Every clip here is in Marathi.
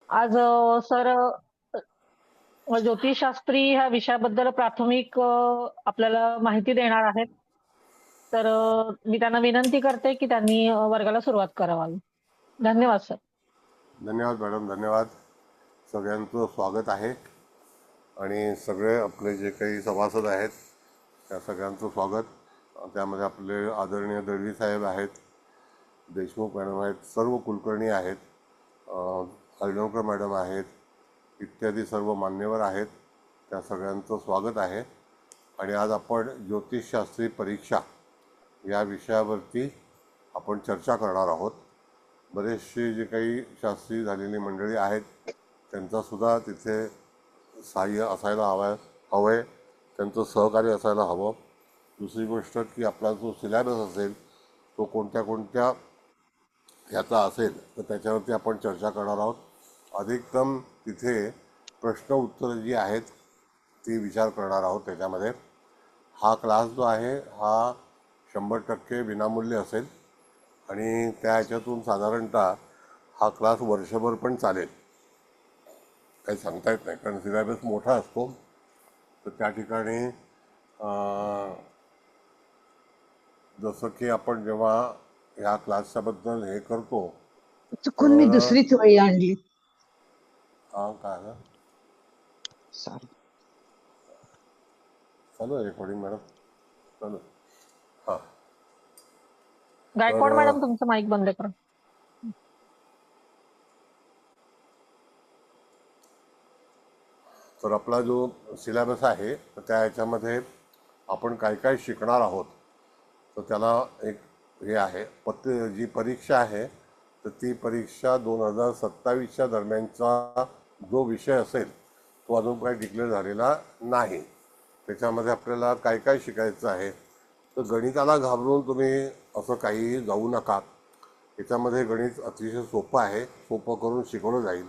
आज सर ज्योतिषशास्त्री ह्या विषयाबद्दल प्राथमिक आपल्याला माहिती देणार आहेत. तर मी त्यांना विनंती करते की त्यांनी वर्गाला सुरुवात करावी. धन्यवाद सर. धन्यवाद मॅडम, धन्यवाद. सगळ्यांचं स्वागत आहे आणि सगळे आपले जे काही सभासद आहेत त्या सगळ्यांचं स्वागत. त्यामध्ये आपले आदरणीय दळवी साहेब आहेत, देशमुख मॅडम आहेत, सर्व कुलकर्णी आहेत, हळदणकर मॅडम आहेत, इत्यादी सर्व मान्यवर आहेत. त्या सगळ्यांचं स्वागत आहे. आणि आज आपण ज्योतिषशास्त्री परीक्षा या विषयावरती आपण चर्चा करणार आहोत. बरेचसे जे काही शास्त्री झालेली मंडळी आहेत त्यांचासुद्धा तिथे सहाय्य असायला हवं आहे, त्यांचं सहकार्य असायला हवं. दुसरी गोष्ट की आपला जो सिलॅबस असेल तो कोणत्या कोणत्या ह्याचा असेल तर त्याच्यावरती आपण चर्चा करणार आहोत. अधिकतम तिथे प्रश्न उत्तरं जी आहेत ती विचार करणार आहोत. त्याच्यामध्ये हा क्लास जो आहे हा 100% विनामूल्य असेल आणि त्या ह्याच्यातून साधारणतः हा क्लास वर्षभर पण चालेल, काही सांगता येत नाही, कारण सिलॅबस मोठा असतो. तर त्या ठिकाणी जसं की आपण जेव्हा ह्या क्लासच्याबद्दल हे करतो चुकून मी तर दुसरीच वळी आणली. काय ना सॉरी. चालू आहे रेकॉर्डिंग मॅडम, चालू आहे. हां, गायकवाड तर मॅडम तुमचं माईक बंद करा. तर आपला जो सिलॅबस आहे तर त्या ह्याच्यामध्ये आपण काय काय शिकणार आहोत तर त्याला एक हे आहे. जी परीक्षा आहे तर ती परीक्षा 2027च्या दरम्यानचा जो विषय असेल तो अजून काही डिक्लेअर झालेला नाही. त्याच्यामध्ये आपल्याला काय काय शिकायचं आहे. तर गणिताला घाबरून तुम्ही असं काही जाऊ नका. याच्यामध्ये गणित अतिशय सोपं आहे, सोपं करून शिकवलं जाईल.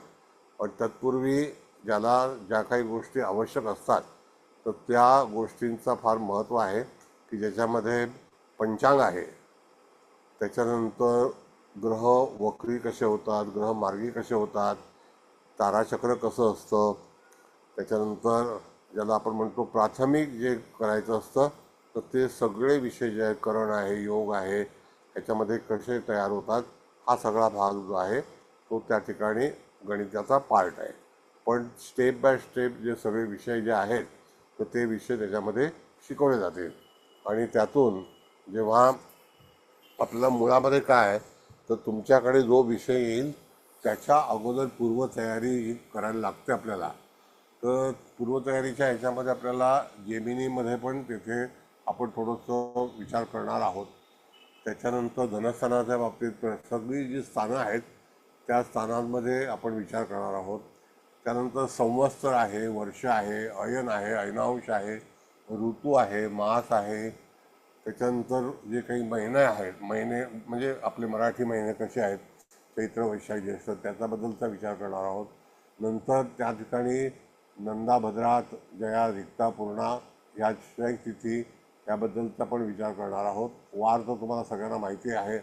पण तत्पूर्वी ज्याला ज्या काही गोष्टी आवश्यक असतात तर त्या गोष्टींचा फार महत्त्व आहे की ज्याच्यामध्ये पंचांग आहे, त्याच्यानंतर ग्रह वक्री कसे होतात, ग्रह मार्गी कसे होतात, ताराचक्र कसं असतं, त्याच्यानंतर ज्याला आपण म्हणतो प्राथमिक जे करायचं असतं तर ते सगळे विषय जे आहेत, करण आहे, योग आहे, ह्याच्यामध्ये कसे तयार होतात हा सगळा भाग जो आहे तो त्या ठिकाणी गणिताचा पार्ट आहे. पण स्टेप बाय स्टेप जे सगळे विषय जे आहेत तर ते विषय त्याच्यामध्ये शिकवले जातील. आणि त्यातून जेव्हा आपल्याला मुळामध्ये काय तर तुमच्याकडे जो विषय येईल त्याच्या अगोदर पूर्वतयारी करायला लागते आपल्याला. तर पूर्वतयारीच्या ह्याच्यामध्ये आपल्याला जेमिनीमध्ये पण तिथे आपण थोडंसं विचार करणार आहोत. त्याच्यानंतर धनस्थानाच्या बाबतीत सगळी जी स्थानं आहेत त्या स्थानांमध्ये आपण विचार करणार आहोत. त्यानंतर संवत्सर आहे, वर्ष आहे, अयन आहे, अयनांश आहे, ऋतू आहे, मास आहे. त्याच्यानंतर जे काही महिने आहेत, महिने म्हणजे आपले मराठी महिने कसे आहेत, चैत्र वैशाख ज्येष्ठ, त्याच्याबद्दलचा विचार करणार आहोत. नंतर त्या ठिकाणी नंदा भद्रात जया रिक्ता पूर्णा ह्या श्रेष्ठ तिथी याबद्दलचा पण विचार करणार आहोत. वार तर तुम्हाला सगळ्यांना माहिती आहे.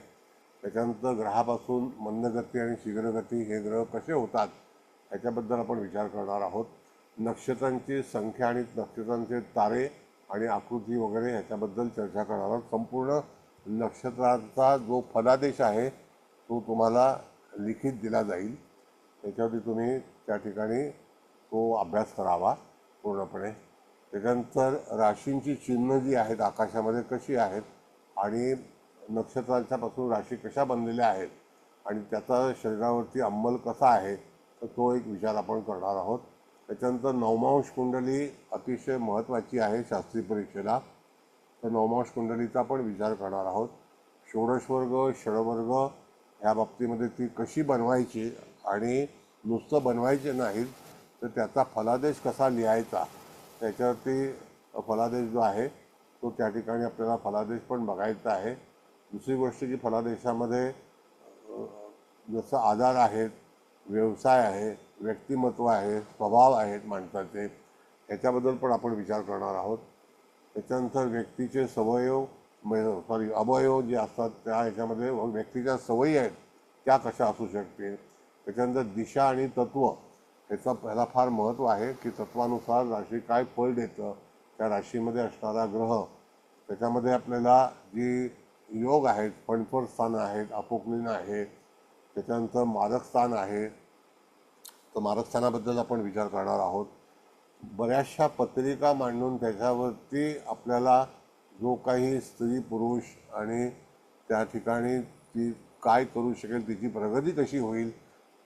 त्याच्यानंतर ग्रहापासून मंदगती आणि शीघ्रगती हे ग्रह कसे होतात ह्याच्याबद्दल आपण विचार करणार आहोत. नक्षत्रांची संख्या आणि नक्षत्रांचे तारे आणि आकृती वगैरे ह्याच्याबद्दल चर्चा करणार आहोत. संपूर्ण नक्षत्रांचा जो फलादेश आहे तो तुम्हाला लिखित दिला जाईल. त्याच्यावरती तुम्ही त्या ठिकाणी तो अभ्यास करावा पूर्णपणे. त्याच्यानंतर राशींची चिन्ह जी आहेत आकाशामध्ये कशी आहेत आणि नक्षत्रांच्यापासून राशी कशा बनलेल्या आहेत आणि त्याचा शरीरावरती अंमल कसा आहे तर तो एक विचार आपण करणार आहोत. त्याच्यानंतर नवमांश कुंडली अतिशय महत्त्वाची आहे शास्त्री परीक्षेला, तर नवमांश कुंडलीचा पण विचार करणार आहोत. षोडशवर्ग षडवर्ग ह्या बाबतीमध्ये ती कशी बनवायची आणि नुसतं बनवायचे नाहीत तर त्याचा फलादेश कसा लिहायचा त्याच्यावरती फलादेश जो आहे तो त्या ठिकाणी आपल्याला फलादेश पण बघायचा आहे. दुसरी गोष्ट की फलादेशामध्ये जसं आजार आहेत, व्यवसाय आहे, व्यक्तिमत्व आहे, स्वभाव आहेत माणसाचे, ह्याच्याबद्दल पण आपण विचार करणार आहोत. त्याच्यानंतर व्यक्तीचे अवयव जे असतात त्या ह्याच्यामध्ये व्यक्तीच्या सवयी आहेत त्या कशा असू शकतील, त्याच्यानंतर दिशा आणि तत्व ह्याला फार महत्त्व आहे की तत्वानुसार राशी काय फळ देतं, त्या राशीमध्ये असणारा ग्रह, त्याच्यामध्ये आपल्याला जी योग आहेत, फणफर स्थान आहेत, अपोक्लिन आहे, त्याच्यानंतर मारक स्थान आहे, तर मारक स्थानाबद्दल आपण विचार करणार आहोत. बऱ्याचशा पत्रिका मांडून त्याच्यावरती आपल्याला जो काही स्त्री पुरुष आणि त्या ठिकाणी ती काय करू शकेल, तिची प्रगती कशी होईल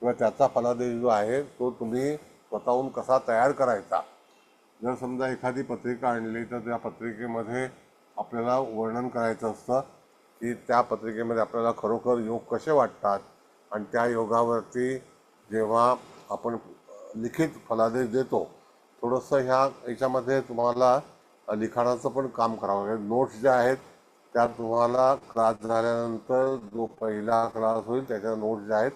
किंवा त्याचा फलादेश जो आहे तो तुम्ही स्वतःहून कसा तयार करायचा. जर समजा एखादी पत्रिका आणली तर त्या पत्रिकेमध्ये आपल्याला वर्णन करायचं असतं की त्या पत्रिकेमध्ये आपल्याला खरोखर योग कसे वाटतात आणि त्या योगावरती जेव्हा आपण लिखित फलादेश देतो, थोडंसं याच्यामध्ये तुम्हाला लिखाणाचं पण काम करावं लागेल. नोट्स ज्या आहेत त्या तुम्हाला क्लास झाल्यानंतर जो पहिला क्लास होईल त्याच्या नोट्स ज्या आहेत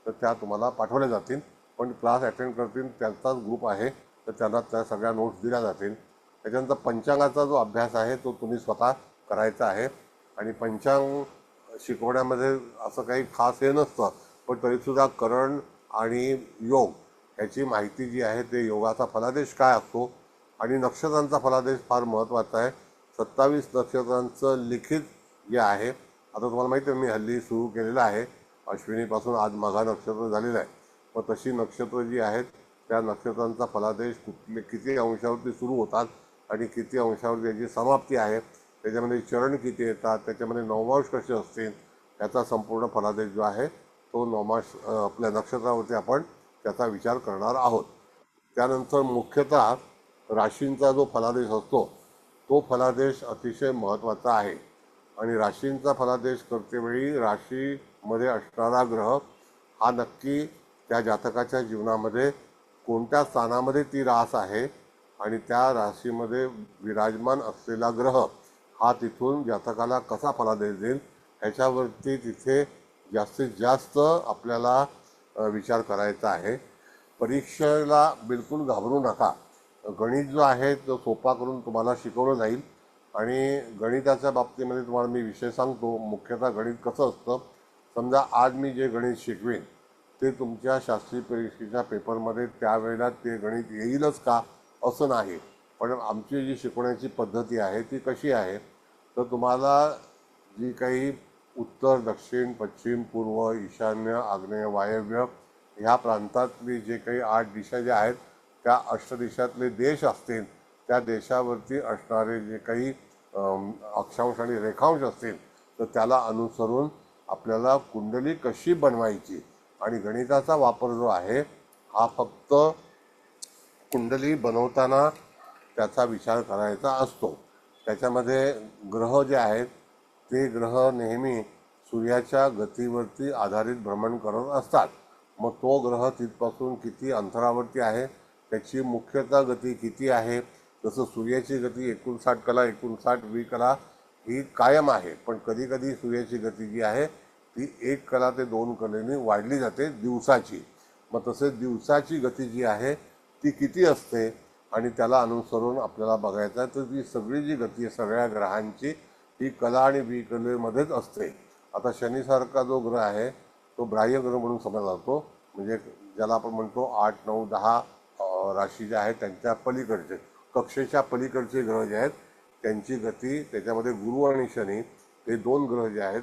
तर त्या तुम्हाला पाठवल्या जातील. पण क्लास अटेंड करतील त्यांचाच ग्रुप आहे तर त्यांना त्या सगळ्या नोट्स दिल्या जातील. त्याच्यानंतर पंचांगाचा जो अभ्यास आहे तो तुम्ही स्वतः करायचा आहे. आणि पंचांग शिकवण्यामध्ये असं काही खास हे नसतं, पण तरीसुद्धा करण आणि योग याची माहिती जी आहे ते योगाचा फलादेश काय असतो आणि नक्षत्रांचा फलादेश फार महत्त्वाचा आहे. 27 नक्षत्रांचं लिखित जे आहे, आता तुम्हाला माहिती आहे मी हल्ली सुरू केलेलं आहे, अश्विनीपासून आज मघा नक्षत्र झालेलं आहे. मग तशी नक्षत्र जी आहेत त्या नक्षत्रांचा फलादेश कुठले किती अंशावरती सुरू होतात आणि किती अंशावरती त्याची समाप्ती आहे, त्याच्यामध्ये चरण किती येतात, त्याच्यामध्ये नवमांश कसे असतील, याचा संपूर्ण फलादेश जो आहे तो नवमांश आपल्या नक्षत्रावरती आपण त्याचा विचार करणार आहोत. त्यानंतर मुख्यतः राशींचा जो फलादेश असतो तो फलादेश अतिशय महत्त्वाचा आहे. आणि राशींचा फलादेश करतेवेळी राशीमध्ये असणारा ग्रह हा नक्की त्या जातकाच्या जीवनामध्ये कोणत्या स्थानामध्ये ती रास आहे आणि त्या राशीमध्ये विराजमान असलेला ग्रह हा तिथून जातकाला कसा फलादेश देईल ह्याच्यावरती तिथे जास्तीत जास्त आपल्याला विचार करायचा आहे. परीक्षेला बिलकुल घाबरू नका. गणित जो आहे तो सोपा करून तुम्हाला शिकवलं जाईल आणि गणिताच्या बाबतीमध्ये तुम्हाला मी विषय सांगतो. मुख्यतः गणित कसं असतं, समजा आज मी जे गणित शिकवेन ते तुमच्या शास्त्रीय परीक्षेच्या पेपरमध्ये त्यावेळेला ते गणित येईलच का असं नाही, पण आमची जी शिकवण्याची पद्धती आहे ती कशी आहे तर तुम्हाला जी काही उत्तर, दक्षिण, पश्चिम, पूर्व, ईशान्य, आग्नेय, वायव्य ह्या प्रांतातली जे काही 8 दिशा ज्या आहेत त्या अष्टदिशातले देश असतील त्या देशावरती असणारे जे काही अक्षांश आणि रेखांश असतील तर त्याला अनुसरून आपल्याला कुंडली कशी बनवायची. आणि गणिताचा वापर जो आहे हा फक्त कुंडली बनवताना त्याचा विचार करायचा असतो. त्याच्यामध्ये ग्रह जे आहेत ते ग्रह नेहमी सूर्याच्या गतीवरती आधारित भ्रमण करत असतात. मग तो ग्रह तिथपासून किती अंतरावरती आहे, त्याची मुख्यतः गती किती आहे, जसं सूर्याची गती 59 कला 59 कला ही कायम आहे, पण कधी कधी सूर्याची गती जी आहे ती 1 कला ते 2 कलेने वाढली जाते दिवसाची. मग तसेच दिवसाची गती जी आहे ती किती असते आणि त्याला अनुसरून आपल्याला बघायचं आहे तर ती सगळी जी गती आहे सगळ्या ग्रहांची ही कला आणि विकलेमध्येच असते. आता शनीसारखा जो ग्रह आहे तो बाह्य ग्रह म्हणून समजला जातो, म्हणजे ज्याला आपण म्हणतो 8, 9, 10 राशी ज्या आहेत त्यांच्या पलीकडचे कक्षेच्या पलीकडचे ग्रह जे आहेत त्यांची गती, त्याच्यामध्ये गुरु आणि शनी हे 2 ग्रह जे आहेत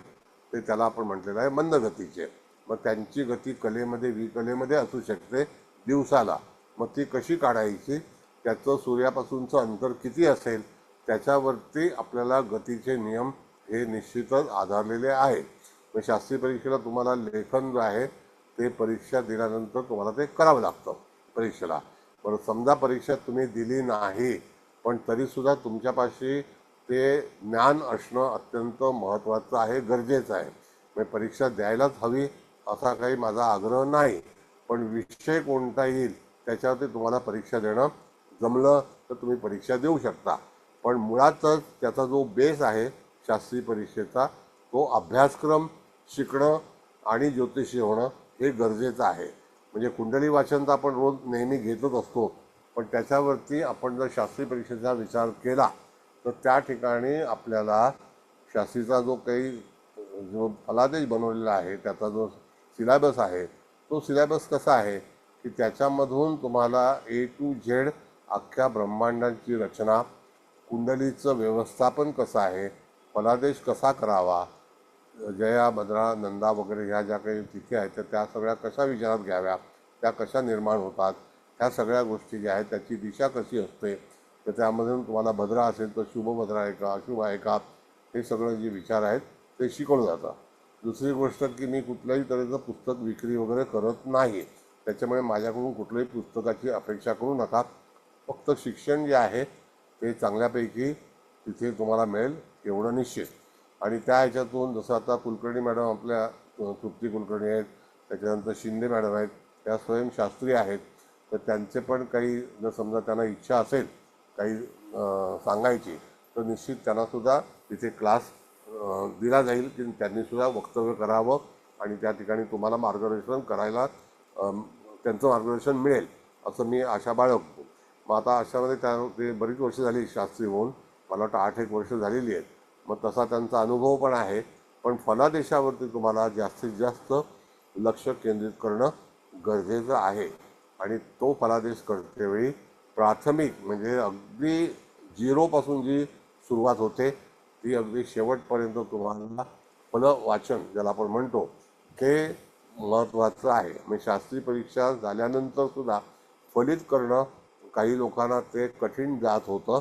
ते त्याला आपण म्हटलेलं आहे मंद गतीचे. मग त्यांची गती कलेमध्ये विकलेमध्ये असू शकते दिवसाला. मग ती कशी काढायची, त्याचं सूर्यापासूनचं अंतर किती असेल त्याच्यावरती आपल्याला गतीचे नियम हे निश्चितच आधारलेले आहेत. मग शास्त्रीय परीक्षेला तुम्हाला लेखन जे आहे ते परीक्षा दिल्यानंतर तुम्हाला ते करावं लागतं परीक्षेला. बरं, समजा परीक्षा तुम्ही दिली नाही पण तरीसुद्धा तुमच्यापाशी ते ज्ञान असणं अत्यंत महत्त्वाचं आहे, गरजेचं आहे. म्हणजे परीक्षा द्यायलाच हवी असा काही माझा आग्रह नाही, पण विषय कोणता येईल त्याच्यावरती तुम्हाला परीक्षा देणं जमलं तर तुम्ही परीक्षा देऊ शकता. पण मुळातच त्याचा जो बेस आहे शास्त्रीय परीक्षेचा तो अभ्यासक्रम शिकणं आणि ज्योतिषी होणं हे गरजेचं आहे. म्हणजे कुंडली वाचन तर आपण रोज नेहमी घेतच असतो, पण त्याच्यावरती आपण जर शास्त्रीय परीक्षेचा विचार केला तर त्या ठिकाणी आपल्याला शास्त्रीचा जो काही जो फलादेश बनवलेला आहे त्याचा जो सिलेबस आहे तो सिलेबस कसा आहे की त्याच्यामधून तुम्हाला ए टू झेड अख्ख्या ब्रह्मांडाची रचना, कुंडलीचं व्यवस्थापन कसं आहे, फलादेश कसा करावा, जया, भद्रा, नंदा वगैरे ह्या ज्या काही तिथी आहेत तर त्या सगळ्या कशा विचारात घ्याव्या, त्या कशा निर्माण होतात, ह्या सगळ्या गोष्टी ज्या आहेत त्याची दिशा कशी असते, तर त्यामधून तुम्हाला भद्रा असेल तर शुभ भद्रा आहे का, अशुभ आहे का, हे सगळं जे विचार आहेत ते शिकवलं जातं. दुसरी गोष्ट की मी कुठल्याही तऱ्हेचं पुस्तक विक्री वगैरे करत नाही, त्याच्यामुळे माझ्याकडून कुठल्याही पुस्तकाची अपेक्षा करू नका. फक्त शिक्षण जे आहे ते चांगल्यापैकी तिथे तुम्हाला मिळेल एवढं निश्चित. आणि त्या ह्याच्यातून जसं आता कुलकर्णी मॅडम आपल्या तृप्ती कुलकर्णी आहेत, त्याच्यानंतर शिंदे मॅडम आहेत, त्या स्वयंशास्त्री आहेत, तर त्यांचे पण काही जर समजा त्यांना इच्छा असेल काही सांगायची तर निश्चित त्यांनासुद्धा तिथे क्लास दिला जाईल की त्यांनीसुद्धा वक्तव्य करावं आणि त्या ठिकाणी तुम्हाला मार्गदर्शन करायला त्यांचं मार्गदर्शन मिळेल असं मी आशा बाळगतो. मग आता अशामध्ये ते बरीच वर्ष झाली शास्त्री होऊन, मला वाटतं 8-1 वर्ष झालेली आहेत. मग तसा त्यांचा अनुभव पण आहे. पण फलादेशावरती तुम्हाला जास्तीत जास्त लक्ष केंद्रित करणं गरजेचं आहे. आणि तो फलादेश करतेवेळी प्राथमिक म्हणजे अगदी झिरोपासून जी सुरुवात होते ती अगदी शेवटपर्यंत तुम्हाला फलवाचन ज्याला आपण म्हणतो ते महत्त्वाचं आहे. म्हणजे शास्त्री परीक्षा झाल्यानंतर सुद्धा फलित करणं काही लोकांना ते कठीण जात होतं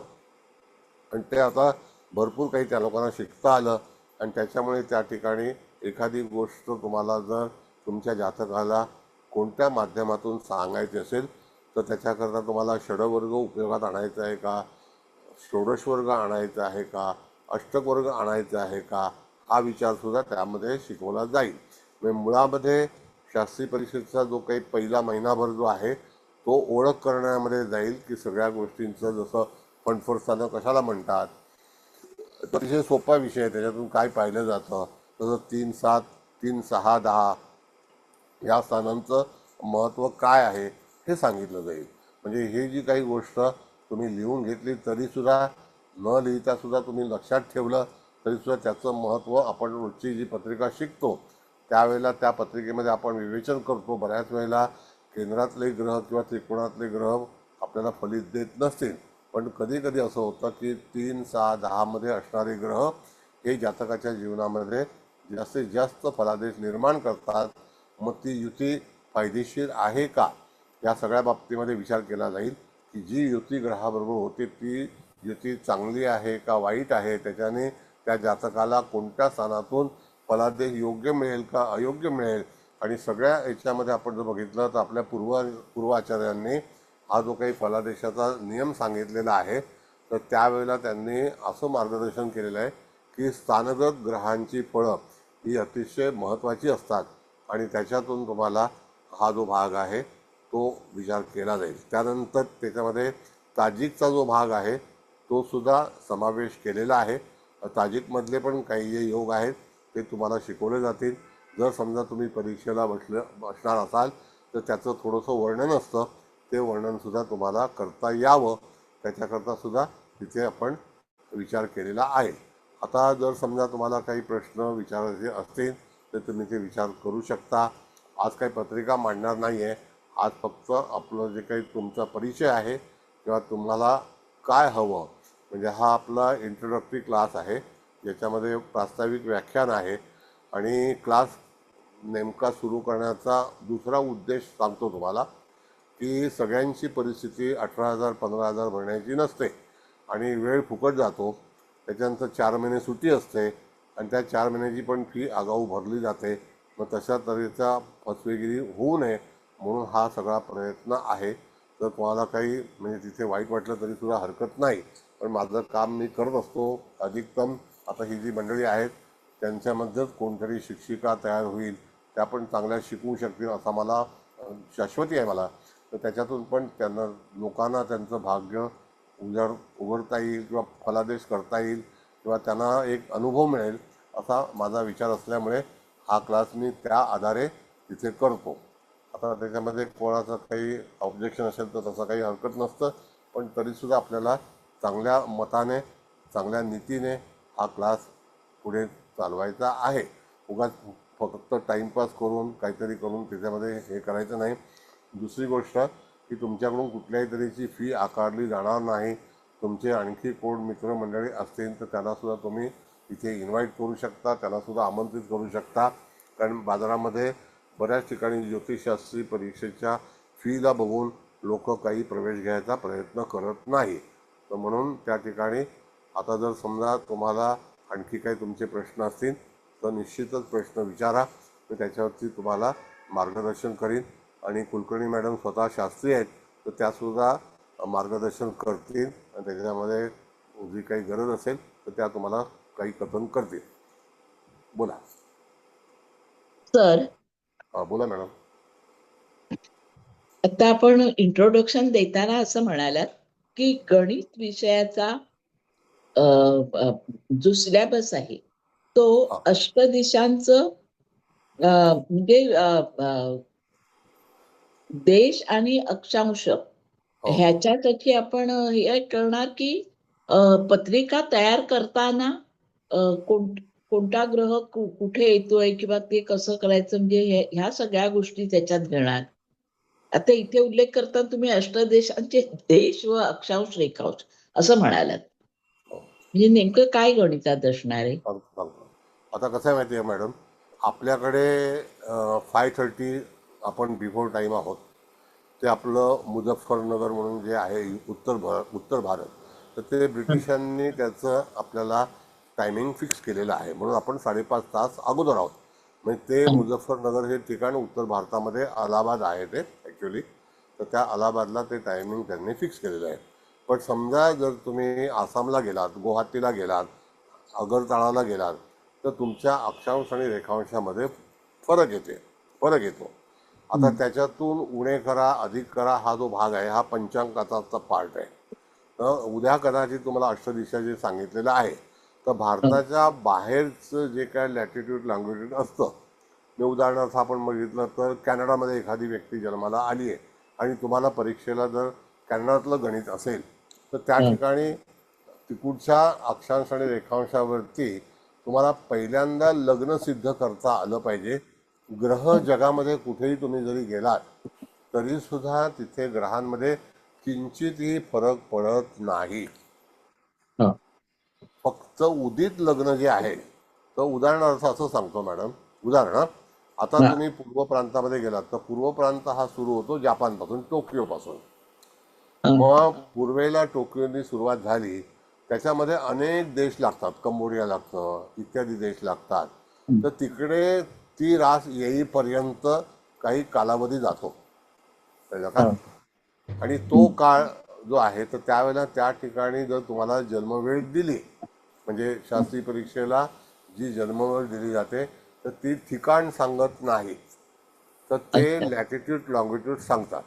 आणि ते आता भरपूर काही त्या लोकांना शिकता आलं आणि त्याच्यामुळे त्या ठिकाणी एखादी गोष्ट तुम्हाला जर तुमच्या जातकाला कोणत्या माध्यमातून सांगायची असेल तर त्याच्याकरता तुम्हाला षडवर्ग उपयोगात आणायचा आहे का, षोडश वर्ग आणायचा आहे का, अष्टक वर्ग आणायचा आहे का, हा विचारसुद्धा त्यामध्ये शिकवला जाईल. म्हणजे मुळामध्ये शास्त्री परीक्षेचा जो काही पहिला महिनाभर जो आहे तो ओळख करण्यामध्ये जाईल की सगळ्या गोष्टींचं जसं फणफरसानं कशाला म्हणतात, अतिशय सोपा विषय आहे, त्याच्यातून काय पाहिलं जातं, तसं 3, 7, 3, 6, 10 या स्थानांचं महत्त्व काय आहे हे सांगितलं जाईल. म्हणजे ही जी काही गोष्ट तुम्ही लिहून घेतली तरीसुद्धा न लिहितासुद्धा तुम्ही लक्षात ठेवलं तरीसुद्धा त्याचं महत्त्व आपण रोजची जी पत्रिका शिकतो त्यावेळेला त्या पत्रिकेमध्ये आपण विवेचन करतो. बऱ्याच वेळेला केंद्रातले ग्रह किंवा त्रिकोणातले ग्रह आपल्याला फलित देत नसतील, पण कधी कधी असं होतं की 3, 6, 10मध्ये असणारे ग्रह हे जातकाच्या जीवनामध्ये जास्तीत जास्त फलादेश निर्माण करतात. मग ती युती फायदेशीर आहे का या सगळ्या बाबतीमध्ये विचार केला जाईल की जी युती ग्रहाबरोबर होते ती युती चांगली आहे का वाईट आहे, त्याच्याने त्या जातकाला कोणत्या स्थानातून फलादेश योग्य मिळेल का अयोग्य मिळेल. आणि सगळ्या याच्यामध्ये आपण जर बघितलं तर आपल्या पूर्वाचार्यांनी हा जो काही फलादेशाचा नियम सांगितलेला आहे तर त्यावेळेला त्यांनी असं मार्गदर्शन केलेलं आहे की स्थानगत ग्रहांची फळं ही अतिशय महत्त्वाची असतात आणि त्याच्यातून तुम्हाला हा जो भाग आहे तो विचार केला जाईल. त्यानंतर त्याच्यामध्ये ताजिकचा जो भाग आहे तो सुद्धा समावेश केलेला आहे. ताजिकमधले पण काही जे योग आहेत ते तुम्हाला शिकवले जातील. जर समजा तुम्ही परीक्षेला बसणार असाल तर त्याचं थोडंसं वर्णन असतं, ते वर्णनसुद्धा तुम्हाला करता यावं त्याच्याकरता सुद्धा तिथे आपण विचार केलेला आहे. आता जर समजा तुम्हाला काही प्रश्न विचारायचे असतील तर तुम्ही ते विचार करू शकता. आज काही पत्रिका मांडणार नाही आहे, आज फक्त आपलं जे काही तुमचा परिचय आहे किंवा तुम्हाला काय हवं म्हणजे हा आपला इंट्रोडक्टरी क्लास आहे ज्याच्यामध्ये प्रास्ताविक व्याख्यान आहे. आणि क्लास नेमका सुरू करण्याचा दुसरा उद्देश सांगतो तुम्हाला की सगळ्यांची परिस्थिती 18,000 15,000 भरण्याची नसते आणि वेळ फुकट जातो. त्याच्यानंतर 4 महिने सुट्टी असते आणि त्या 4 महिन्याची पण फी आगाऊ भरली जाते. मग तशा तऱ्हेचा फसवेगिरी होऊ नये म्हणून हा सगळा प्रयत्न आहे. तर तुम्हाला काही म्हणजे तिथे वाईट वाटलं तरीसुद्धा हरकत नाही, पण माझं काम मी करत असतो अधिकतम. आता ही जी मंडळी आहेत त्यांच्यामध्येच कोणतरी शिक्षिका तयार होईल, त्या पण चांगल्या शिकवू शकतील असा मला शाश्वती आहे मला. तर त्याच्यातून पण त्यांना लोकांना त्यांचं भाग्य उघडता येईल किंवा फलादेश करता येईल किंवा त्यांना एक अनुभव मिळेल असा माझा विचार असल्यामुळे हा क्लास मी त्या आधारे तिथे करतो. आता त्याच्यामध्ये कोणाचं काही ऑब्जेक्शन असेल तर तसं काही हरकत नसतं, पण तरीसुद्धा आपल्याला चांगल्या मताने चांगल्या नीतीने हा क्लास पुढे चालवायचा आहे. उगाच फक्त टाईमपास करून काहीतरी करून त्याच्यामध्ये हे करायचं नाही. दुसरी गोष्ट की तुमच्याकडून कुठल्याही तऱ्हेची फी आकारली जाणार नाही. तुमचे आणखी कोण मित्रमंडळी असतील तर त्यांनासुद्धा तुम्ही इथे इन्व्हाइट करू शकता, त्यांनासुद्धा आमंत्रित करू शकता. कारण बाजारामध्ये बऱ्याच ठिकाणी ज्योतिषशास्त्री परीक्षेच्या फीला बघून लोक काही प्रवेश घ्यायचा प्रयत्न करत नाही. तर म्हणून त्या ठिकाणी आता जर समजा तुम्हाला आणखी काही तुमचे प्रश्न असतील तर निश्चितच प्रश्न विचारा. मी त्याच्यावरती तुम्हाला मार्गदर्शन करीन. आणि कुलकर्णी मॅडम स्वतः शास्त्री आहेत तर त्यासुद्धा मार्गदर्शन करतील आणि त्याच्यामध्ये जी काही गरज असेल तर त्या तुम्हाला काही कथन करतील. बोला. सर, बोला मॅडम. आता आपण इंट्रोडक्शन देताना असं म्हणालात की गणित विषयाचा जो सिलेबस आहे तो हां अष्टदिशांचं म्हणजे देश आणि अक्षांश हो ह्याच्यासाठी आपण हे करणार की पत्रिका तयार करताना कोणता ग्रह कुठे येतोय किंवा ते कसं करायचं म्हणजे ह्या सगळ्या गोष्टी त्याच्यात घेणार. आता इथे उल्लेख करताना तुम्ही अष्टदेशांचे देश व अक्षांश रेखांश असं म्हणालात. हो म्हणजे नेमकं काय गणितात असणार आहे? सांगतो. आता कसं आहे माहिती आहे मॅडम, आपल्याकडे 5:30 आपण बिफोर टाईम आहोत. ते आपलं मुझफ्फरनगर म्हणून जे आहे उत्तर भारत, तर ते ब्रिटिशांनी त्याचं आपल्याला टायमिंग फिक्स केलेलं आहे म्हणून आपण 5.5 तास अगोदर आहोत. म्हणजे ते मुझफ्फरनगर हे ठिकाण उत्तर भारतामध्ये अलाहाबाद आहे ते ॲक्च्युली. तर त्या अलाहाबादला ते टायमिंग त्यांनी फिक्स केलेलं आहे. पण समजा जर तुम्ही आसामला गेलात, गुवाहाटीला गेलात, अगरताळाला गेलात तर तुमच्या अक्षांश आणि रेखांशामध्ये फरक येतो. आता त्याच्यातून उणे करा अधिक करा हा जो भाग आहे हा पंचांकाचा पार्ट आहे. तर उद्या कदाचित तुम्हाला अष्टदिशा जे सांगितलेलं आहे तर भारताच्या बाहेरचं जे काय लॅटिट्यूड लॉंगिट्यूड असतं, म्हणजे उदाहरणार्थ आपण बघितलं तर कॅनडामध्ये एखादी व्यक्ती जन्माला आली आहे आणि तुम्हाला परीक्षेला जर कॅनडातलं गणित असेल तर त्या ठिकाणी तिकडच्या अक्षांश आणि रेखांशावरती तुम्हाला पहिल्यांदा लग्न सिद्ध करता आलं पाहिजे. ग्रह जगामध्ये कुठेही तुम्ही जरी गेलात तरी सुद्धा तिथे ग्रहांमध्ये किंचितही फरक पडत नाही. फक्त उदित लग्न जे आहे तर उदाहरणार्थ असं सांगतो मॅडम, उदाहरण आता तुम्ही पूर्व प्रांतामध्ये गेलात तर पूर्व प्रांत हा सुरू होतो जपानपासून, टोकियोपासून. मग पूर्वेला टोकियोनी सुरुवात झाली, त्याच्यामध्ये अनेक देश लागतात, कंबोडिया लागतं, इत्यादी देश लागतात. तर तिकडे ती रास येईपर्यंत काही कालावधी जातो, कळलं का? आणि तो काळ जो आहे तर त्यावेळेला त्या ठिकाणी जर तुम्हाला जन्मवेळ दिली, म्हणजे शास्त्री परीक्षेला जी जन्मवेळ दिली जाते तर ती ठिकाण सांगत नाही, तर ते लॅटिट्यूड लॉंगिट्यूड सांगतात.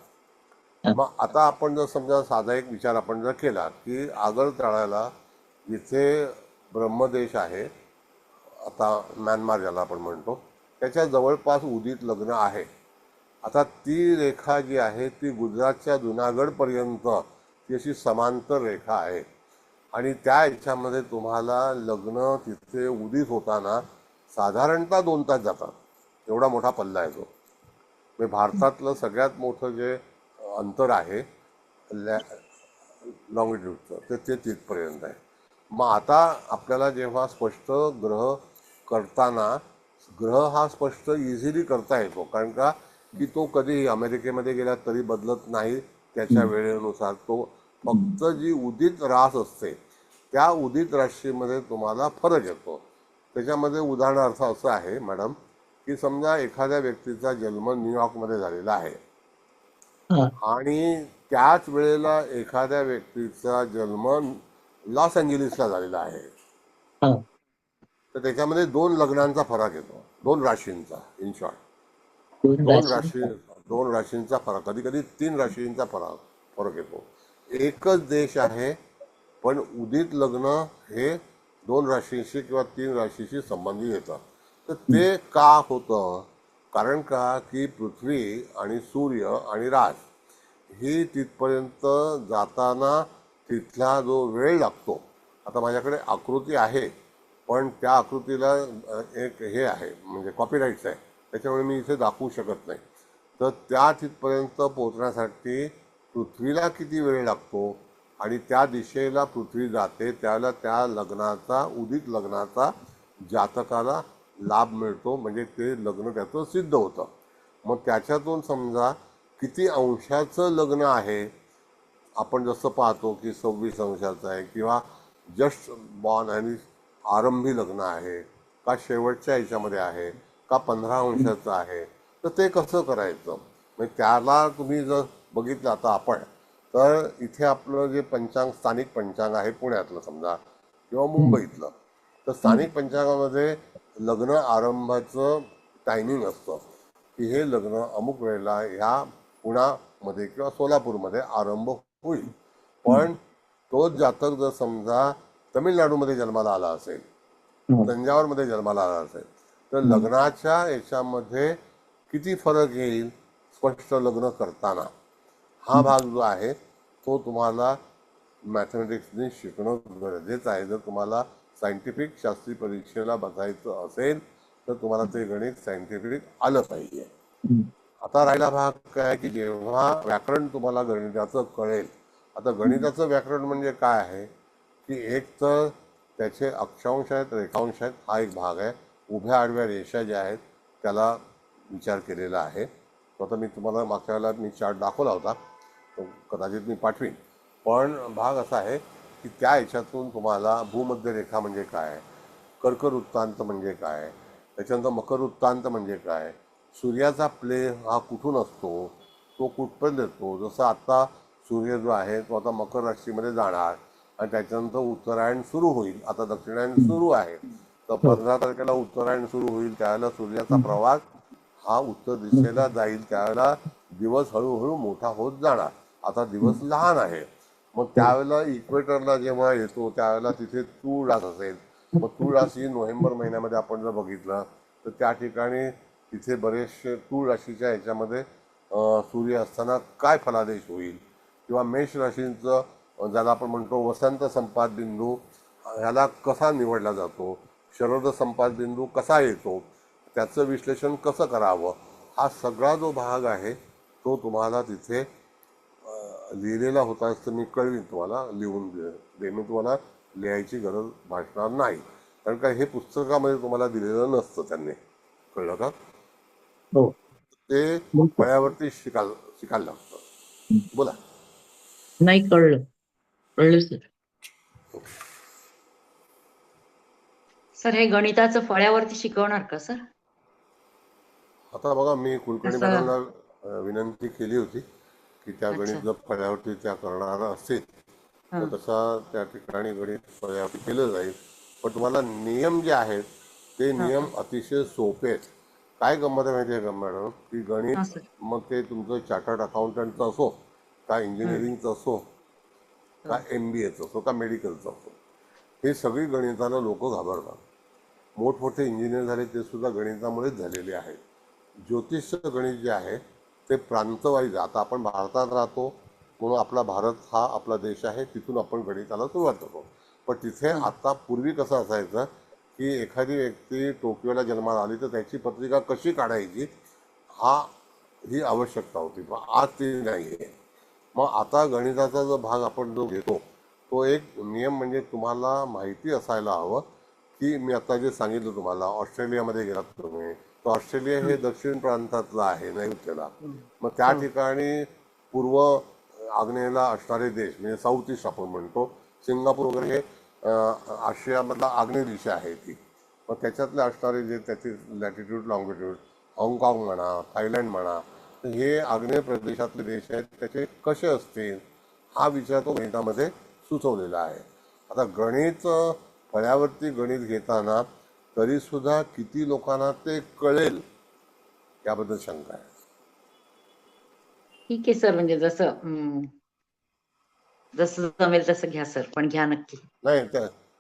मग आता आपण जर समजा साधा एक विचार आपण जर केला की आगरतळ्याला जिथे ब्रह्मदेश आहे, आता म्यानमार ज्याला आपण म्हणतो, त्याच्या जवळपास उदित लग्न आहे. आता ती रेखा जी आहे ती गुजरातच्या जुनागडपर्यंत ती अशी समांतर रेखा आहे आणि त्या ह्याच्यामध्ये तुम्हाला लग्न तिथे उदित होताना साधारणतः 2 तास जातात. एवढा मोठा पल्ला आहे तो. म्हणजे भारतातलं सगळ्यात मोठं जे अंतर आहे लॉंगिट्यूडचं ते तिथपर्यंत आहे. मग आता आपल्याला जेव्हा स्पष्ट ग्रह करताना ग्रह हा स्पष्ट इझिली करता येतो, कारण का की तो कधीही अमेरिकेमध्ये गेला तरी बदलत नाही त्याच्या वेळेनुसार. तो फक्त जी उदित रास असते त्या उदित राशीमध्ये तुम्हाला फरक येतो. त्याच्यामध्ये उदाहरणार्थ असं आहे मॅडम की समजा एखाद्या व्यक्तीचा जन्म न्यूयॉर्कमध्ये झालेला आहे आणि त्याच वेळेला एखाद्या व्यक्तीचा जन्म लॉस एंजेलिसला झालेला आहे, तर त्याच्यामध्ये 2 लग्नांचा फरक येतो, 2 राशींचा. इन शॉर्ट 2 राशींचा फरक, कधी कधी 3 राशींचा फरक येतो. एकच देश आहे पण उदित लग्न हे 2 राशींशी किंवा 3 राशीशी संबंधित येतं. तर ते का होतं? कारण का की पृथ्वी आणि सूर्य आणि रास ही तिथपर्यंत जाताना तिथला जो वेळ लागतो, आता माझ्याकडे आकृती आहे पण त्या आकृतीला एक हे आहे म्हणजे कॉपीराईट्स आहे, त्याच्यामुळे मी इथे दाखवू शकत नाही. तर त्या तिथपर्यंत पोहोचण्यासाठी पृथ्वीला किती वेळ लागतो आणि त्या दिशेला पृथ्वी जाते त्यावेळेला त्या लग्नाचा उदित लग्नाचा जातकाला लाभ मिळतो, म्हणजे ते लग्न त्याचं सिद्ध होतं. मग त्याच्यातून समजा किती अंशाचं लग्न आहे, आपण जसं पाहतो की 26 अंशाचं आहे किंवा जस्ट बॉर्न आणि आरंभी लग्न आहे का शेवटच्या ह्याच्यामध्ये आहे का 15 अंशाचं आहे, तर ते कसं करायचं. म्हणजे त्याला तुम्ही जर बघितलं आता आपण, तर इथे आपलं जे पंचांग स्थानिक पंचांग आहे पुण्यातलं समजा किंवा मुंबईतलं, तर स्थानिक पंचांगामध्ये लग्न आरंभाचं टायमिंग असतं की हे लग्न अमुक वेळेला ह्या पुण्यामध्ये किंवा सोलापूरमध्ये आरंभ होईल. पण तोच जातक जर समजा तमिळनाडूमध्ये जन्माला आला असेल, तंजावरमध्ये जन्माला आला असेल, तर लग्नाच्या याच्यामध्ये किती फरक येईल स्पष्ट लग्न करताना, हा भाग जो आहे तो तुम्हाला मॅथमॅटिक्सने शिकणं गरजेचं आहे. जर तुम्हाला सायंटिफिक शास्त्री परीक्षेला बसायचं असेल तर तुम्हाला ते गणित सायंटिफिक आलं पाहिजे. आता राहिला भाग काय की जेव्हा व्याकरण तुम्हाला गणिताचं कळेल. आता गणिताचं व्याकरण म्हणजे काय आहे की एक तर त्याचे अक्षांश आहेत, रेखांश आहेत, हा एक भाग आहे. उभ्या आडव्या रेषा ज्या आहेत त्याला विचार केलेला आहे. तो आता मी तुम्हाला मागच्या वेळेला मी चार्ट दाखवला होता, तो कदाचित मी पाठवीन. पण भाग असा आहे की त्या ह्याच्यातून तुम्हाला भूमध्य रेखा म्हणजे काय, कर्कवृत्तांत म्हणजे काय, त्याच्यानंतर मकर वृत्तांत म्हणजे काय, सूर्याचा प्ले हा कुठून असतो, तो कुठपर्यंत येतो. जसं आता सूर्य जो आहे तो आता मकर राशीमध्ये जाणार आणि त्याच्यानंतर उत्तरायण सुरू होईल. आता दक्षिणायन सुरू आहे, तर 15 तारखेला उत्तरायण सुरू होईल. त्यावेळेला सूर्याचा प्रवास हा उत्तर दिशेला जाईल, त्यावेळेला दिवस हळूहळू मोठा होत जाणार. आता दिवस लहान आहे, मग त्यावेळेला इक्वेटरला जेव्हा येतो त्यावेळेला तिथे तूळ रास असेल. मग तूळ रास ही नोव्हेंबर महिन्यामध्ये आपण जर बघितलं तर त्या ठिकाणी तिथे बरेचसे तूळ राशीच्या ह्याच्यामध्ये सूर्य असताना काय फलादेश होईल, किंवा मेष राशींचं ज्याला आपण म्हणतो वसंत संपात बिंदू ह्याला कसा निवडला जातो, शरद संपात बिंदू कसा येतो, त्याचं विश्लेषण कसं करावं, हा सगळा जो भाग आहे तो तुम्हाला तिथे लिहिलेला होता. असं मी कळवीन तुम्हाला, लिहून मी तुम्हाला लिहायची गरज भासणार नाही, कारण का हे पुस्तकामध्ये तुम्हाला दिलेलं नसतं त्यांनी. कळलं का? हो. ते फळ्यावरती शिकायला लागतं. बोला. नाही कळलं सर. सर हे गणिताचं फळ्यावरती शिकवणार का सर? आता बघा, मी कुलकर्णी तसं- मॅडमला विनंती केली होती की त्या अच्छा. गणित जर फळ्यावरती त्या करणार असतील तर हं. तसा त्या ठिकाणी गणित फळ्यावरती केलं जाईल. पण तुम्हाला नियम जे आहेत ते नियम अतिशय सोपे आहेत. काय गंमत आहे माहिती आहे का मॅडम, की हा गणित सर. मग ते तुमचं चार्टर्ड अकाउंटंटचं असो का इंजिनिअरिंगचं असो का MBAचं असो का मेडिकलचं असो, हे सगळी गणिताला लोक घाबरतात. मोठमोठे इंजिनियर झाले ते सुद्धा गणितामुळेच झालेले आहेत. ज्योतिषचं गणित जे आहे ते प्रांतवाईज, आता आपण भारतात राहतो म्हणून आपला भारत हा आपला देश आहे, तिथून आपण गणिताला सुरुवात करतो. पण तिथे आता पूर्वी कसं असायचं की एखादी व्यक्ती टोकियोला जन्माला आली तर त्याची पत्रिका कशी काढायची ही आवश्यकता होती, पण आज ती नाही आहे. मग आता गणिताचा जो भाग आपण जो घेतो तो एक नियम म्हणजे तुम्हाला माहिती असायला हवं की मी आता जे सांगितलं तुम्हाला, ऑस्ट्रेलियामध्ये गेलात तुम्ही, तर ऑस्ट्रेलिया हे दक्षिण प्रांतातलं आहे नैऋत्यला. मग त्या ठिकाणी पूर्व आग्नेयला असणारे देश म्हणजे साऊथ ईस्ट आपण म्हणतो, सिंगापूर वगैरे हे आशियामधला आग्नेय दिशा आहे ती. मग त्याच्यातले असणारे जे त्याचे लॅटिट्यूड लॉंगिट्यूड, हाँगकाँग म्हणा, थायलंड म्हणा, तर हे आग्नेय प्रदेशातले देश आहेत, त्याचे कसे असतील हा विचार तो गणितामध्ये सुचवलेला आहे. आता गणित फळ्यावरती गणित घेताना तरी सुद्धा किती लोकांना ते कळेल याबद्दल शंका आहे. ठीक आहे सर, म्हणजे जसं जमेल तसं घ्या सर, पण घ्या नक्की. नाही,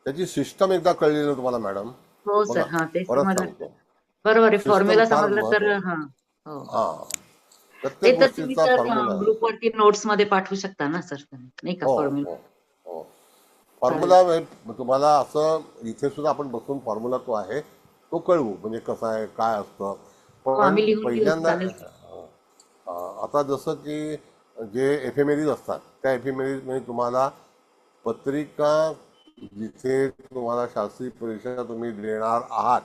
त्याची सिस्टम एकदा कळली ना तुम्हाला मॅडम, हो बघा सर. हा, ते परत समजलं. सांगतो, बरोबर आहे, सिस्टम फॉर्म्युला फार समजलं तर. महत्वाचं. हा. हो. हा, ते प्रत्येक तर तुम्ही गोष्टीचा सर फॉर्म्युला आहे. ग्रुपवरती नोट्स मध्ये पाठवू शकता ना सर, नाही का हो फॉर्म्युला? हो हो फॉर्म्युला तुम्हाला असं इथे सुद्धा आपण बसून फॉर्म्युला तो आहे तो कळवू, म्हणजे कसं आहे काय असतं. हो, पण आम्ही लिहून घेऊ, पहिल्यांदा चालेल सर. आता जसं की जे एफएमएरीज असतात त्या एफएमएरीज मध्ये तुम्हाला पत्रिका जिथे तुम्हाला शास्त्रीय परीक्षा तुम्ही देणार आहात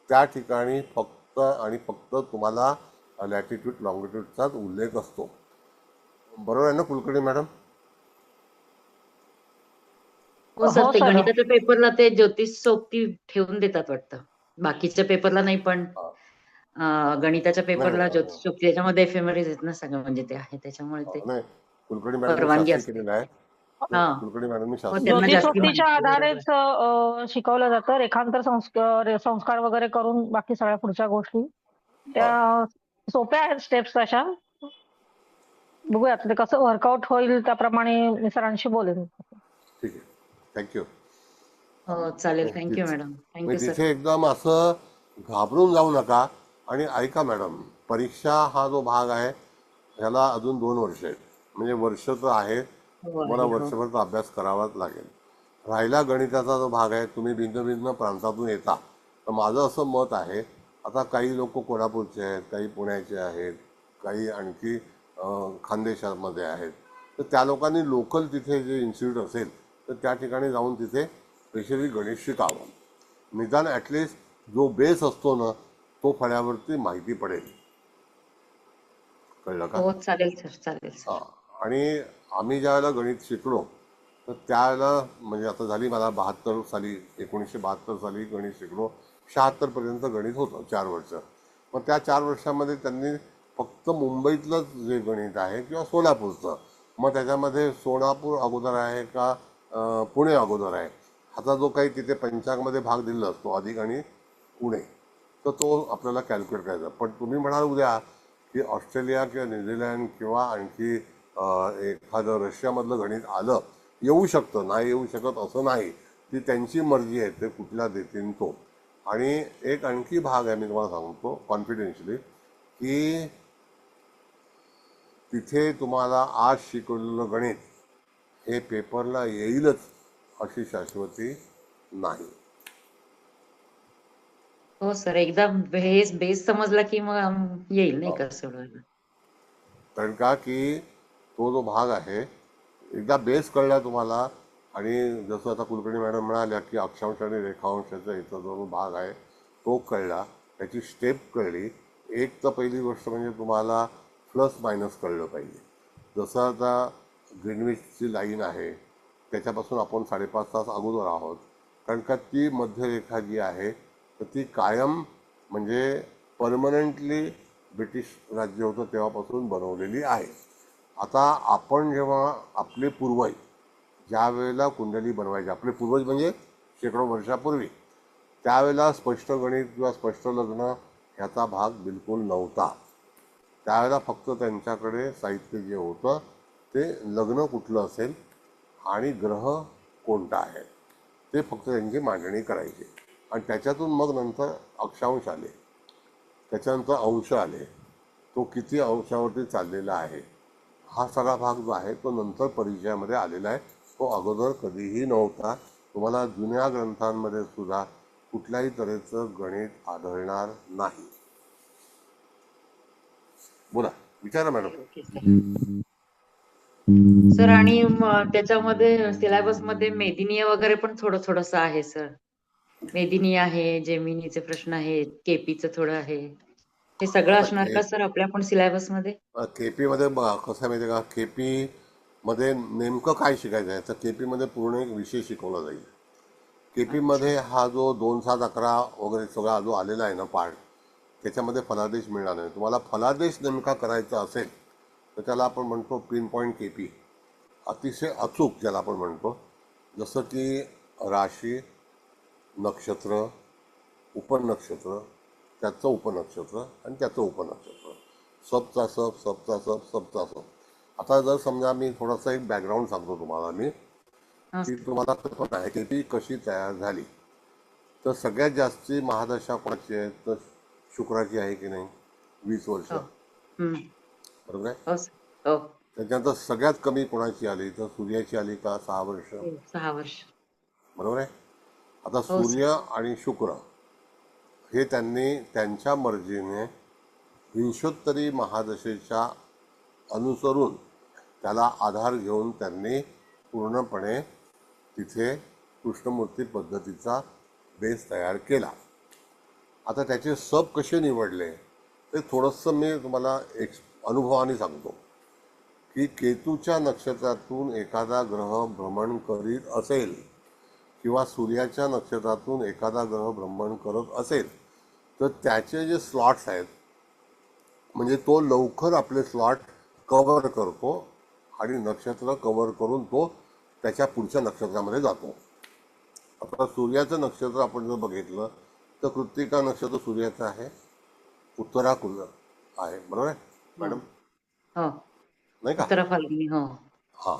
त्या ठिकाणी फक्त आणि फक्त तुम्हाला लॅटिट्यूड लॉंगिट्यूडचाच उल्लेख असतो. बरोबर आहे ना कुलकर्णी मॅडम? हो सर, हो ते सर. गणिताच्या पेपरला ते ज्योतिष सोबती ठेवून देतात वाटतं. बाकीच्या पेपरला नाही, पण गणिताच्या नाही पेपरला ज्योतिष सोबती, त्याच्यामध्ये एफएमआरआयज आहेत ना सगळं, म्हणजे ते आहे, त्याच्यामुळे ते नाही, कुलकर्णी मॅडमने परवानगी शास्त्री असते. केलेलं आहे. हा, कुलकर्णी मॅडमने हो, शास्त्री त्यांना केलेलं आहे. जास्ती ज्योतिषोक्तीच्या माहिती आहे, बरोबर. आधारेच शिकवलं जातं. संस्कार वगैरे करून बाकी सगळ्या पुढच्या गोष्टी हा, त्या सोप्या आहेत स्टेप्स तशा. बघूया आता ते कसं वर्कआउट होईल त्याप्रमाणे मी सरांशी बोलेन. ठीक आहे, थँक्यू. हो चालेल, थँक्यू मॅडम, थँक्यू सर. तिथे एकदम असं घाबरून जाऊ नका. आणि ऐका मॅडम, परीक्षा हा जो भाग आहे ह्याला अजून 2 वर्ष आहेत, म्हणजे वर्ष तर आहे, हो तुम्हाला आहे, हो. वर्षभरचा अभ्यास करावाच लागेल. राहिला गणिताचा जो भाग आहे, तुम्ही भिन्न भिन्न प्रांतातून येता, तर माझं असं मत आहे, आता काही लोक कोल्हापूरचे आहेत, काही पुण्याचे आहेत, काही आणखी खानदेशामध्ये आहेत, तर त्या लोकांनी लोकल तिथे जे इन्स्टिट्यूट असेल तर त्या ठिकाणी जाऊन तिथे स्पेशली गणित शिकावं. निदान ॲटलिस्ट जो बेस असतो ना तो फळ्यावरती माहिती पडेल. कळलं का? हो चालेल सर, चालेल हा. सर. आणि आम्ही ज्या वेळेला गणित शिकलो तर त्यावेळेला म्हणजे आता झाली मला 72 साली, 1972 साली गणित शिकलो. 76 पर्यंत गणित होतं 4 वर्ष. मग त्या 4 वर्षामध्ये त्यांनी फक्त मुंबईतलंच जे गणित आहे किंवा सोलापूरचं, मग त्याच्यामध्ये सोलापूर अगोदर आहे का पुणे अगोदर आहे, ह्याचा जो काही तिथे पंचांगमध्ये भाग दिलेला असतो अधिक आणि पुणे, तर तो आपल्याला कॅल्क्युलेट करायचा. पण तुम्ही म्हणाल उद्या की ऑस्ट्रेलिया किंवा न्यूझीलंड किंवा आणखी एखादं रशियामधलं गणित आलं, येऊ शकतं, नाही येऊ शकत असं नाही, ती त्यांची मर्जी आहे, ते कुठला देतील तो. आणि एक आणखी भाग आहे, मी तुम्हाला सांगतो कॉन्फिडेन्शियली, की तिथे तुम्हाला आज शिकवलेलं गणित हे पेपरला येईलच अशी शाश्वती नाही. हो सर, एकदा बेस बेस समजला की मग येईल, नाही का सोडवायला. कारण का की तो जो भाग आहे एकदा बेस कळला तुम्हाला, आणि जसं आता कुलकर्णी मॅडम म्हणाल्या की अक्षांश आणि रेखांशाचा इथं जो भाग आहे तो कळला, त्याची स्टेप कळली. एक तर पहिली गोष्ट म्हणजे तुम्हाला प्लस मायनस कळलं पाहिजे. जसं आता ग्रीनविचची लाईन आहे त्याच्यापासून आपण 5.5 तास अगोदर आहोत, कारण का ती मध्यरेखा जी आहे तर ती कायम म्हणजे परमनंटली ब्रिटिश राज्य होतं तेव्हापासून बनवलेली आहे. आता आपण जेव्हा आपले पूर्वज ज्या वेळेला कुंडली बनवायचे, आपले पूर्वज म्हणजे शेकडो वर्षापूर्वी, त्यावेळेला स्पष्ट गणित किंवा स्पष्ट लग्न ह्याचा भाग बिलकुल नव्हता. त्यावेळेला फक्त त्यांच्याकडे साहित्य जे होतं ते लग्न कुठलं असेल आणि ग्रह कोणता आहे ते फक्त त्यांची मांडणी करायची. आणि त्याच्यातून मग नंतर अक्षांश आले, त्याच्यानंतर अंश आले, तो किती अंशावरती चाललेला आहे हा सगळा भाग जो आहे तो नंतर परिचयामध्ये आलेला आहे, तो अगोदर कधीही नव्हता. तुम्हाला जुन्या ग्रंथांमध्ये सुद्धा कुठल्याही तऱ्हेचं गणित आढळणार नाही. बोला, विचारा मॅडम. Okay sir. सर, आणि त्याच्यामध्ये सिलेबस मध्ये मेदिनीय वगैरे पण थोडंसं आहे सर. मेदिनी आहे, जेमिनीचे प्रश्न आहेत, केपीचं थोडं आहे. हे सगळं आता असणार का सर आपल्या पण सिलेबस मध्ये? केपी मध्ये कसं आहे माहिती आहे का, केपी मध्ये नेमकं काय शिकायचं आहे तर केपी मध्ये पूर्ण एक विषय शिकवला जाईल. केपी मध्ये हा जो 2, 7, 11 वगैरे सगळा जो आलेला आहे ना पार्ट, त्याच्यामध्ये फलादेश मिळणार नाही. तुम्हाला फलादेश नेमका करायचा असेल तर त्याला आपण म्हणतो पिन पॉईंट केपी, अतिशय अचूक ज्याला आपण म्हणतो. जसं की राशी, नक्षत्र, उपनक्षत्र, त्याचं उपनक्षत्र आणि त्याचं उपनक्षत्र, सबचा सब, सबचा सब, सबचा सब. आता जर समजा मी थोडासा एक बॅकग्राऊंड सांगतो तुम्हाला मी, हा की सर. तुम्हाला कल्पना आहे की ती कशी तयार झाली. तर सगळ्यात जास्ती महादशा कोणाची आहे तर शुक्राची आहे की नाही, 20 वर्ष, हो. हम्म. बरोबर आहे. हो सर. हो. त्याच्यानंतर सगळ्यात कमी कोणाची आली तर सूर्याची आली का 6 वर्ष, हो, 6 वर्ष. बरोबर आहे. आता हो सर. सूर्य आणि शुक्र हे त्यांनी त्यांच्या मर्जीने विंशोत्तरी महादशेच्या अनुसरून त्याला आधार घेऊन त्यांनी पूर्णपणे तिथे कृष्णमूर्ती पद्धतीचा बेस तयार केला. आता त्याचे सब कसे निवडले ते थोडंसं मी तुम्हाला अनुभवाने सांगतो की केतूच्या नक्षत्रातून एखादा ग्रह भ्रमण करीत असेल किंवा सूर्याच्या नक्षत्रातून एखादा ग्रह भ्रमण करत असेल तर त्याचे जे स्लॉट्स आहेत म्हणजे तो लवकर आपले स्लॉट कव्हर करतो आणि नक्षत्र कव्हर करून तो त्याच्या पुढच्या नक्षत्रामध्ये जातो. आता सूर्याचं नक्षत्र आपण जर बघितलं तर कृत्तिका नक्षत्र सूर्याचं आहे, उत्तरा कुल आहे, बरोबर आहे मॅडम, हो, नाही का? उत्तरा फाल्गुनी. हो. हां.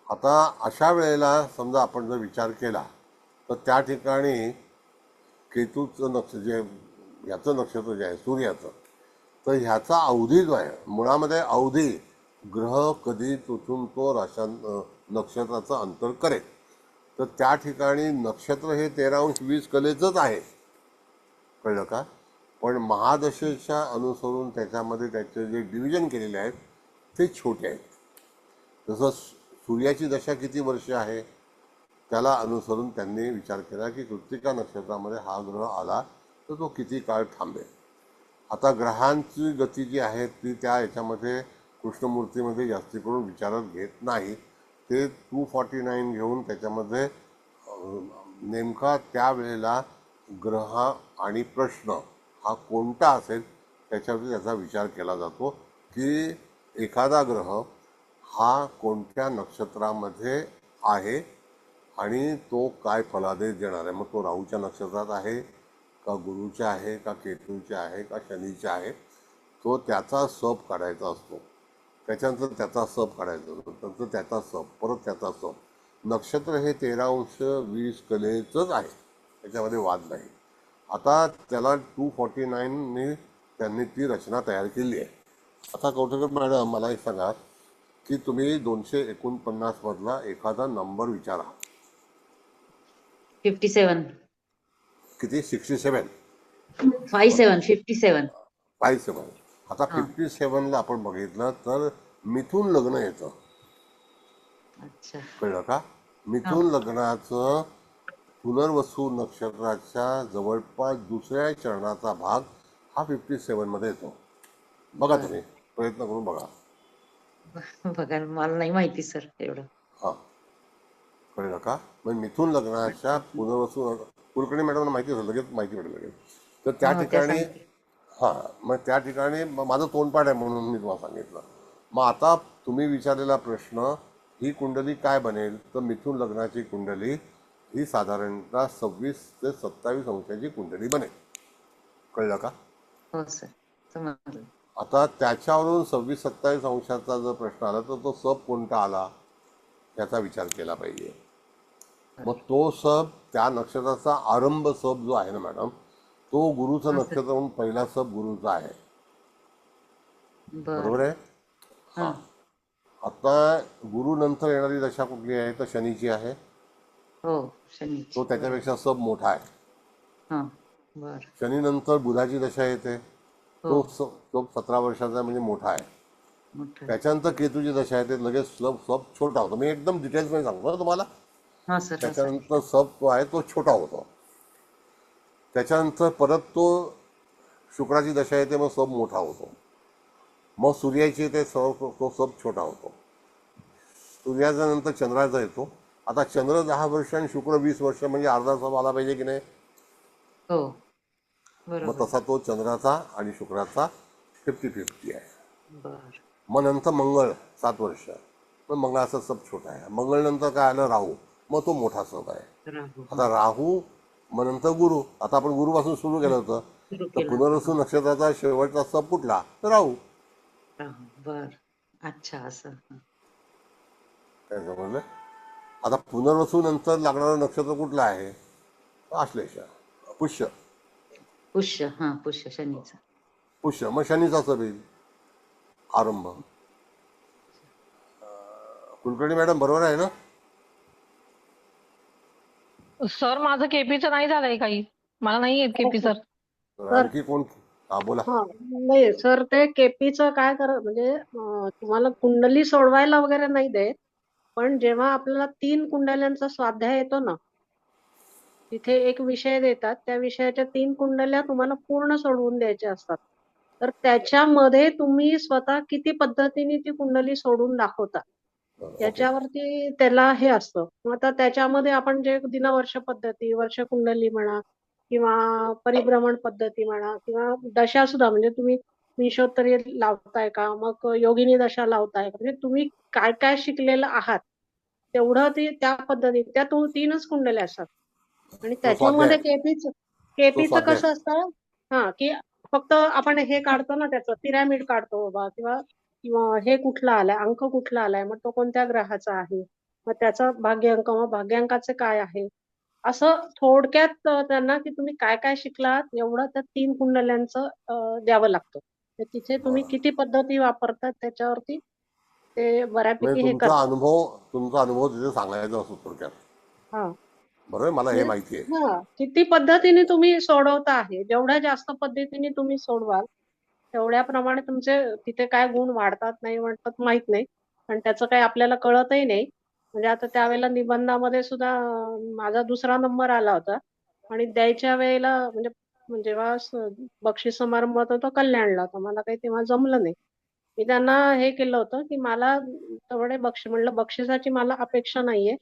आता अशा वेळेला समजा आपण जर विचार केला तर त्या ठिकाणी केतूचं नक्षत्र जे ह्याचं नक्षत्र जे आहे सूर्याचं, तर ह्याचा अवधी जो आहे मुळामध्ये अवधी ग्रह कधी तिथून तो नक्षत्राचं अंतर करेल तर त्या ठिकाणी नक्षत्र हे 13° कलेचंच आहे, कळलं का? पण महादशेच्या अनुसरून त्याच्यामध्ये त्याचे जे डिव्हिजन केलेले आहेत ते छोटे आहेत. जसं सूर्याची दशा किती वर्ष आहे त्याला अनुसरून त्यांनी विचार केला की कृत्तिका नक्षत्रामध्ये हा ग्रह आला तर तो किती काळ थांबेल. आता ग्रहांची गती जी आहे ती त्या याच्यामध्ये कृष्णमूर्तीमध्ये जास्ती करून विचारात घेत नाही. ते 249 घेऊन त्याच्यामध्ये नेमका त्यावेळेला ग्रह आणि प्रश्न हा कोणता असेल त्याच्यावरती त्याचा विचार केला जातो की एखादा ग्रह हा कोणत्या नक्षत्रामध्ये आहे आणि तो काय फलादेश देणार आहे. मग तो राहूच्या नक्षत्रात आहे का गुरुच्या आहे का केतूच्या आहे का शनीच्या आहे, तो त्याचा सप काढायचा असतो. त्याच्यानंतर त्याचा सप काढायचा असतो, नंतर त्याचा सप, परत त्याचा सप. नक्षत्र हे 13° कलेचंच आहे, त्याच्यामध्ये वाद नाही. आता त्याला 249ने त्यांनी ती रचना तयार केली आहे. आता कौटकर मॅडम मला एक सांगा की तुम्ही 249 मधला एखादा नंबर विचारा. 57. किती? 67. 57. 57. आता हा. 57ला आपण बघितलं तर मिथून लग्न येतं, अच्छा. कळलं का? मिथून लग्नाचं पुनर्वसू नक्षत्राच्या जवळपास दुसऱ्या चरणाचा भाग हा 57 मध्ये येतो. बघा तुम्ही प्रयत्न करून बघा. बघायला मला नाही माहिती सर एवढं. हां, कळलं का? मग मिथून लग्नाच्या पुनर्वसू कुलकर्णी मॅडमला माहिती असेल, लगेच माहिती पडेल लगेच. तर त्या हो, त्या ठिकाणी सांगते. हां, मग त्या ठिकाणी माझं तोंडपाठ आहे म्हणून मी तुम्हाला सांगितलं. मग आता तुम्ही विचारलेला प्रश्न ही कुंडली काय बनेल तर मिथून लग्नाची कुंडली ही साधारणतः 26 ते 27 अंशाची कुंडली बनेल, कळलं का? हो सर, समजलं. आता त्याच्यावरून 26-27 अंशाचा जर प्रश्न आला तर तो सब कोणता आला याचा विचार केला पाहिजे. मग तो सब त्या नक्षत्राचा आरंभ सब जो आहे ना मॅडम, तो गुरुचं नक्षत्र म्हणून पहिला सब गुरुचा आहे, बर. बरोबर आहे? हा. आता गुरु नंतर येणारी दशा कुठली आहे तर शनीची आहे. हो, शनीची. तो त्याच्यापेक्षा सब मोठा आहे. हा. बर. शनी नंतर बुधाची दशा येते, हो, तो 17 वर्षाचा म्हणजे मोठा आहे. मोठं. त्याच्यानंतर केतूची दशा येते, लगेच सब सब छोटा होतो. मी एकदम डिटेल्समध्ये सांगतो ना तुम्हाला. हा सर, हा सर. त्याच्यानंतर सब तो आहे तो छोटा होतो. त्याच्यानंतर परत तो शुक्राची दशा येते, मग सब मोठा होतो. मग सूर्याची येते, तो सब छोटा होतो. सूर्याच्या नंतर चंद्राचा येतो. आता चंद्र 10 वर्ष आणि शुक्र 20 वर्ष म्हणजे अर्धा सब आला पाहिजे की नाही. हो, मग बरोबर. तसा तो चंद्राचा आणि शुक्राचा 50-50 आहे. बर. मग नंतर मंगळ 7 वर्ष, मग मंगळाचा सब छोटा आहे. मंगळ नंतर काय आलं राहू, मग तो मोठा सब आहे. राहू. आता राहू मग नंतर गुरु. आता आपण गुरुपासून सुरू केलं होतं सुरू तर केलं. पुनर्वसू नक्षत्राचा शेवटचा सब कुठला तर राहू. राहू. बर. अच्छा, असं. हा. काय समजलं? आता पुनर्वसू नंतर लागणारं नक्षत्र कुठलं आहे? आश्लेषा, पुष्य. पुष्य. हा, पुष्य शनीचा. पुष्य मग शनीचा सब येईल आरंभ. कुलकर्णी मॅडम बरोबर आहे ना? सर माझं केपीचं नाही झालंय काही. मला नाही येत केपी सर. तर आणखी कोण? हा बोला. हा नाही सर, ते केपीचं काय कर म्हणजे तुम्हाला कुंडली सोडवायला वगैरे नाही देत, पण जेव्हा आपल्याला 3 कुंडल्यांचा स्वाध्याय येतो ना, तिथे एक विषय देतात, त्या विषयाच्या 3 कुंडल्या तुम्हाला पूर्ण सोडवून द्यायच्या असतात. तर त्याच्यामध्ये तुम्ही स्वतः किती पद्धतीने ती कुंडली सोडून दाखवता ओके. याच्यावरती त्याला हे असतं. मग आता त्याच्यामध्ये आपण जे दिनवर्ष पद्धती, वर्ष कुंडली म्हणा किंवा परिभ्रमण पद्धती म्हणा किंवा दशा सुद्धा, म्हणजे तुम्ही विंशोत्तरी लावताय का, मग योगिनी दशा लावताय का, म्हणजे तुम्ही काय काय शिकलेलं आहात तेवढं ते त्या पद्धतीत त्या 3च कुंडल्या असतात. आणि तो स्वाध्याय. त्याच्यामध्ये तो केपीचं स्वाध्याय. कसं असतं, हा की फक्त आपण हे काढतो ना, त्याचं पिरॅमिड काढतो बाबा, किंवा किंवा हे कुठला आलाय, अंक कुठला आलाय, मग तो कोणत्या ग्रहाचा आहे, मग त्याचा भाग्यांक, मग भाग्यांकाचे काय आहे, असं थोडक्यात त्यांना की तुम्ही काय काय शिकलात एवढं त्या 3 कुंडल्यांचं द्यावं लागतं. तर तिथे तुम्ही बरं. किती पद्धती वापरतात त्याच्यावरती ते बऱ्यापैकी म्हणजे हे करतात. तुमचा अनुभव तिथे सांगायचा असतो थोडक्यात. हा बरोबर, मला हे माहिती आहे. हा किती पद्धतीने तुम्ही सोडवता आहे, जेवढ्या जास्त पद्धतीने तुम्ही सोडवाल तेवढ्याप्रमाणे तुमचे तिथे काय गुण वाढतात नाही वाढतात माहित नाही, पण त्याचं काही आपल्याला कळतही नाही. म्हणजे आता त्यावेळेला निबंधामध्ये सुद्धा माझा 2रा नंबर आला होता आणि द्यायच्या वेळेला म्हणजे जेव्हा बक्षीस समारंभ होता तो कल्याणला होता, मला काही तेव्हा जमलं नाही. मी त्यांना हे केलं होतं की मला तेवढे म्हणलं बक्षिसाची मला अपेक्षा नाहीये,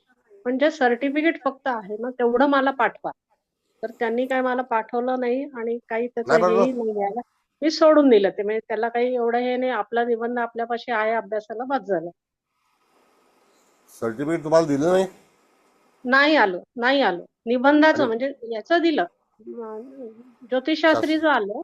पण जे सर्टिफिकेट फक्त आहे ना तेवढं मला पाठवा. तर त्यांनी काय मला पाठवलं नाही आणि काही त्याचं नाही बरोबर. हेही नाही आलं. मी सोडून दिलं ते, म्हणजे त्याला काही एवढं हे नाही, आपला निबंध आपल्यापाशी आहे, अभ्यासाला बस झालं. सर्टिफिकेट तुम्हाला दिलं नाही? नाही आलं निबंधाचं, आणि म्हणजे याचं दिलं ज्योतिषशास्त्रीचं आलं,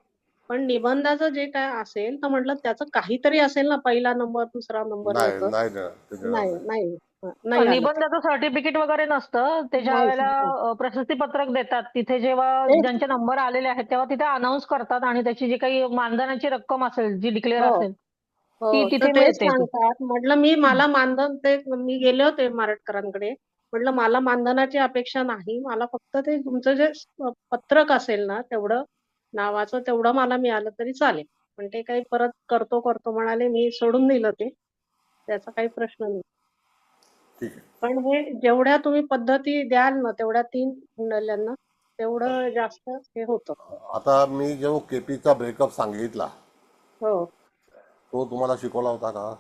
पण निबंधाचं जे काय असेल तर म्हटलं त्याचं काहीतरी असेल ना, पहिला नंबर 2रा नंबर नाही याचं. नाही देणार, ते देणार नाही नाही. नाही नाही आलं ते. निबंधाचं सर्टिफिकेट वगैरे नसतं. ते ज्या नाही वेळेला प्रशस्ती पत्रक देतात तिथे जेव्हा तेच. ज्यांचे नंबर आलेले आहेत तेव्हा तिथे अनाऊन्स करतात आणि त्याची जी काही मानधनाची रक्कम असेल, जी डिक्लेअर हो असेल, ती हो, तर तिथे तेच मिळते. सांगतात. म्हटलं मला मानधन, ते मी गेले होते मारटकरांकडे, म्हटलं मला मानधनाची अपेक्षा नाही, मला फक्त ते तुमचं जे पत्रक असेल ना तेवढं नावाचं तेवढं मला मिळालं तरी चालेल. पण ते काही परत करतो म्हणाले, मी सोडून दिलं ते, त्याचा काही प्रश्न नाही. ठीक आहे. पण हे जेवढ्या तुम्ही पद्धती द्याल ना तेवढ्या 3 कुंडल्यांना तेवढं जास्त हे होतं. आता मी जो केपीचा ब्रेकअप सांगितला हो, तो तुम्हाला शिकवला होता का?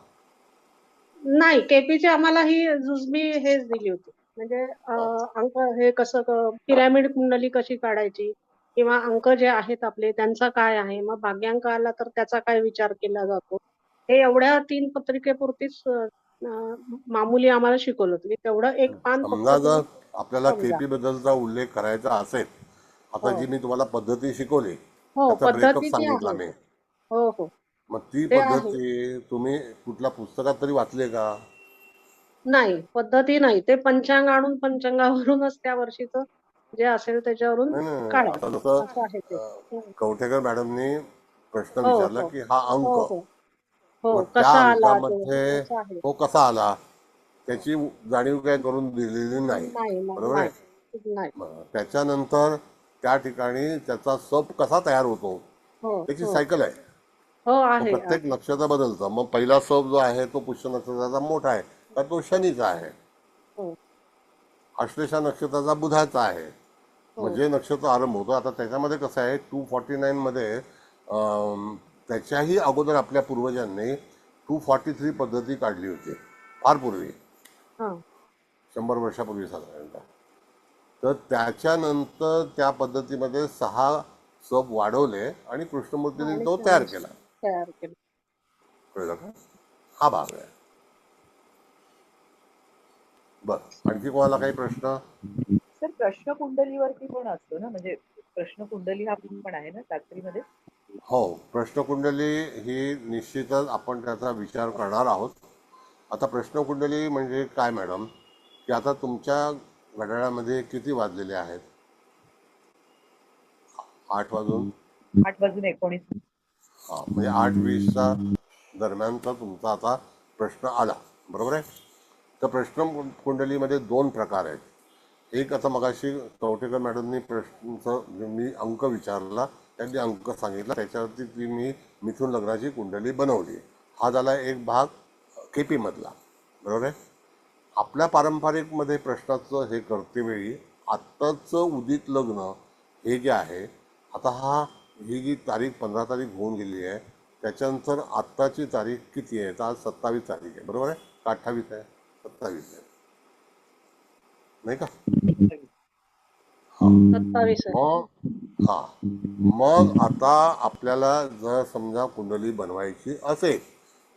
नाही केपीची आम्हाला ही जुजबी हेच दिली होती, म्हणजे अंक हे कसं पिरॅमिड कुंडली कशी काढायची किंवा अंक जे आहेत आपले त्यांचा काय आहे, मग भाग्यांक आला तर त्याचा काय विचार केला जातो, हे एवढ्या 3 पत्रिकेपुरतीच मामूली आम्हाला शिकवलं होतं की तेवढं एक पान फक्त समजा तुम्ही जर आपल्याला समजा. केपी बद्दलचा उल्लेख करायचा असेल, आता हो जी मी तुम्हाला पद्धती शिकवली हो, त्याचा ब्रेकअप पद्धती ती सांगितला आहे. मी, हो हो, मग ती ते आहे. पद्धती तुम्ही कुठल्या पुस्तकात तरी वाचली का? नाही पद्धती नाही, ते पंचांग आणून पंचांगावरूनच त्या वर्षीचं जे असेल त्याच्यावरून नाही नाही नाही. आता काढायचं जसं असं आहे ते. कवठेकर मॅडमनी प्रश्न हो विचारला हो की हा हो अंक, हो हो, मग त्या कसा आला तो अंकामध्ये असं आहे. तो कसा आला त्याची जाणीव काय करून दिलेली नाही. नाही नाही बरोबर आहे. नाही नाही. त्याच्यानंतर त्या ठिकाणी त्याचा सप कसा तयार होतो हो त्याची हो सायकल आहे. हो, मग आहे प्रत्येक आहे. नक्षत्र बदलतं. मग पहिला सप जो आहे तो पुष्य नक्षत्राचा मोठा आहे तर तो शनीचा आहे, हो आश्लेषा नक्षत्राचा बुधाचा आहे. हो म्हणजे नक्षत्र आरंभ होतो. आता त्याच्यामध्ये कसं आहे 249 मध्ये त्याच्याही अगोदर आपल्या पूर्वजांनी 243 पद्धती काढली होती फार पूर्वी, हा 100 वर्षापूर्वी साधारणतः. तर त्याच्यानंतर त्या पद्धतीमध्ये 6 सप वाढवले आणि कृष्णमूर्तींनी आणि तो तयार त्यावेळेस केला. तयार केलं. कळलं का? हा भाग आहे. बरं, आणखी कोणाला काही प्रश्न? सर प्रश्न कुंडलीवरती पण असतो ना, म्हणजे प्रश्न कुंडली हा पण आहे ना शास्त्रीमध्ये? हो, प्रश्नकुंडली ही निश्चितच आपण त्याचा विचार करणार आहोत. आता प्रश्नकुंडली म्हणजे काय मॅडम, की आता तुमच्या घड्याळामध्ये किती वाजलेले आहेत? 8 वाजून 8:19. हा, म्हणजे 8:20च्या दरम्यानचा तुमचा आता प्रश्न आला, बरोबर आहे. तर प्रश्न कुंडलीमध्ये 2 प्रकार आहेत. एक आता मगाशी कवठेकर मॅडमनी प्रश्नचं मी अंक विचारला, त्यांनी अंक सांगितला, त्याच्यावरती ती मी मिथुन लग्नाची कुंडली बनवली. हा झाला एक भाग KP मधला, बरोबर आहे. आपल्या पारंपरिकमध्ये प्रश्नाचं हे करते वेळी आत्ताचं उदित लग्न हे जे आहे, आता ही जी तारीख 15 तारीख होऊन गेली आहे, त्याच्यानंतर आत्ताची तारीख किती आहे? तर आज 27 तारीख आहे, बरोबर आहे का? 28 आहे? 27 आहे, नाही का? 27 आहे. मग आता आपल्याला जर समजा कुंडली बनवायची असेल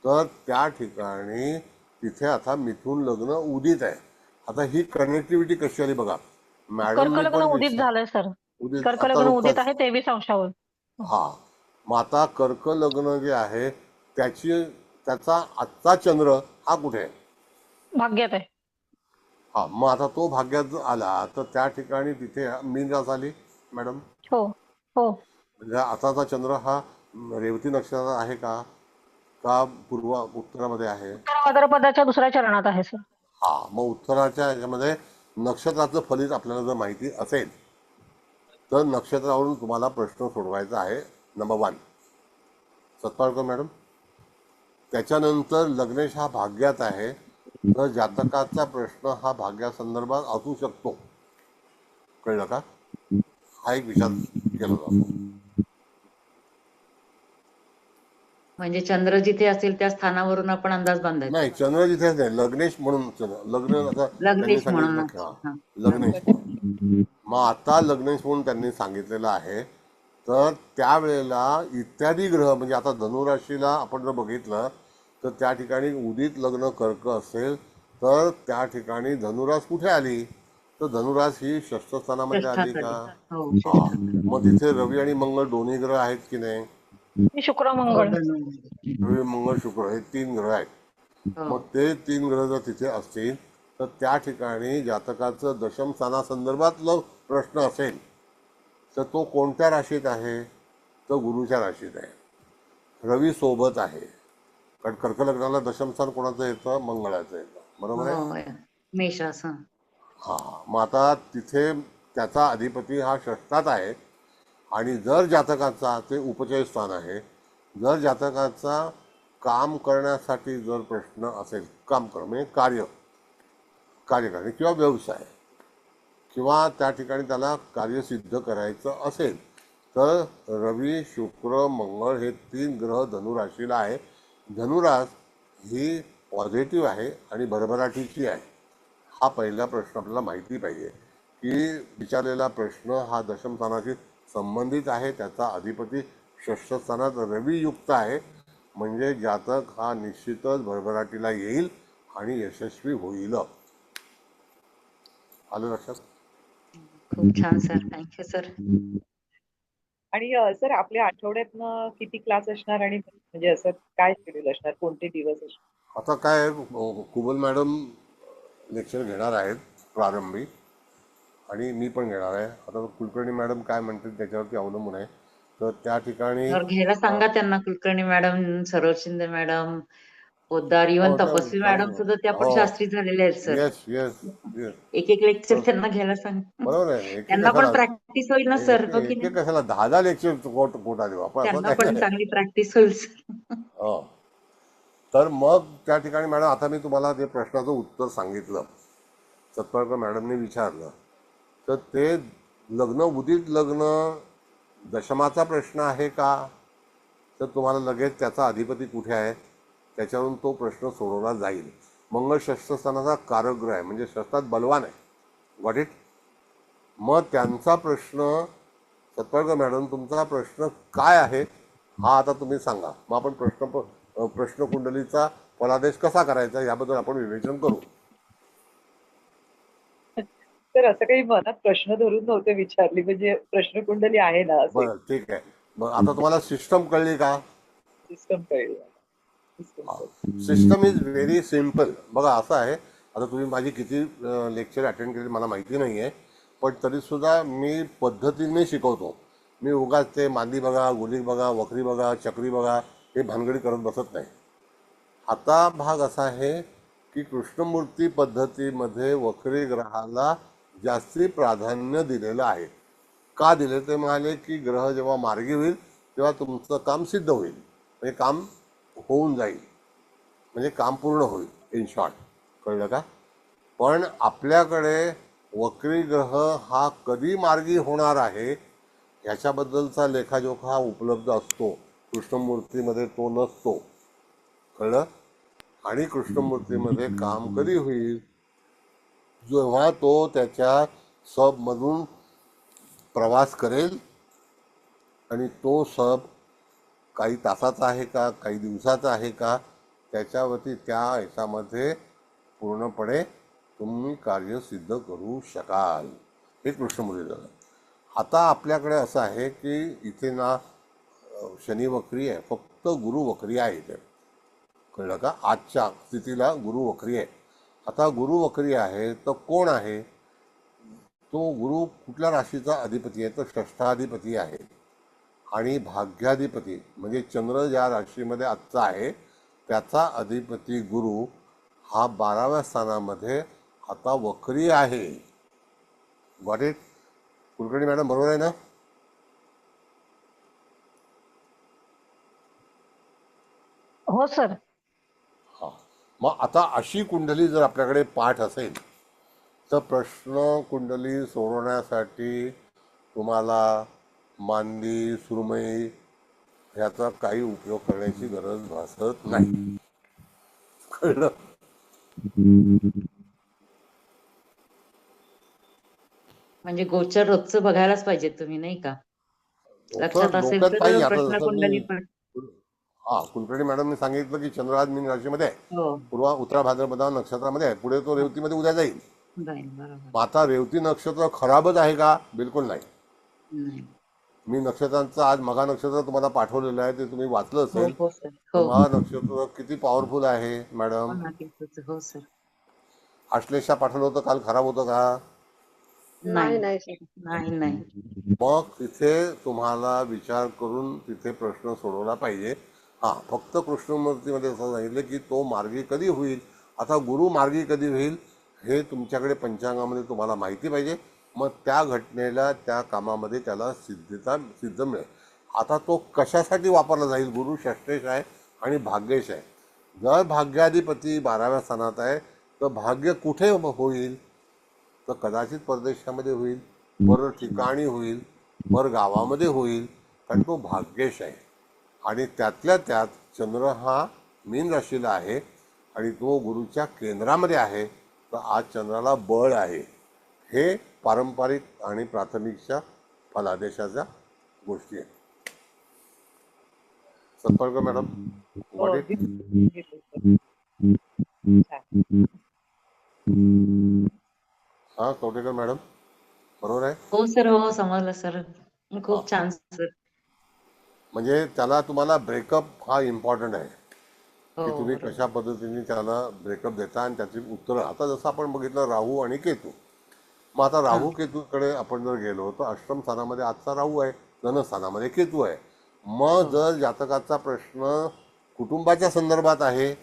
तर त्या ठिकाणी तिथे आता मिथुन लग्न उदित आहे. आता ही कनेक्टिव्हिटी कशी आली बघा. मॅडम कर्कलग्न उदित झालंय सर. उदित कर्कलग्न उदित आहे 23 अंशावर. हा, मग आता कर्क लग्न जे आहे त्याचा आजचा चंद्र हा कुठे आहे? भाग्यात आहे. हा, मग आता तो भाग्यात आला तर त्या ठिकाणी तिथे मीन रास आली मॅडम. हो हो. म्हणजे आताचा चंद्र हा रेवती नक्षत्रात आहे का पूर्व उत्तरामध्ये आहे? भाद्रपदाच्या दुसऱ्या चरणात आहे सर. हा, मग उत्तराच्या ह्याच्यामध्ये नक्षत्राचं फलित आपल्याला जर माहिती असेल तर नक्षत्रावरून तुम्हाला प्रश्न सोडवायचा आहे. Number 1 Satpalkar madam. त्याच्यानंतर लग्नेश हा भाग्यात आहे, तर जातकाचा प्रश्न हा भाग्यासंदर्भात असू शकतो. कळलं का? हा एक विचार केला जातो. म्हणजे चंद्र जिथे असेल त्या स्थानावरून आपण अंदाज बांधायचा. नाही, चंद्र जिथे नाही, लग्नेश म्हणून लग्न आता त्यांनी लग्नेश म्हणून. सांगितलं. हा. लग्नेश म्हणून. मग आता लग्नेश म्हणून त्यांनी सांगितलेलं आहे, तर त्यावेळेला इत्यादी ग्रह म्हणजे आता धनुराशीला आपण जर बघितलं तर त्या ठिकाणी उदित लग्न कर्क असेल तर त्या ठिकाणी धनुरास कुठे आली? तर धनुरास ही षष्ठ स्थानामध्ये आली का? हो. हा, मग तिथे रवी आणि मंगळ दोन्ही ग्रह आहेत की नाही? शुक्र मंगळ. रवी मंगळ शुक्र हे 3 ग्रह आहेत. हो. मग ते 3 ग्रह जर तिथे असतील तर त्या ठिकाणी जातकाचं दशम स्थानासंदर्भातलं प्रश्न असेल तर तो कोणत्या राशीत आहे? तर गुरुच्या राशीत आहे. रवी सोबत आहे, कारण कर्क लग्नाला दशम स्थान कोणाचं येतं? मंगळाचं येतं, बरोबर आहे. हो, मेष असं. हा, मग आता तिथे त्याचा अधिपती हा षष्ठात आहे आणि जर जातकाचा ते उपचय स्थान आहे. जर जातकाचा काम करण्यासाठी जर प्रश्न असेल, काम करणं म्हणजे कार्य करणे किंवा व्यवसाय किंवा त्या ठिकाणी त्याला कार्य सिद्ध करायचं असेल तर रवी शुक्र मंगळ हे 3 ग्रह धनुराशीला आहे. धनुरास ही पॉझिटिव्ह आहे आणि भरभराटीची आहे. हा पहिला प्रश्न आपल्याला माहिती पाहिजे की विचारलेला प्रश्न हा दशम स्थानाशी संबंधित आहे. त्याचा अधिपती षष्ठ स्थानात रवियुक्त आहे, म्हणजे जातक हा निश्चितच भरभराटीला येईल आणि यशस्वी होईल. आलं लक्षात? खूप छान सर, थँक्यू सर. आणि सर आपल्या आठवड्यातनं किती क्लास असणार आणि म्हणजे असं काय शेड्यूल असणार, कोणते दिवस असणार? आता काय कुबल मॅडम लेक्चर घेणार आहेत प्रारंभी आणि मी पण घेणार आहे. आता कुलकर्णी मॅडम काय म्हणतात त्याच्यावरती अवलंबून आहे. तर त्या ठिकाणी घ्यायला सांगा त्यांना, Kulkarni madam, Saroj Shinde madam, Poddar, even तपस्वी मॅडम सुद्धा त्या पण शास्त्री झालेल्या आहेत सर. येस येस येस, एक लेक्चर त्यांना घ्यायला सांग. बरोबर आहे. त्यांना पण प्रॅक्टिस होईल ना सर, हो की नाही? कशाला 10 लेक्चर कोटा देऊ आपण, त्यांना पण चांगली प्रॅक्टिस होईल सर. हो. तर मग त्या ठिकाणी मॅडम आता मी तुम्हाला ते प्रश्नाचं उत्तर सांगितलं, सत्पाळकर मॅडमने विचारलं, तर ते लग्न उदित लग्न दशमाचा प्रश्न आहे का? तर तुम्हाला लगेच त्याचा अधिपती कुठे आहे त्याच्यावरून तो प्रश्न सोडवला जाईल. मंगळ षष्ठ स्थानाचा कारकग्रह आहे, म्हणजे षष्ठात बलवान आहे. Got it? मग त्यांचा प्रश्न, सत्पाळकर मॅडम तुमचा प्रश्न काय आहे हा आता तुम्ही सांगा. मग आपण प्रश्न कुंडलीचा फलादेश कसा करायचा याबद्दल आपण विवेचन करू. तर असं काही मनात प्रश्न धरून नव्हते विचारली, म्हणजे प्रश्न कुंडली आहे ना असं बरं, ठीक आहे. मग आता तुम्हाला सिस्टम कळली का? सिस्टम कळेल. System is very simple. बघा असं आहे, आता तुम्ही माझी किती लेक्चर अटेंड केली मला माहिती नाही आहे, पण तरीसुद्धा मी पद्धतीने शिकवतो. मी उगाच ते मांदी बघा, गुली बघा, वखरी बघा, चक्री बघा हे भानगडी करत बसत नाही. आता भाग असा आहे की कृष्णमूर्ती पद्धतीमध्ये वक्री ग्रहाला जास्ती प्राधान्य दिलेलं आहे. का दिले ते म्हणाले की ग्रह जेव्हा मार्गी होईल तेव्हा तुमचं काम सिद्ध होईल, म्हणजे काम होऊन जाईल, म्हणजे काम पूर्ण होईल. इन शॉर्ट, कळलं का? पण आपल्याकडे वक्री ग्रह हा कधी मार्गी होणार आहे ह्याच्याबद्दलचा लेखाजोखा उपलब्ध असतो, कृष्णमूर्तीमध्ये तो नसतो. कळलं? आणि कृष्णमूर्तीमध्ये काम कधी होईल, जेव्हा तो त्याच्या सबमधून प्रवास करेल आणि तो सब काही तासाचा आहे का काही दिवसाचा आहे का त्याच्यावरती त्या ह्याच्यामध्ये पूर्णपणे तुम्ही कार्य सिद्ध करू शकाल. हे कृष्णमूर्ती झालं. आता आपल्याकडे असं आहे की इथे ना शनी वक्री आहे, फक्त गुरु वक्री आहे इथे. कळलं का? आजच्या स्थितीला गुरु वक्री आहे. आता गुरु वक्री आहे तर कोण आहे तो? गुरु कुठल्या राशीचा अधिपती आहे? तर षष्ठाधिपती आहे. आणि भाग्याधिपती म्हणजे चंद्र ज्या राशीमध्ये आजचा आहे त्याचा अधिपती गुरु हा 12व्या स्थानामध्ये आता वक्री आहे. Got it? कुलकर्णी मॅडम, बरोबर आहे ना? हो सर. हा. मग आता अशी कुंडली जर आपल्याकडे पाठ असेल तर प्रश्न कुंडली सोडवण्यासाठी तुम्हाला मांदी सुरमई ह्याचा काही उपयोग करण्याची गरज भासत नाही. कळलं? म्हणजे गोचर रोजचं बघायलाच पाहिजे तुम्ही, नाही का? लक्षात असेल डोक्यात तर पाहिजे. आता प्रश्न जसं कुंडली मी पण. कुलकर्णी मॅडमने सांगितलं की चंद्र आज मीन राशीमध्ये आहे, हो, पूर्वा उत्तरा भाद्रपदा नक्षत्रामध्ये आहे, पुढे तो रेवतीमध्ये उद्या जाईल. जाईल. बरोबर. मग आता रेवती नक्षत्र खराबच आहे का? बिलकुल नाही. नाही. मी नक्षत्रांचं आज मघा नक्षत्र तुम्हाला पाठवलेलं आहे, ते तुम्ही वाचलं हो असेल. हो सर. तर हो मघा नक्षत्र किती पॉवरफुल आहे हो मॅडम. ना, तेच. हो सर. आश्लेषा पाठवलं होतं काल, खराब होतं का? नाही नाही नाही सर. नाही नाही. मग तिथे तुम्हाला विचार करून तिथे प्रश्न सोडवला पाहिजे. हां, फक्त कृष्णमूर्तीमध्ये असं सांगितलं की तो मार्गी कधी होईल. आता गुरु मार्गी कधी होईल हे तुमच्याकडे पंचांगामध्ये तुम्हाला माहिती पाहिजे. मग त्या घटनेला त्या कामामध्ये त्याला सिद्ध मिळेल. आता तो कशासाठी वापरला जाईल? गुरु षष्ठेश आहे आणि भाग्येश आहे. जर भाग्याधिपती 12व्या स्थानात आहे तर भाग्य कुठे होईल? तर कदाचित परदेशामध्ये होईल, पर ठिकाणी होईल, पर गावामध्ये होईल, कारण तो भाग्येश आहे. आणि त्यातल्या त्यात चंद्र हा मीन राशीला आहे आणि तो गुरुच्या केंद्रामध्ये आहे. तर आज चंद्राला बळ आहे. हे पारंपरिक आणि प्राथमिकच्या फलादेशाच्या गोष्टी आहेत. सत्पाळकर मॅडम, हो, व्हॉट अगदी इट? सांगितलं सर. छान. हां, कवटेकर मॅडम, बरोबर आहे. हो सर. हो, समजलं सर. हां, खूप छान सर. म्हणजे त्याला तुम्हाला ब्रेकअप हा इम्पॉर्टंट आहे हो, की तुम्ही बरोबर. कशा पद्धतीने त्याला ब्रेकअप देता आणि त्याची उत्तरं. आता जसं आपण बघितलं राहू आणि केतू. मग आता हा. राहू केतूकडे आपण जर गेलो तर अष्टम स्थानामध्ये आजचा राहू आहे, धनस्थानामध्ये केतू आहे. मग हो. जर जातकाचा प्रश्न कुटुंबाच्या संदर्भात आहे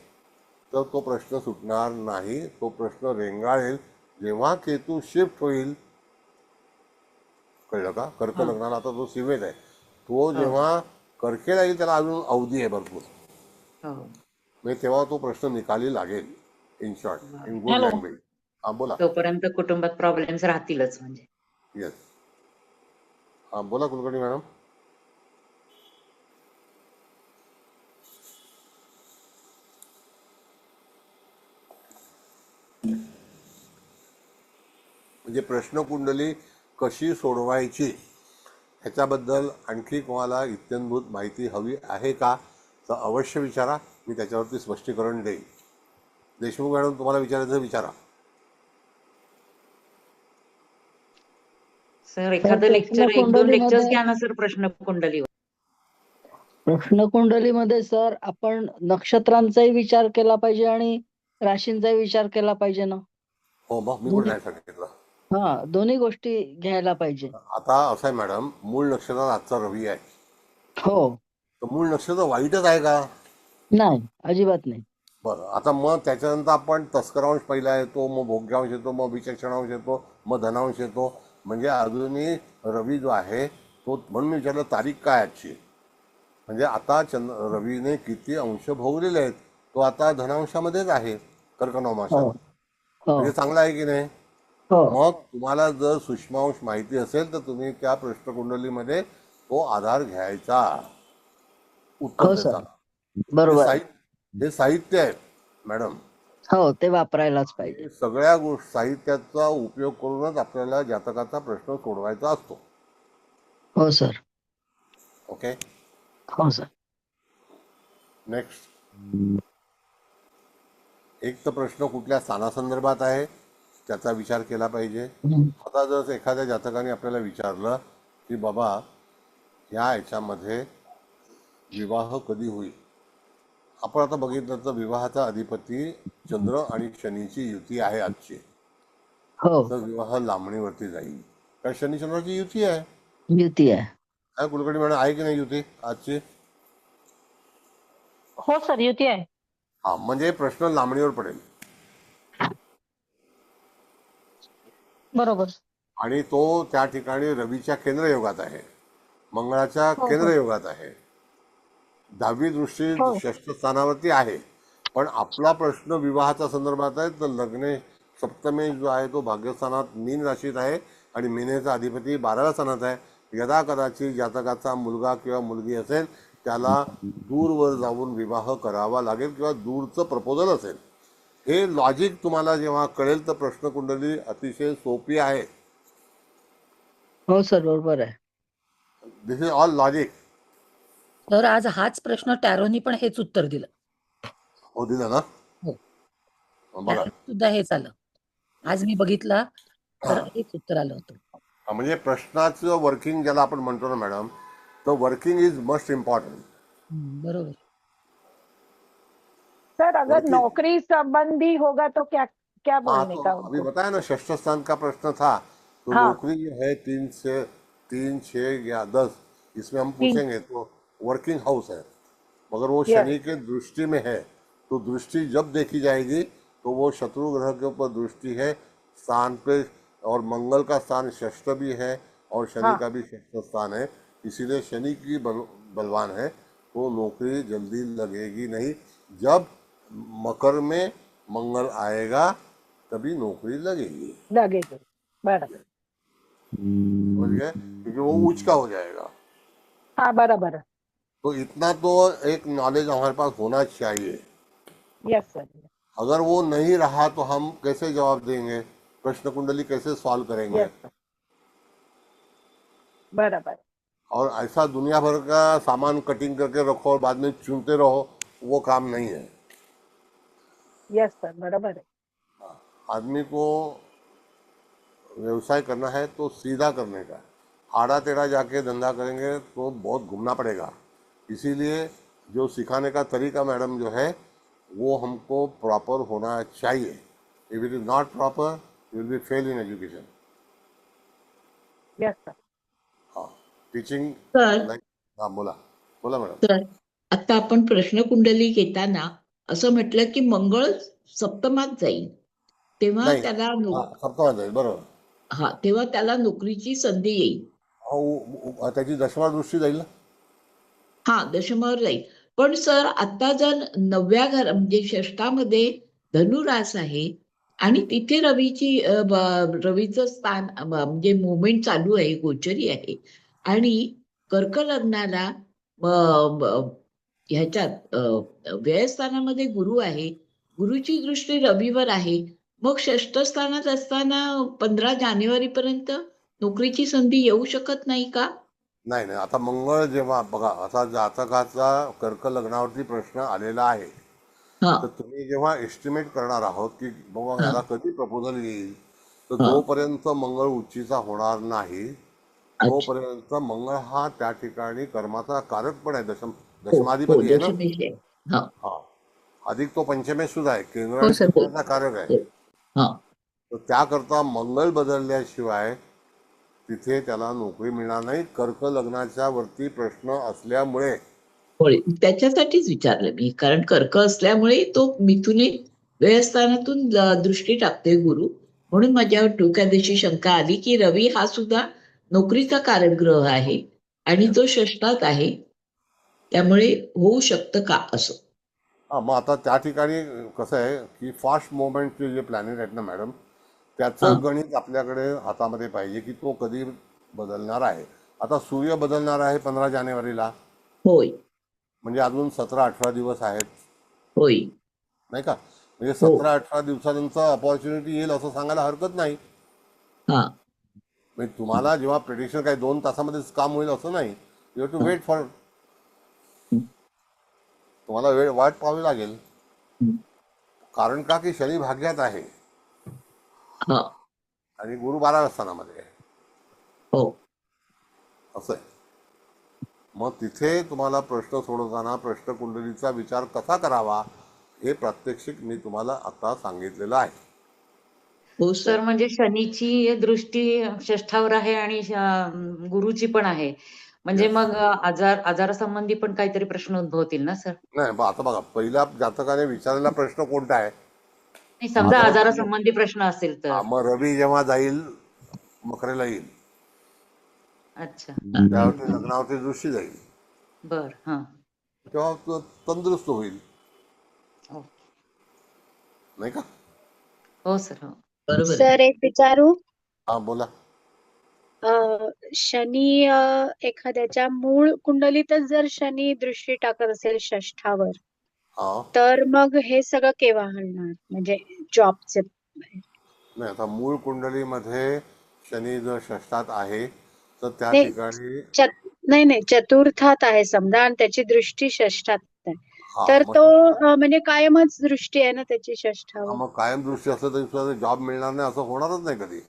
तर तो प्रश्न सुटणार नाही. तो प्रश्न रेंगाळेल जेव्हा केतू शिफ्ट होईल. कळलं का? कर्क हा. लग्नाला आता तो सीमेत आहे. तो हो जेव्हा कर्केला येईल त्याला अजून अवधी आहे भरपूर. हो. म्हणजे तेव्हा तो प्रश्न निकाली लागेल. इन शॉर्ट, बरं. In good hello. लँग्वेज. हां, बोला. तोपर्यंत कुटुंबात प्रॉब्लेम्स राहतीलच म्हणजे. येस. हां, बोला कुलकर्णी मॅडम. म्हणजे प्रश्नकुंडली कशी सोडवायची ह्याच्याबद्दल आणखी कोणाला इत्यंभूत माहिती हवी आहे का? तर अवश्य विचारा, मी त्याच्यावरती स्पष्टीकरण देईन. देशमुख मॅडम, तुम्हाला विचारायचं विचारा. सर एखादं लेक्चर, 1-2 लेक्चर्स प्रश्नकुंडलीमध्ये घ्या ना सर प्रश्न कुंडलीवर. प्रश्नकुंडलीमध्ये सर आपण नक्षत्रांचाही विचार केला पाहिजे आणि राशींचाही विचार केला पाहिजे ना. हो, मग मी पण दोन्ही नाही सांगितलं. दोन्ही गोष्टी घ्यायला पाहिजे. आता असं आहे मॅडम, मूळ नक्षत्रात आजचा रवी आहे. हो. तर मूळ नक्षत्र वाईटच आहे का? नाही, अजिबात नाही. बरं, आता मग त्याच्यानंतर आपण तस्करांश पहिला येतो, मग भोग्यांश येतो, मग विचक्षणांश येतो, मग धनांश येतो. म्हणजे अजूनही रवी जो आहे तो, म्हणून मी विचारलं तारीख काय आजची. म्हणजे आता रवीने किती अंश भोगलेले आहेत, तो आता धनांशामध्येच आहे कर्क नवमासात. हो हो म्हणजे चांगला आहे की नाही. हो मग तुम्हाला जर सूक्ष्मांश माहिती असेल तर तुम्ही त्या प्रश्नकुंडलीमध्ये तो आधार घ्यायचा हो उत्तरतेचा. सर, बरोबर. हे साहित्य आहे मॅडम. हो, ते वापरायलाच पाहिजे. हे सगळ्या साहित्याचा उपयोग करूनच आपल्याला जातकाचा प्रश्न सोडवायचा असतो. हो सर. ओके, हो सर. नेक्स्ट. एक तर प्रश्न कुठल्या स्थानासंदर्भात आहे त्याचा विचार केला पाहिजे. आता जर एखाद्या जातकाने आपल्याला विचारलं की बाबा ह्या याच्यामध्ये विवाह कधी होईल, आपण आता बघितलं तर विवाहाचा अधिपती चंद्र आणि शनीची युती आहे आजची. हो, तर विवाह लांबणीवरती जाईल, कारण शनी चंद्राची युती आहे. युती आहे. काय कुलकर्णी मॅडम, आहे की नाही युती आजची? हो सर, युती आहे. हा, म्हणजे प्रश्न लांबणीवर पडेल. बरोबर. आणि तो त्या ठिकाणी रवीच्या केंद्रयोगात आहे, मंगळाच्या हो हो केंद्रयोगात आहे, 10वी दृष्टी हो 6ष्ठ स्थानावरती आहे. पण आपला प्रश्न विवाहाच्या संदर्भात आहे. तर लग्ने सप्तमे जो आहे तो भाग्यस्थानात मीन राशीत आहे आणि मीनेचा अधिपती 12व्या स्थानात आहे. यदा कदाचित जातकाचा मुलगा किंवा मुलगी असेल त्याला दूरवर जाऊन विवाह करावा लागेल किंवा दूरचं प्रपोजल असेल. हे लॉजिक तुम्हाला जेव्हा कळेल तर प्रश्नकुंडली अतिशय सोपी आहे. हो सर, बरोबर आहे. दिस इज ऑल लॉजिक. तर आज हाच प्रश्न टॅरोनी पण हेच उत्तर दिलं. हो, दिलं ना. हो, बघा, टॅरोनी सुद्धा हेच आलं. आज मी बघितला तर हेच उत्तर आलं होतं. म्हणजे प्रश्नाचं वर्किंग ज्याला आपण म्हणतो ना मॅडम, तर वर्किंग इज मस्ट इम्पॉर्टंट. बरोबर. सर अगर वर्किंग, नौकरी संबंधी होगा तो क्या क्या हाँ, बोलने तो का अभी उनको? बताया ना, षष्ठ स्थान का प्रश्न था. तो हाँ, नौकरी जो है 3, 6 या 10, इसमें हम तीन, पूछेंगे तो वर्किंग हाउस है. मगर वो यस, शनि के दृष्टि में है, तो दृष्टि जब देखी जाएगी तो वो शत्रु ग्रह के ऊपर दृष्टि है स्थान पे. और मंगल का स्थान षष्ठ भी है और शनि हाँ, का भी षष्ठ स्थान है. इसीलिए शनि की बलवान है, तो नौकरी जल्दी लगेगी नहीं. जब मकर में मंगल आएगा तभी नौकरी लगेगी. लगेगा, बराबर. समझ गए, क्योंकि वो उच्च का हो जाएगा. हाँ, बराबर. तो इतना तो एक नॉलेज हमारे पास होना चाहिए. यस सर, अगर वो नहीं रहा तो हम कैसे जवाब देंगे, प्रश्न कुंडली कैसे सॉल्व करेंगे. यस सर, बराबर. और ऐसा दुनिया भर का सामान कटिंग करके रखो और बाद में चुनते रहो, वो काम नहीं है. यस सर, बराबर है. आदमी को व्यवसाय करना है तो सीधा करने का. आड़ा टेढ़ा जाके धंधा करेंगे तो बहुत घूमना पड़ेगा. इसीलिए जो सिखाने का तरीका मैडम जो है वो हमको प्रॉपर होना चाहिए. If it is not proper you will be fail in education. Yes sir. हाँ, टीचिंग तर लाइक. हाँ, बोला बोला मॅडम. तर आता आपण प्रश्नकुंडली घेताना असं म्हटलं की मंगळ सप्तमात जाईल, तेव्हा नाही, त्याला हा, सप्तमात जाईल, बरोबर. तेव्हा त्याला नोकरीची संधी येईल. त्याची दशमा दृष्टी जाईल ना. हा, दशमावर जाईल. पण सर आता जर 9व्या घर म्हणजे षष्ठामध्ये धनुरास आहे आणि तिथे रवीचं स्थान म्हणजे मुवमेंट चालू आहे, गोचरी आहे आणि कर्क लग्नाला ह्याच्यात व्ययस्थानामध्ये गुरु आहे, गुरुची दृष्टी रवीवर आहे. मग षष्ठ स्थानात असताना 15 जानेवारीपर्यंत नोकरीची संधी येऊ शकत नाही का? नाही नाही, आता मंगळ जेव्हा बघा, आता जातकाचा कर्क लग्नावरती प्रश्न आलेला आहे. हा तर तुम्ही जेव्हा एस्टिमेट करणार आहोत की बाबा हा याला कधी प्रपोजल येईल, तर हा जोपर्यंत मंगळ उच्चीचा होणार नाही अच्छा. तोपर्यंत मंगळ हा त्या ठिकाणी कर्माचा कारक पण आहे. हो हो, दशमाधिपती आहे ना. दशमेश आहे. हा हा, अधिक तो पंचमेश सुद्धा आहे, केंद्र हो आणि सर, हो त्रिकोणाचा कारक आहे. हो. हा तर त्याकरता मंगळ बदलल्याशिवाय तिथे त्याला नोकरी मिळणार नाही. कर्क लग्नाच्या वरती प्रश्न असल्यामुळे होय, त्याच्यासाठीच विचारलं मी, कारण कर्क असल्यामुळे तो मिथुनी व्ययस्थानातून दृष्टी टाकतोय गुरु, म्हणून माझ्या डोक्यात अशी शंका आली की रवी हा सुद्धा नोकरीचा कारक ग्रह आहे आणि तो षष्ठात आहे, त्यामुळे होऊ शकतं का असं. हा, मग आता त्या ठिकाणी कसं आहे की फास्ट मुवमेंटचे जे प्लॅनेट आहेत ना मॅडम, हा. त्याचं गणित आपल्याकडे हातामध्ये पाहिजे की तो कधी बदलणार आहे. आता सूर्य बदलणार आहे 15 जानेवारीला, होय म्हणजे अजून 17-18 दिवस आहेत, होय नाही का? म्हणजे हो 17-18 दिवसानंतर अपॉर्च्युनिटी येईल असं सांगायला हरकत नाही. हा म्हणजे तुम्हाला जेव्हा प्रेडिक्शन काही 2 तासामध्येच काम होईल असं नाही. यू हॅव टू हा. वेट फॉर, तुम्हाला वाट पाहावी लागेल. हम्म. कारण का की शनी भाग्यात आहे हा आणि गुरु 12व्या स्थानामध्ये आहे, हो असं आहे. मग तिथे तुम्हाला प्रश्न सोडवताना प्रश्नकुंडलीचा विचार कसा करावा हे प्रात्यक्षिक मी तुम्हाला आता सांगितलेलं आहे. हो सर सर म्हणजे शनीची दृष्टी षष्ठावर आहे आणि गुरुची पण आहे. म्हणजे Yes. मग आजारासंबंधी पण काहीतरी प्रश्न उद्भवतील ना सर? नाही, मग आता बघा, पहिल्या जातकाने विचारलेला प्रश्न कोणता आहे? नाही, समजा आजारासंबंधी. आजारासंबंधी प्रश्न असेल तर. मग रवी जेव्हा जाईल मकरेला येईल, अच्छा, त्यावरती लग्नावरती दृष्टी जाईल, बर, हा, तेव्हा तो तंदुरुस्त होईल, हो, नाही का? हो सर, हो. बरोबर आहे. सर एक विचारू? हा, बोला. शनी एखाद्याच्या मूळ कुंडलीतच जर शनी दृष्टी टाकत असेल षष्ठावर, हा, तर मग हे सगळं केव्हा हलणार? म्हणजे जॉबचे. नाही, आता मूळ कुंडलीमध्ये शनी जर षष्ठात आहे तर त्या नाही ठिकाणी नाही चतुर्थात आहे समजा आणि त्याची दृष्टी षष्ठात आहे, हा, तर मग तो म्हणजे कायमच दृष्टी आहे ना त्याची षष्ठावर. मग कायम दृष्टी असलं तरी सुद्धा जॉब मिळणार नाही असं होणारच नाही कधी.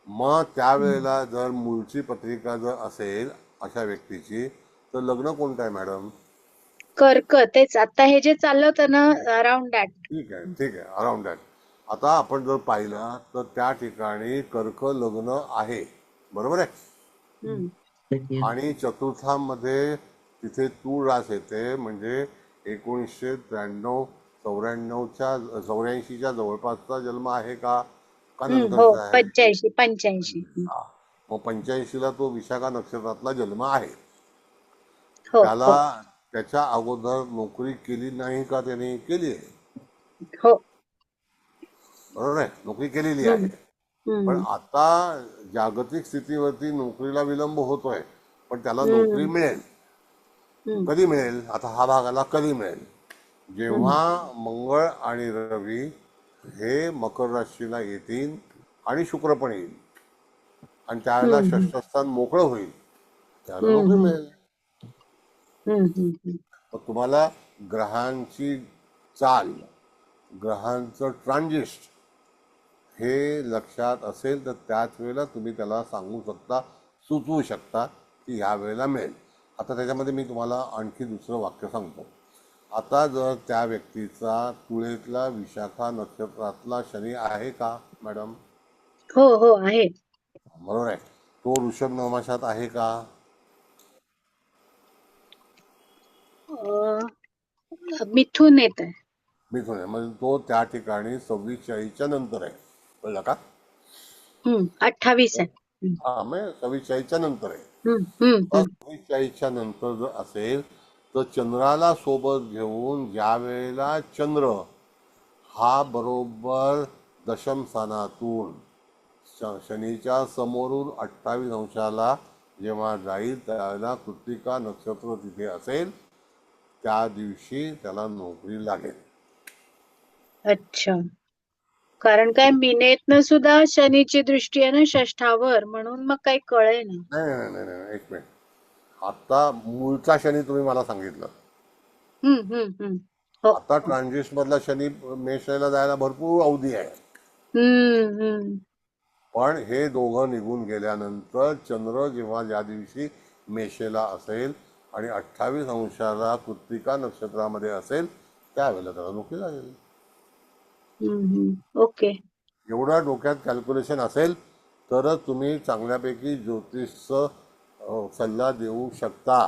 मग त्यावेळेला जर मूळची पत्रिका जर असेल अशा व्यक्तीची, तर लग्न कोणतं आहे मॅडम? कर्क, तेच आता हे जे चाललं होतं ना अराउंड दॅट. ठीक आहे, ठीक आहे, अराउंड दॅट. आता आपण जर पाहिलं तर त्या ठिकाणी कर्क लग्न आहे, बरोबर आहे, आणि चतुर्थामध्ये तिथे तूळ रास येते, म्हणजे 1983-84च्या जवळपासचा जन्म आहे का हो नंतरचा आहे? 85. हा, मग 85ला तो विशाखा नक्षत्रातला जन्म आहे. हो त्याला हो त्याच्या अगोदर नोकरी केली नाही का? त्याने केली आहे, हो. बरोबर आहे, नोकरी केलेली आहे. पण आता जागतिक स्थितीवरती नोकरीला विलंब होतोय, पण त्याला नोकरी मिळेल. कधी मिळेल? आता हा भाग आला, कधी मिळेल? जेव्हा मंगळ आणि रवी हे मकर राशीला येतील आणि शुक्र पण येईल आणि त्यावेळेला षष्ठस्थान मोकळं होईल, त्याला नोकरी मिळेल. मग तुम्हाला ग्रहांची चाल, ग्रहांचं ट्रान्झिस्ट हे लक्षात असेल तर त्याच वेळेला तुम्ही त्याला सांगू शकता, सुचवू शकता की ह्या वेळेला मिळेल. आता त्याच्यामध्ये मी तुम्हाला आणखी दुसरं वाक्य सांगतो. आता जर त्या व्यक्तीचा तुळेतला विशाखा नक्षत्रातला शनी आहे का मॅडम? हो हो आहे. बरोबर आहे. तो ऋषभ नवमाशात आहे का? मिथून येत आहे. मिथुन आहे, म्हणजे तो त्या ठिकाणी 26-40च्या नंतर आहे, कळलं का? 28 आहे. हा, मग 26-40च्या नंतर आहे. 26-40च्या नंतर जर असेल तर चंद्राला सोबत घेऊन ज्या वेळेला चंद्र हा बरोबर दशम स्थानातून शनीच्या समोरून 28 अंशाला जेव्हा जाईल त्यावेळेला कृत्तिका नक्षत्र तिथे असेल, त्या दिवशी त्याला नोकरी लागेल. अच्छा, कारण काय मीनेतनं सुद्धा शनीची दृष्टी आहे ना षष्ठावर, म्हणून मग काही कळे ना. नाही नाही नाही नाही, एक मिनिट. आता मूळचा शनी तुम्ही मला सांगितलं, हो. आता ट्रान्झिस्ट मधला शनी मेषला जायला भरपूर अवधी आहे. पण हे दोघं निघून गेल्यानंतर चंद्र जेव्हा ज्या दिवशी मेषेला असेल आणि 28 अंशाला कृत्तिका नक्षत्रामध्ये असेल त्यावेळेला त्याला नोकरी लागेल. ओके. एवढा डोक्यात कॅल्क्युलेशन असेल तरच तुम्ही चांगल्यापैकी ज्योतिषचं सल्ला देऊ शकता.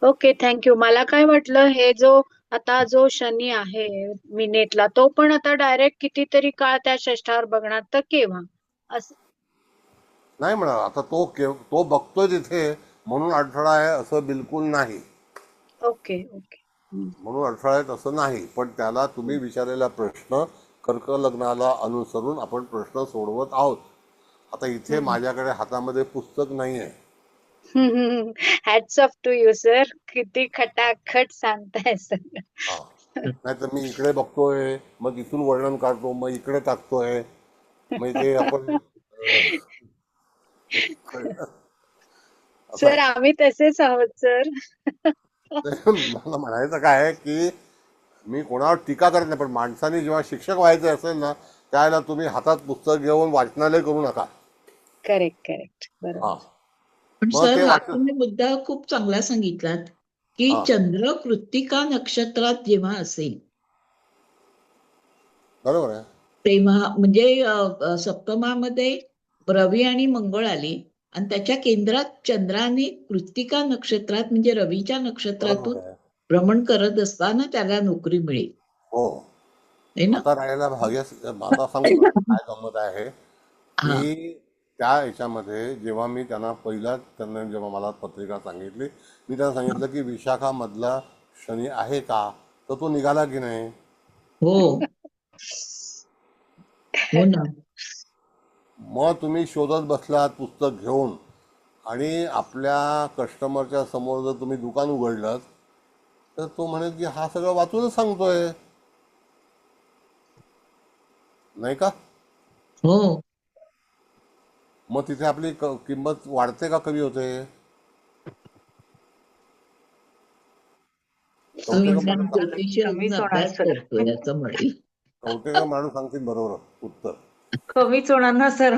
Okay, thank you. मला काय वाटलं, हे जो शनी आहे मिनेटला, तो पण आता डायरेक्ट कितीतरी काळ त्या षष्ठावर बघणार, तर केव्हा असं? नाही म्हणा, आता तो बघतोय तिथे म्हणून अडथळा आहे असं बिलकुल नाही. Okay okay. म्हणून अडथळा आहे असं नाही, पण त्याला तुम्ही विचारलेला प्रश्न कर्क लग्नाला अनुसरून आपण प्रश्न सोडवत आहोत. आता इथे माझ्याकडे हातामध्ये पुस्तक नाही आहे. Hats off to you sir. किती खटाखट सांगताय सर. हा, नाहीतर मी इकडे बघतोय, मग इथून वर्णन काढतो, मग इकडे टाकतोय, मग ते आपण असं सर आहे. आम्ही तसेच आहोत सर. मला म्हणायचं काय आहे की मी कोणावर टीका करत नाही, पण माणसाने जेव्हा शिक्षक व्हायचं असेल ना, त्यावेळेला तुम्ही हातात पुस्तक घेऊन वाचनालय करू नका. Correct correct. हा, बरोबर. पण मग सर ते हा वाच तुम्ही मुद्दा खूप चांगला सांगितलात की हा, चंद्र कृत्तिका नक्षत्रात जेव्हा असेल बरोबर आहे. तेव्हा म्हणजे सप्तमामध्ये रवी आणि मंगळ आले आणि त्याच्या केंद्रात चंद्राने कृत्तिका नक्षत्रात म्हणजे रवीच्या नक्षत्रातून बरोबर आहे. भ्रमण करत असताना त्याला नोकरी मिळेल, हो, है ना? आता राहायला आता सांगतो ना काय गंमत आहे हा की त्या ह्याच्यामध्ये जेव्हा मी त्यांना जेव्हा मला पत्रिका सांगितली, मी त्यांना सांगितलं की विशाखामधला शनी आहे का, तर तो निघाला की नाही. हो हो ना. मग तुम्ही शोधत बसलात पुस्तक घेऊन, आणि आपल्या कस्टमरच्या समोर जर तुम्ही दुकान उघडलं तर तो म्हणेल की हा सगळं वाचूनच सांगतोय, नाही का. हो, मग तिथे आपली किंमत वाढते का कमी होते. आम्ही कवटेकर मॅडम ज्योतिषी अजून कमीच होणार अभ्यास सर. करतोय असं म्हणेल. कवटेकर मॅडम सांगतील बरोबर उत्तर. कमीच होणार ना सर.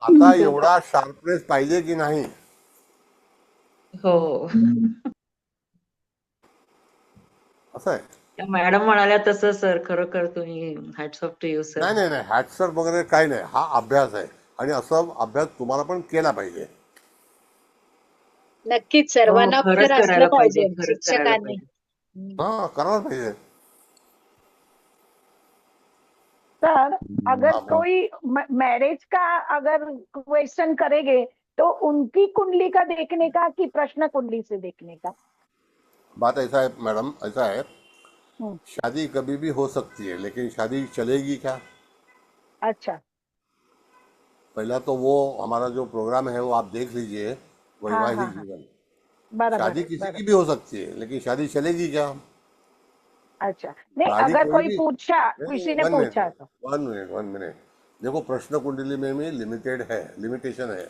आता एवढा शार्पनेस पाहिजे की नाही. हो. असं आहे. त्या मॅडम म्हणाल्या तसं सर, खरोखर तुम्ही hats off to you sir. नाही नाही नाही, हॅटसर वगैरे काही नाही, हा अभ्यास आहे आणि असं अभ्यास तुम्हाला पण केला पाहिजे. नक्कीच सर, हो, वन अप खरंच तर असलं करायला पाहिजे, पाहिजे खरंच करायला शिक्षकांनी. पाहिजे. हा, करायला पाहिजे. सर अगर हा, बोल. कोई मैरिज का अगर क्वेश्चन करेंगे तो उनकी कुंडली का देखने का कि प्रश्न कुंडली से देखने का? बात ऐसा है मैडम, ऐसा है, हम्म, शादी कभी भी हो सकती है लेकिन शादी चलेगी क्या। अच्छा। पहला तो वो हमारा जो प्रोग्राम है वो आप देख लीजिए, हाँ वैवाहिक हाँ हाँ, जीवन। बराबर शादी है, किसी बराबर। की भी हो सकती है लेकिन शादी चलेगी क्या। अच्छा, नहीं गाड़ी अगर कोई कोई भी पूछा, नहीं, किसी ने वन मिनट पूछा तो वन मिनट वन मिनट, देखो प्रश्न कुंडली में भी लिमिटेशन है।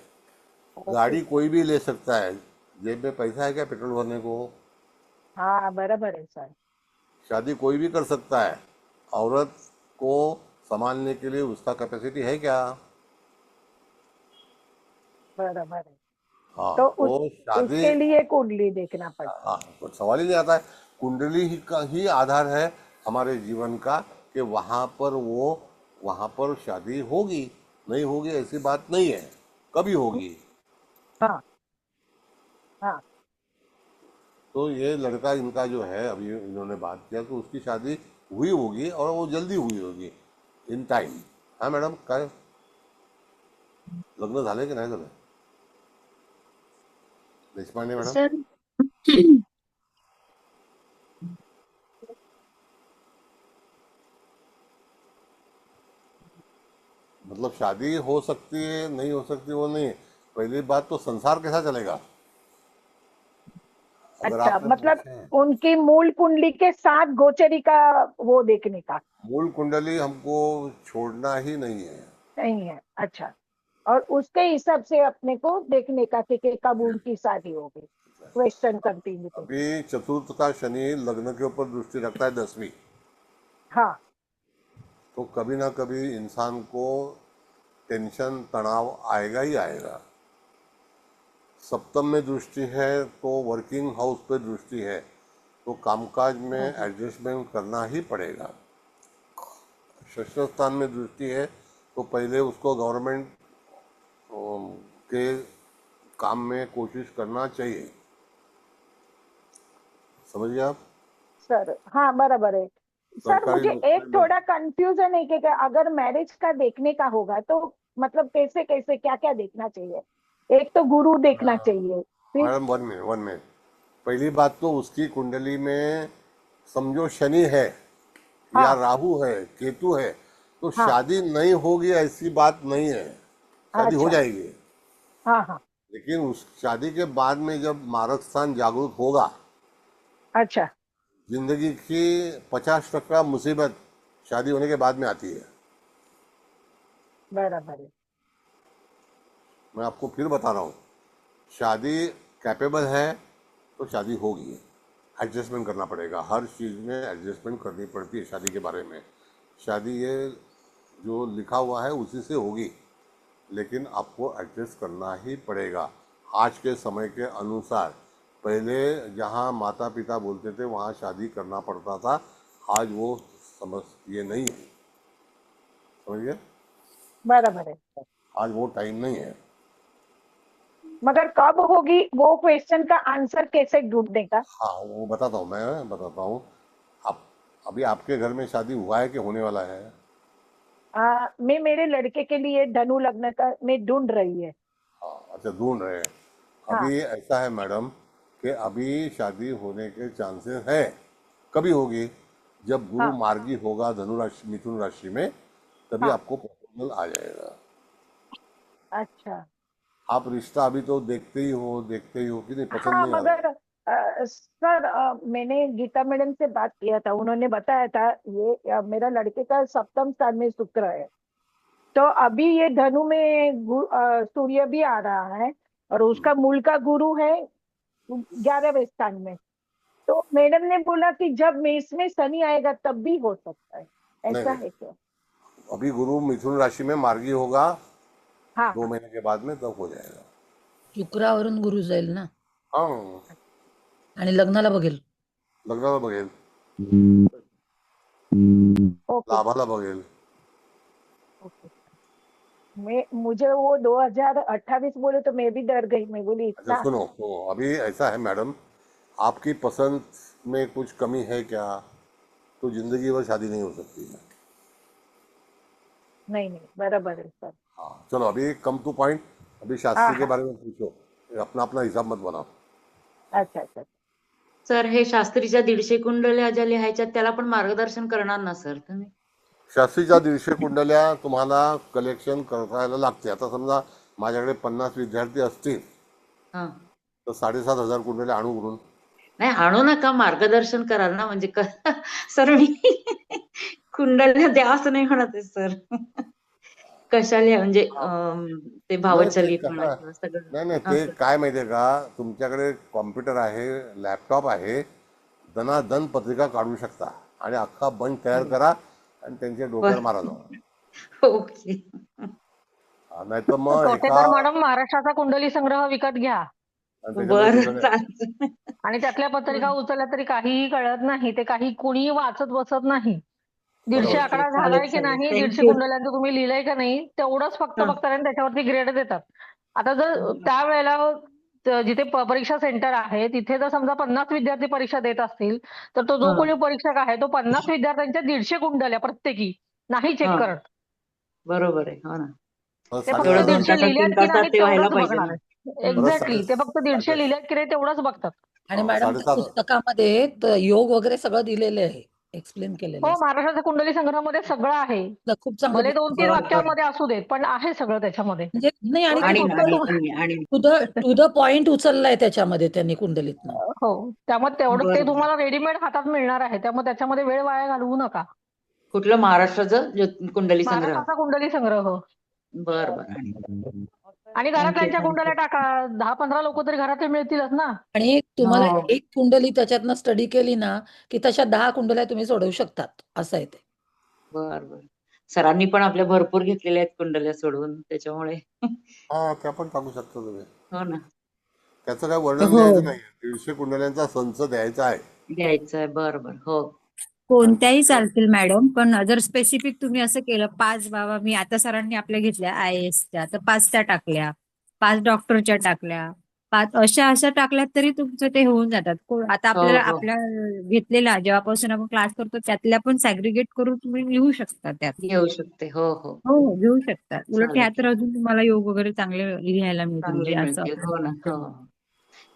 ओके। गाड़ी कोई भी ले सकता है, जेब में पैसा है क्या पेट्रोल भरने को। हाँ बराबर है सर। शादी कोई भी कर सकता है, औरत को संभालने के लिए उसका कैपेसिटी है क्या। बराबर है। हाँ, तो तो शादी, उसके लिए कुंडली देखना पड़ता हाँ, तो सवाल ही नहीं आता है। कुंडली ही का ही आधार है हमारे जीवन का, कि वहाँ पर शादी होगी, नहीं होगी ऐसी बात नहीं है, कभी होगी। है। हाँ हाँ तो ये लड़का इनका जो है, अभी इन्होंने बात किया तो उसकी शादी हुई होगी और वो जल्दी हुई होगी, इन टाइम। हाँ मॅडम, काय लग्न झाले की नाही झालं देशपांडे मॅडम। सर मतलब शादी हो सकती है नहीं हो सकती वो नहीं है, पहली बात तो संसार कैसा चलेगा। अगर अच्छा, आपने मतलब पूछा है, उनकी मूल कुंडली के साथ गोचरी का वो देखने का मूल कुंडली हमको छोड़ना ही नहीं है। नहीं है। अच्छा, और उसके हिसाब से अपने को देखने का कि कब उनकी शादी होगी। क्वेश्चन कंटिन्यू तो अभी चतुर्थ का शनि लग्न के ऊपर दृष्टि रखता है 10वीं, हाँ तो कभी ना कभी इंसान को टेंशन तनाव आएगा ही आएगा। सप्तम में दृष्टि है तो वर्किंग हाउस पे दृष्टि है, तो कामकाज में एडजस्टमेंट करना ही पड़ेगा। षष्ठ स्थान में दृष्टि है तो पहले उसको गवर्नमेंट के काम में कोशिश करना चाहिए। समझ गए आप? सर हाँ बराबर है सर। सरकारी मुझे नौकरी एक में थोड़ा कंफ्यूजन है कि अगर मैरिज का देखने का होगा तो मतलब कैसे कैसे क्या क्या देखना चाहिए? एक तो गुरु देखना चाहिए, फिर मैडम 1 मिनट। पहली बात तो उसकी कुंडली में समझो शनि है या हाँ राहु है, केतु है, तो हाँ शादी नहीं होगी ऐसी बात नहीं है। शादी हो अच्छा जाएगी, हाँ हाँ लेकिन उस शादी के बाद में जब मारक स्थान जागृत होगा, अच्छा जिंदगी की 50% मुसीबत शादी होने के बाद में आती है। बराबर है। मैं आपको फिर बता रहा हूँ, शादी कैपेबल है तो शादी होगी। एडजस्टमेंट करना पड़ेगा, हर चीज़ में एडजस्टमेंट करनी पड़ती है शादी के बारे में। शादी ये जो लिखा हुआ है उसी से होगी, लेकिन आपको एडजस्ट करना ही पड़ेगा आज के समय के अनुसार। पहले जहाँ माता पिता बोलते थे वहाँ शादी करना पड़ता था, आज वो समझ ये नहीं है। समझिए, बराबर है। आज वो टाइम नहीं है। मगर कब होगी वो क्वेश्चन का आंसर कैसे ढूंढने का? हाँ वो बताता हूँ, मैं बताता हूँ। आप अभी आपके घर में शादी हुआ है कि होने वाला है? मैं मेरे लड़के के लिए धनु लग्न का मैं ढूंढ रही है। हाँ, अच्छा ढूंढ रहे हैं। हाँ अभी ऐसा है मैडम कि अभी शादी होने के चांसेस है। कभी होगी? जब गुरु हाँ मार्गी होगा धनु राशि मिथुन राशि में, तभी हाँ आपको प्रपोजल आ जाएगा। अच्छा आप रिश्ता अभी तो देखते ही हो कि नहीं, पसंद हाँ नहीं आ रहा है? मगर सर मैंने गीता मैडम से बात किया था, उन्होंने बताया था ये मेरा लड़के का सप्तम स्थान में शुक्र है, तो अभी ये धनु में सूर्य भी आ रहा है और उसका मूल का गुरु है 11वें स्थान में। तो मैडम ने बोला कि जब में इसमें शनि आएगा तब भी हो सकता है, नहीं ऐसा नहीं, है क्या? अभी गुरु मिथुन राशि में मार्गी होगा, हाँ 2 महीने के बाद में तब हो जाएगा। शुक्रावरून गुरु जाईल ना हाँ, आणि लग्नाला बघेल. लग्नाला बघेल, ओके लाभाला बघेल। ओके। मुझे वो 2028 बोले तो मैं भी डर गई, मैं बोली अच्छा इतना। सुनो, तो अभी ऐसा है मैडम, आपकी पसंद में कुछ कमी है क्या? तो जिंदगी भर शादी नहीं हो सकती है। नहीं नहीं बराबर है सर। हाँ चलो, अभी कम टू पॉइंट। अभी हाँ शास्त्री के हाँ बारे में पूछो, अपना अपना हिसाब मत बनाओ। अच्छा अच्छा। सर हे शास्त्रीच्या 150 कुंडल्या ज्या लिहायच्या त्याला पण मार्गदर्शन करणार ना सर तुम्ही? शास्त्रीच्या 150 कुंडल्या तुम्हाला कलेक्शन करायला लागते। आता समजा माझ्याकडे 50 विद्यार्थी असतील हा तर 7,500 कुंडल्या आणू करून? नाही आणू नका, मार्गदर्शन कराल ना म्हणजे सर मी कुंडल्या द्या असं नाही म्हणत आहे सर. कशा लिहा म्हणजे ते नाही भावचलित म्हणा किंवा सगळं नाही ते असं. काय माहितीये का, तुमच्याकडे कॉम्प्युटर आहे, लॅपटॉप आहे, दनादन पत्रिका काढू शकता आणि अख्खा बंच तयार करा आणि त्यांच्या डोक्यावर मारा जाऊ। ओके. नाही तर मग तोटे एका तर मॅडम महाराष्ट्राचा कुंडली संग्रह विकत घ्या आणि त्याच्यामध्ये बरं कुंडल्या चालतं. आणि त्यातल्या पत्रिका उचलल्या तरी काहीही कळत नाही, ते काही कुणीही वाचत बसत नाही. 150 बरोबर आहे. ओके आकडा झालाय चालेल की चालेल नाही, 150 थँक्यू. कुंडल्यांचं तुम्ही लिहिलंय का नाही, तेवढंच फक्त हा बघतात आणि त्याच्यावरती ग्रेड देतात. आता जर त्यावेळेला जिथे परीक्षा सेंटर आहे तिथे जर समजा 50 विद्यार्थी परीक्षा देत असतील, तर तो जो हा कोणी परीक्षक आहे तो 50 विद्यार्थ्यांच्या 150 कुंडल्या प्रत्येकी नाही चेक हा करत. बरोबर आहे. हो ना. परत ते फक्त तेवढं 2 150 तासात 3 लिहिल्यात की तासात नाही ते व्हायला तेवढंच पाहिजे बघणार. ना. परत एक्झॅक्टली, ते फक्त 150 लिहिल्यात की नाही तेवढंच बघतात. आणि मॅडम त्या साडेसात पुस्तकामध्ये योग वगैरे सगळं दिलेलं आहे, एक्सप्लेन केलेलं हो, आहे. महाराष्ट्राच्या कुंडली संग्रहामध्ये सगळं आहे. खूप चांगलं भले पुस्तक 2-3 आहे. बरं बरं. वाक्यांमध्ये असू देत, पण आहे सगळं त्याच्यामध्ये. म्हणजे नाही, आणि ते आणि आणि फक्त फक्त आणि टू द पॉइंट उचललाय त्याच्यामध्ये त्यांनी कुंडलीतनं. हो, त्यामुळे तेवढं ते बरं बरं. तुम्हाला रेडीमेड हातात मिळणार आहे. त्यामुळे त्याच्यामध्ये वेळ वाया घालवू नका. कुठलं महाराष्ट्राचं कुंडली संग्रह? महाराष्ट्राचा कुंडली संग्रह. बरं बरं. आणि थँक्यू घरातल्यांच्या कुंडल्या थँक्यू. टाका. 10-15 लोक तरी घरातले मिळतीलच ना. आणि तुम्हाला हो एक कुंडली त्याच्यातनं स्टडी केली ना की तशा 10 कुंडल्या तुम्ही सोडवू शकतात, असं आहे ते. बरं बरं. सरांनी पण आपल्या भरपूर घेतलेल्या आहेत कुंडल्या सोडवून त्याच्यामुळे. हा त्या पण टाकू शकता तुम्ही, हो ना. त्याचं काय वर्णन हो. द्यायचं नाही, 150 कुंडल्यांचा संच द्यायचा आहे। द्यायचं आहे. बरं बरं. हो. कोणत्याही चालतील मॅडम, पण जर स्पेसिफिक तुम्ही असं केलं 5 बाबा मी आता सरांनी आपल्या घेतल्या IAS च्या तर 5 त्या टाकल्या, 5 डॉक्टरच्या टाकल्या, अशा टाकल्यात तरी तुमचं ते होऊन जातात. आता हो आपल्याला हो आपल्या घेतलेला जेव्हापासून आपण क्लास करतो त्यातल्या पण सॅग्रिगेट करून तुम्ही लिहू शकता त्यात. घेऊ शकते. हो हो हो, हो, घेऊ शकता. उलट चालेल ह्यात तर अजून तुम्हाला योग वगैरे चांगले लिहायला मिळतील चांगले म्हणजे असं मिळतील. हो ना. हो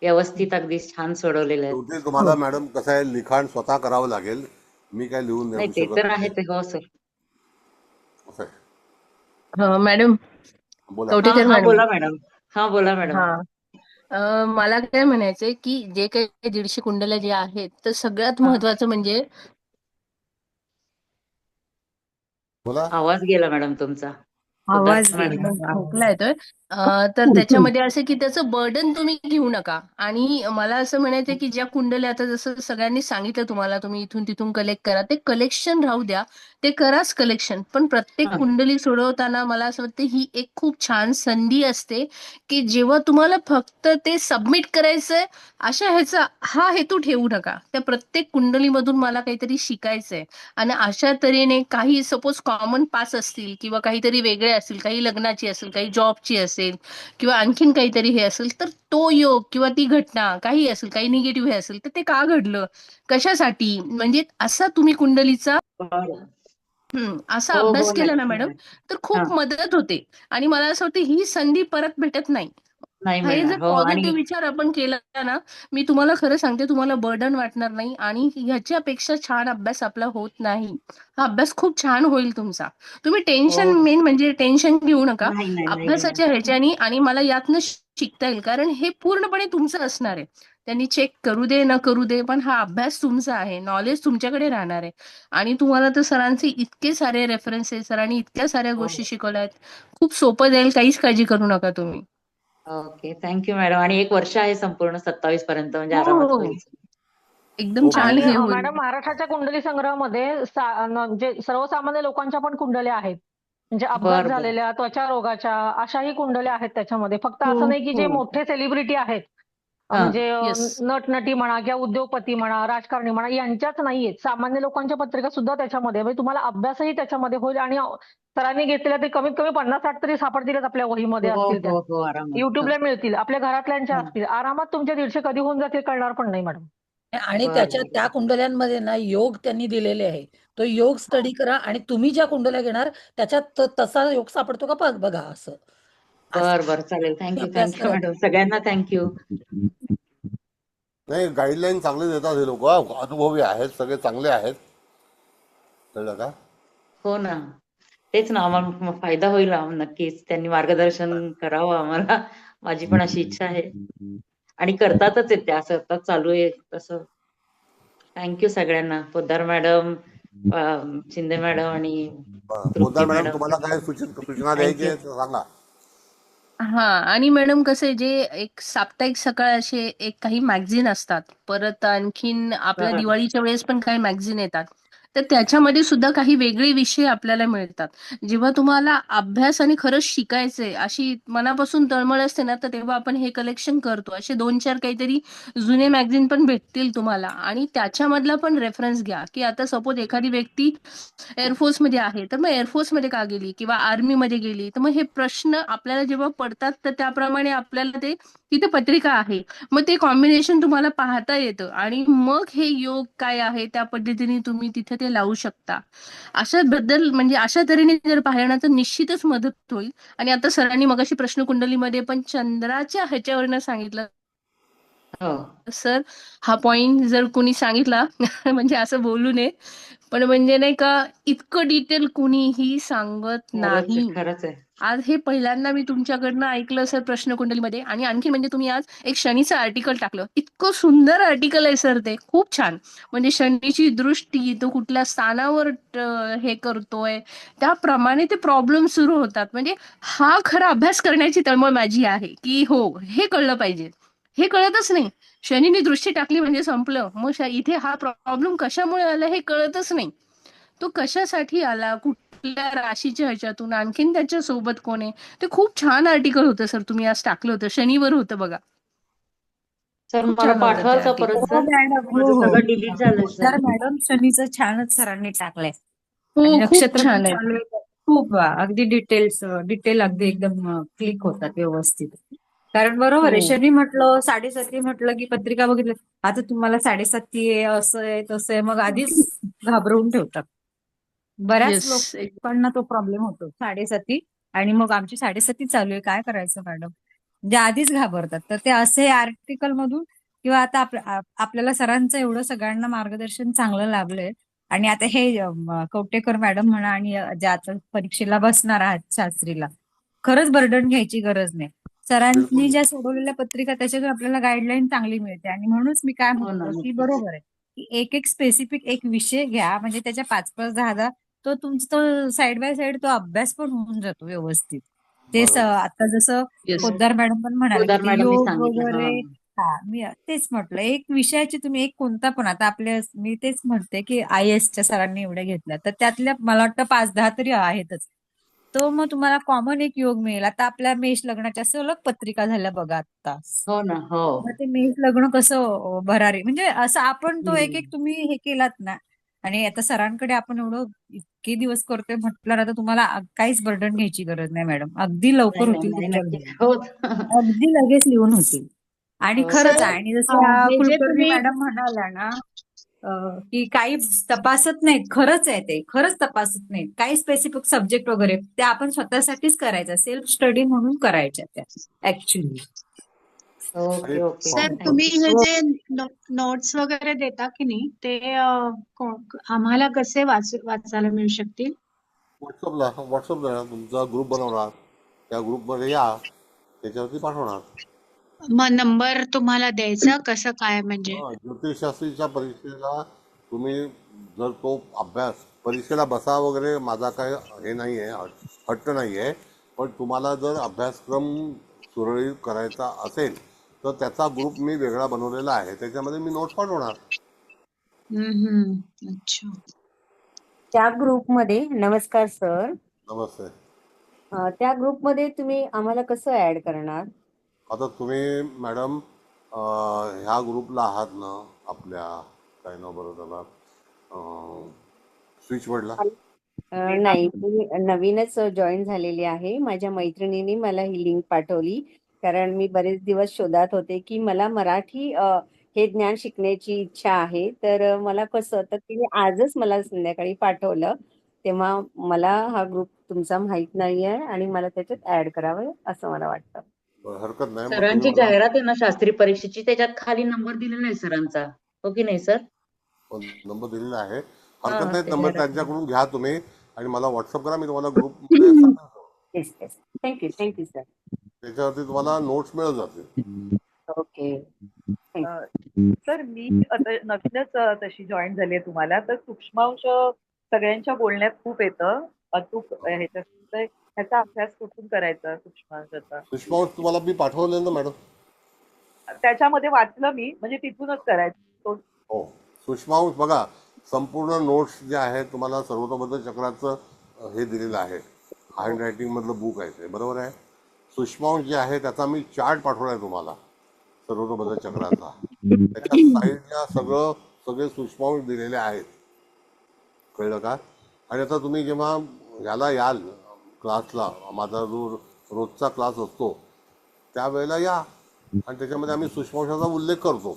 व्यवस्थित अगदी छान सोडवलेले आहेत. शेवटी हो. तुम्हाला मॅडम कसं आहे, लिखाण स्वतः करावं लागेल. मी काय लिहून नाही देऊ ते शकत तर आहे नाही. ते. हो सर. असं आहे. मॅडम बोला. हा कवटेकर हा मॅडम. बोला मॅडम. हा बोला मॅडम. मला काय म्हणायचंय की जे काही 150 कुंडल्या जे आहेत तर सगळ्यात हा महत्वाचं म्हणजे बोला. आवाज गेला मॅडम तुमचा. आवाज उद्धार मॅडम. गेला. खोकला येतोय. तर त्याच्यामध्ये असं की त्याचं बर्डन तुम्ही घेऊ नका. आणि मला असं म्हणायचंय की ज्या कुंडल्या आता जसं सगळ्यांनी सांगितलं तुम्हाला तुम्ही इथून तिथून कलेक्ट करा, ते कलेक्शन राहू द्या. ते कराच कलेक्शन, पण प्रत्येक हा कुंडली सोडवताना मला असं वाटतं ही एक खूप छान संधी असते की जेव्हा तुम्हाला फक्त ते सबमिट करायचंय अशा ह्याचा हा हेतू ठेवू नका. त्या प्रत्येक कुंडलीमधून मला काहीतरी शिकायचंय आणि अशा तऱ्हेने काही सपोज कॉमन पास असतील किंवा काहीतरी वेगळे असतील, काही लग्नाची असेल, काही जॉबची असेल किंवा आणखीन काहीतरी हे असेल, तर तो योग किंवा ती घटना काही असेल, काही निगेटिव्ह हे असेल, तर ते का घडलं, कशासाठी, म्हणजे असा तुम्ही कुंडलीचा बरं. असा हो हो अभ्यास केला ना नक्की मॅडम, मॅडम. तर हा खूप मदत होते. आणि मला असं वाटतं ही संधी परत भेटत नाही. नाही हे जर मिळणार. हो आणि पॉझिटिव्ह विचार आपण केला ना, मी तुम्हाला खरं सांगते, तुम्हाला बर्डन वाटणार नाही आणि ह्याच्यापेक्षा छान अभ्यास आपला होत नाही. हा अभ्यास खूप छान होईल तुमचा. तुम्ही टेन्शन, हो मेन म्हणजे टेन्शन घेऊ नका नाही नाही नाही घेणार. अभ्यासाच्या ह्याच्यानी, आणि मला यातनं शिकता येईल, कारण हे पूर्णपणे तुमचं असणार आहे. त्यांनी चेक करू दे न करू दे, पण हा अभ्यास तुमचा आहे, नॉलेज तुमच्याकडे राहणार आहे. आणि तुम्हाला तर सरांचे इतके सारे रेफरन्सेस, सरांनी इतक्या साऱ्या हो गोष्टी शिकवल्या आहेत, खूप सोपं जाईल, काहीच काळजी करू नका तुम्ही. Okay thank you madam. आणि 1 वर्ष आहे संपूर्ण 27 पर्यंत, म्हणजे हो आरामात हो, होईल. एकदम ओके. छान आणि हे होईल. मॅडम, महाराष्ट्राच्या कुंडली संग्रहामध्ये म्हणजे सर्वसामान्य लोकांच्या पण कुंडल्या आहेत. म्हणजे अपघात बर बर. झालेल्या, त्वचा रोगाच्या, अशाही कुंडल्या आहेत त्याच्यामध्ये. फक्त हो असं नाही की हो, जे मोठे सेलिब्रिटी आहेत, हा म्हणजे येस. नटनटी म्हणा किंवा उद्योगपती म्हणा, राजकारणी म्हणा, यांच्याच नाहीयेत. सामान्य लोकांच्या पत्रिका सुद्धा त्याच्यामध्ये, म्हणजे तुम्हाला अभ्यासही त्याच्यामध्ये होईल. आणि सरांनी घेतलेल्या ते कमीत कमी 50-60 तरी सापडतीलच आपल्या वहीमध्ये, हो असतील त्या. हो हो आरामात. युट्यूबला मिळतील, आपल्या घरातल्यांच्या हा असतील. आरामात तुमचे 150 कधी होऊन जातील कळणार पण नाही मॅडम. आणि बर त्याच्या बर त्या बर. कुंडल्यांमध्ये ना योग त्यांनी दिलेले आहे. तो योग स्टडी करा आणि तुम्ही ज्या कुंडल्या घेणार त्याच्यात तसा योग सापडतो का बघा. असं बर असं बर चालेल. अभ्यास थँक्यू करा मॅडम. तुम्ही. सगळ्यांना थँक्यू. नाही, गाईडलाईन चांगले देतात हे लोक. अनुभवी आहेत, सगळे चांगले आहेत. कळलं का? हो ना. तेच ना, आम्हाला फायदा होईल नक्कीच. त्यांनी मार्गदर्शन करावं आम्हाला. माझी पण अशी इच्छा आहे. आणि करतातच आहेत त्या, सतत चालू आहे तसं. थँक्यू सगळ्यांना. पोद्दार मॅडम, शिंदे मॅडम आणि तृप्ती पोद्दार मॅडम, मॅडम. तुम्हाला काय सूचना द्यायची थँक्यू. आहे तर सांगा. आणि मॅडम कसं आहे, जे एक साप्ताहिक सकाळ असे एक काही मॅगझिन असतात, परत आणखीन आपल्या बरं. दिवाळीच्या वेळेस पण काही मॅगझिन येतात, तर त्याच्यामध्ये सुद्धा काही वेगळे विषय आपल्याला मिळतात. जेव्हा तुम्हाला अभ्यास आणि खरंच शिकायचंय अशी मनापासून तळमळ असते ना, तर तेव्हा आपण हे कलेक्शन करतो. असे 2-4 काहीतरी जुने मॅगझिन पण भेटतील तुम्हाला, आणि त्याच्यामधला पण रेफरन्स घ्या, की आता सपोज एखादी व्यक्ती एअरफोर्समध्ये आहे, तर मग एअरफोर्समध्ये का गेली किंवा आर्मीमध्ये गेली, तर मग हे प्रश्न आपल्याला जेव्हा पडतात, तर त्याप्रमाणे आपल्याला ते तिथे पत्रिका आहे, मग ते कॉम्बिनेशन तुम्हाला पाहता येतं, आणि मग हे योग काय आहे त्या पद्धतीने तुम्ही तिथे ते लावू शकता. अशा बद्दल म्हणजे अशा तऱ्हेने जर पाहिलं तर निश्चितच मदत होईल. आणि आता सरांनी मगाशी प्रश्नकुंडलीमध्ये पण चंद्राच्या ह्याच्यावरनं सांगितलं, हो सर हा पॉइंट जर कोणी सांगितला म्हणजे असं बोलू नये, पण म्हणजे नाही का, इतकं डिटेल कुणीही सांगत खरंच आहे नाही. खरंच आहे. आज हे पहिल्यांदा मी तुमच्याकडनं ऐकलं सर प्रश्नकुंडलीमध्ये. आणि आणखी म्हणजे तुम्ही आज एक शनीचं आर्टिकल टाकलं, इतकं सुंदर आर्टिकल आहे सर ते, खूप छान. म्हणजे शनीची दृष्टी, तो कुठल्या स्थानावर हे करतोय, त्याप्रमाणे ते प्रॉब्लेम सुरू होतात. म्हणजे हा खरा अभ्यास करण्याची तळमळ माझी आहे, की हो हे कळलं पाहिजे. हे कळतच नाही. शनीने दृष्टी टाकली म्हणजे संपलं. मग इथे हा प्रॉब्लेम कशामुळे आला हे कळतच नाही. तो कशासाठी आला, कुठल्या राशीच्या ह्याच्यातून, आणखीन त्याच्या सोबत कोण आहे. ते खूप छान आर्टिकल होतं सर, तुम्ही आज टाकलं होतं, शनीवर होतं बघा. सर खूप मला छान होतं ते पाठवाल का आर्टिकल. परत हो सर? मॅडम, हो माझं हो. सगळं डिलीट झालंय सर. पोद्दार मॅडम शनीचं छानच सरांनी टाकलंय. हो आणि खूप नक्षत्र पण छान आहे. चालू आहे. खूप अगदी डिटेल अगदी एकदम क्लिक होतात व्यवस्थित. कारण बरोबर आहे, हम्म. शनी म्हटलं 7:30 म्हटलं की पत्रिका बघितलं, आता तुम्हाला 7:30 आहे, असं आहे तसं आहे, मग आधीच घाबरवून ठेवतात. बऱ्याच येस. लोकांना तो प्रॉब्लेम होतो 7:30 आणि मग आमची 7:30 चालू आहे, काय करायचं मॅडम? म्हणजे आधीच घाबरतात. तर ते असे आर्टिकल मधून किंवा आता आपल्याला सरांचं एवढं सगळ्यांना मार्गदर्शन चांगलं लाभलंय आणि आता हे कवटेकर मॅडम म्हणा आणि ज्या आता परीक्षेला बसणार आहात शास्त्रीला, खरंच बर्डन घ्यायची गरज नाही. बिलकुल सरांनी नाही. ज्या सोडवलेल्या पत्रिका त्याच्यातून आपल्याला गाईडलाईन चांगली मिळते आणि म्हणूनच मी काय हो ना, म्हटलं की नक्कीच. बरोबर आहे की एक स्पेसिफिक एक विषय घ्या, म्हणजे त्याच्या 5-5, 10-10 तो तुमचा तो साइड बाय साइड तो अभ्यास पण होऊन जातो व्यवस्थित. बरोबर. आता जसं येस. पोद्दार मॅडम पण म्हणाले की पोदार ते मॅडमनी योग सांगितलं. हा. वगैरे. हा, मी तेच म्हटलं एक विषयाची तुम्ही एक कोणता पण आता आपल्या मी तेच म्हणते की IASच्या सरांनी एवढ्या घेतल्या तर त्यातल्या मला वाटतं 5-10 तरी आहेतच. तो मग तुम्हाला कॉमन एक योग मिळेल. आता आपल्या मेष लग्नाच्या सलग पत्रिका झाल्या बघा आता. हो ना. हो. मग ते मेष लग्न कसं भरारी म्हणजे असं आपण तो एक हम्म. तुम्ही हे केलात ना. आणि आता सरांकडे आपण एवढं इतके दिवस करतोय म्हटल्यावर आता तुम्हाला काहीच बर्डन घ्यायची गरज नाही मॅडम. अगदी नाही लवकर नाही होतील नाही, तुमच्या नक्की घरी. होत. अगदी लगेच लिहून होतील. आणि हो. खरंच सर आहे आणि जसं हे जे कुलकर्णी तुम्ही मॅडम म्हणाल्या ना की काही तपासत नाहीत. खरंच आहे ते. खरंच तपासत नाहीत. काही स्पेसिफिक सब्जेक्ट वगैरे ते आपण स्वतःसाठीच करायचं. सेल्फ स्टडी म्हणून करायच्या त्या ऍक्च्युली. आणि ओके ओके सर थँक्यू. तुम्ही हे जे नोट्स वगैरे देता की नाही ते आम्हाला कसे वाचायला मिळू शकतील? व्हॉट्सअपला तुमचा ग्रुप बनवणार, त्या ग्रुपमध्ये या, त्याच्यावरती पाठवणार. मग नंबर तुम्हाला द्यायचा कसं काय म्हणजे? ज्योतिषशास्त्रीच्या परीक्षेला तुम्ही जर तो अभ्यास परीक्षेला बसा वगैरे माझा काय हे नाही आहे, हट्ट नाही आहे, पण तुम्हाला जर अभ्यासक्रम सुरळीत करायचा असेल तर त्याचा ग्रुप मी वेगळा बनवलेला आहे, त्याच्यामध्ये मी नोट्स पाठवणार. अच्छा. त्या ग्रुपमध्ये नमस्कार सर. नमस्ते. त्या ग्रुपमध्ये तुम्ही आम्हाला कसं ऍड करणार? आता तुम्ही मॅडम ह्या ग्रुपला आहात ना आपल्या, काय नाव बरं त्याला, स्विचवर्डला? नाही, मी नवीनच जॉईन झालेली आहे. माझ्या मैत्रिणीने मला ही लिंक पाठवली कारण मी बरेच दिवस शोधात होते की मला मराठी हे ज्ञान शिकण्याची इच्छा आहे. तर मला कसं तर तिने आजच मला संध्याकाळी पाठवलं. तेव्हा मला हा ग्रुप तुमचा माहित नाहीये आणि मला त्याच्यात ऍड करावं असं मला वाटतं. हरकत नाही, मग तुम्ही सरांची मला जाहिरात आहे ना शास्त्री परीक्षेची, त्याच्यात खाली नंबर दिलेला आहे सरांचा, हो की नाही सर? नंबर दिलेला आहे. हा, हरकत नाही, ते नंबर जाहिरात. त्यांच्याकडून घ्या तुम्ही आणि मला व्हॉट्सअप करा, मी तुम्हाला ग्रुपमध्ये सांगतो. Yes yes. Thank you sir. त्याच्यावरती तुम्हाला नोट्स मिळत जातील. ओके. सर मी आता नवीनच तशी जॉईन झाली आहे तुम्हाला, तर सूक्ष्मांश सगळ्यांच्या बोलण्यात खूप येतं अचूक ह्याच्या, तर ह्याचा अभ्यास कुठून करायचा सूक्ष्मांशाचा? सुषमांश तुम्हाला मी पाठवलं ना मॅडम. त्याच्यामध्ये वाचलं मी, म्हणजे तिथूनच करायचं. हो, सूक्ष्मांश बघा, संपूर्ण नोट्स जे आहेत तुम्हाला सर्वतोपरी चक्राचं हे दिलेलं आहे, हँड रायटिंग मधलं बुक आहे ते, बरोबर आहे. सूक्ष्मांश जे आहे त्याचा मी चार्ट पाठवला आहे तुम्हाला सर्वतोपरी चक्राचा. त्याच्या साईडला सगळे सूक्ष्मांश दिलेले आहेत, कळलं का? आणि आता तुम्ही जेव्हा याला याल क्लासला, माझा जो रोजचा क्लास असतो त्यावेळेला या आणि त्याच्यामध्ये आम्ही सूक्ष्मांशाचा उल्लेख करतो.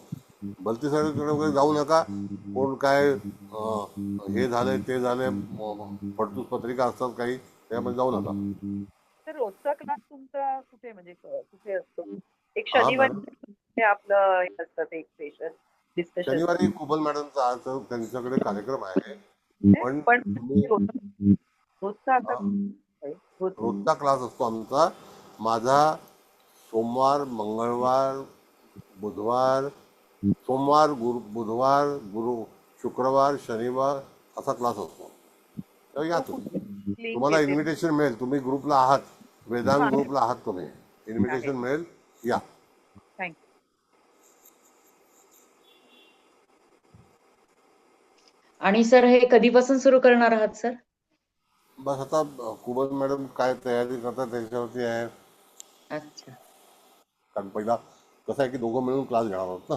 भलती सगळीकडे वगैरे जाऊ नका. कोण काय हे झालंय ते झालंय, पडतूस पत्रिका असतात काही, त्यामध्ये जाऊ नका. तर रोजचा क्लास तुमचा कुठे, म्हणजे कुठे असतो? एक हा शनिवारी मॅडम, ते आपलं हे असतं एक सेशन डिस्कशन, शनिवारी कुबल मॅडमचा आज त्यांच्याकडे कार्यक्रम आहे, पण पण तुम्ही रोजचा आता रोजचा क्लास असतो आमचा. माझा सोमवार, मंगळवार, बुधवार, बुधवार, शुक्रवार, शनिवार असा क्लास असतो. तर या तुम्ही, तुम्हाला इन्व्हिटेशन मिळेल. तुम्ही ग्रुपला आहात, वेदांत ग्रुपला आहात तुम्ही, इन्व्हिटेशन मिळेल, या. थँक्यू. आणि सर हे कधीपासून सुरू करणार आहात सर? बस आता कुबल मॅडम काय तयारी करतात त्याच्यावरती आहे. अच्छा. कारण पहिला कसं आहे की दोघं मिळून क्लास घेणार आहोत ना,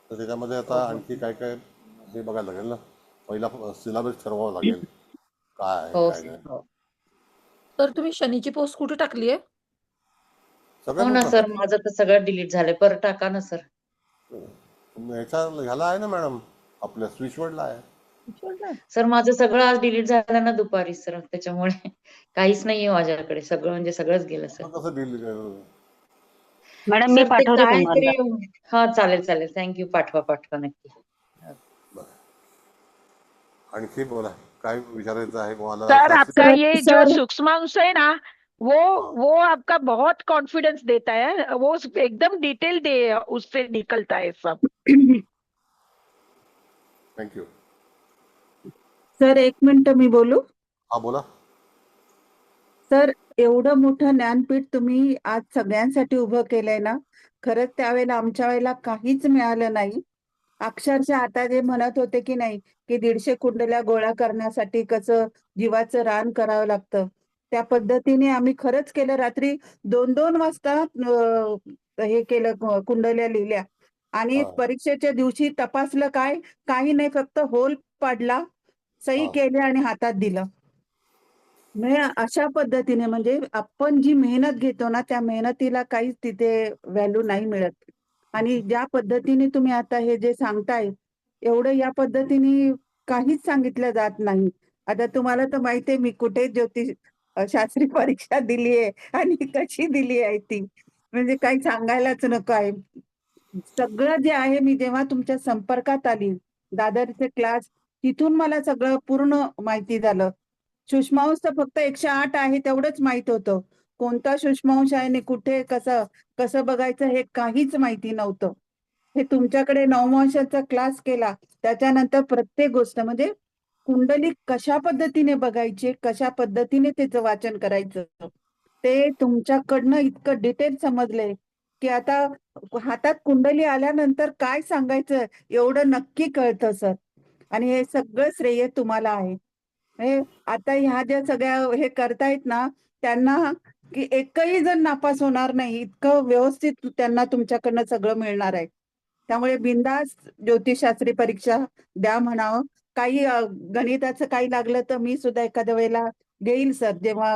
तर त्याच्यामध्ये आता आणखी काय काय हे बघायला लागेल ना. पहिला सिलेबस ठरवावं लागेल काय आहे हो काय सर. नाही. हो. तर तुम्ही शनीची पोस्ट कुठे टाकली आहे? सगळ्या हो ना बुक सर, माझं तर सगळं डिलीट झालंय. परत टाका ना सर. ह्याचा ह्याला आहे ना मॅडम, आपल्या स्विचवर्डला आहे. सर माझं सगळं आज डिलीट झालं ना दुपारी सर, त्याच्यामुळे काहीच नाहीये माझ्याकडे. सगळं म्हणजे सगळंच गेलं सर. मग कसं डील मॅडम मी सर ते पाठवते तुम्हाला. काहीतरी, हा चालेल चालेल, थँक्यू. पाठवा नक्की. आणखी बोला, काय विचारायचं आहे तुम्हाला? सर आपका शास्त्री ये जो सूक्ष्मांश है ना, वो आपका बहुत कॉन्फिडेंस देता है, वो एकदम डिटेल दे उससे निकलता है सब. थँक्यू. सर 1 मिनिट मी बोलू? हा बोला. सर एवढं मोठं ज्ञानपीठ तुम्ही आज सगळ्यांसाठी उभं केलंय ना, खरंच त्यावेळेला आमच्या वेळेला काहीच मिळालं नाही. अक्षरशः आता जे म्हणत होते की नाही, की 150 कुंडल्या गोळा करण्यासाठी कसं जीवाचं रान करावं लागतं. त्या पद्धतीने आम्ही खरंच केलं. रात्री 2-2 वाजता हे केलं, कुंडल्या लिहिल्या आणि परीक्षेच्या दिवशी तपासलं काय, काही नाही, फक्त होल पाडला, सही केली आणि हातात दिलं. म्हणजे अशा पद्धतीने म्हणजे आपण जी मेहनत घेतो ना, त्या मेहनतीला काहीच तिथे व्हॅल्यू नाही मिळत. आणि ज्या पद्धतीने तुम्ही आता हे जे सांगताय, एवढं या पद्धतीने काहीच सांगितलं जात नाही. आता तुम्हाला तर माहिती आहे मी कुठे शास्त्री परीक्षा दिली आहे आणि कशी दिली आहे ती. म्हणजे काही सांगायलाच नको आहे. सगळं जे आहे, मी जेव्हा तुमच्या संपर्कात आली, दादरचे क्लास, तिथून मला सगळं पूर्ण माहिती झालं. सूक्ष्मांश तर फक्त 108 आहे तेवढंच माहित होतं. कोणता सूक्ष्मांश आहे आणि कुठे कसं बघायचं हे काहीच माहिती नव्हतं. हे तुमच्याकडे नवमांशाचा क्लास केला, त्याच्यानंतर प्रत्येक गोष्ट म्हणजे कुंडली कशा पद्धतीने बघायची, कशा पद्धतीने त्याचं वाचन करायचं, ते तुमच्याकडनं इतकं डिटेल समजलंय की आता हातात कुंडली आल्यानंतर काय सांगायचं एवढं नक्की कळतं सर. आणि हे सगळं श्रेय तुम्हाला आहे. आता ह्या ज्या सगळ्या हे करतायत ना, त्यांना की एकही जण नापास होणार नाही, इतकं व्यवस्थित त्यांना तुमच्याकडनं सगळं मिळणार आहे. त्यामुळे बिनधास्त ज्योतिषशास्त्री परीक्षा द्या म्हणावं. काही गणिताचं काही लागलं तर मी सुद्धा एखाद्या वेळेला घेईल सर, जेव्हा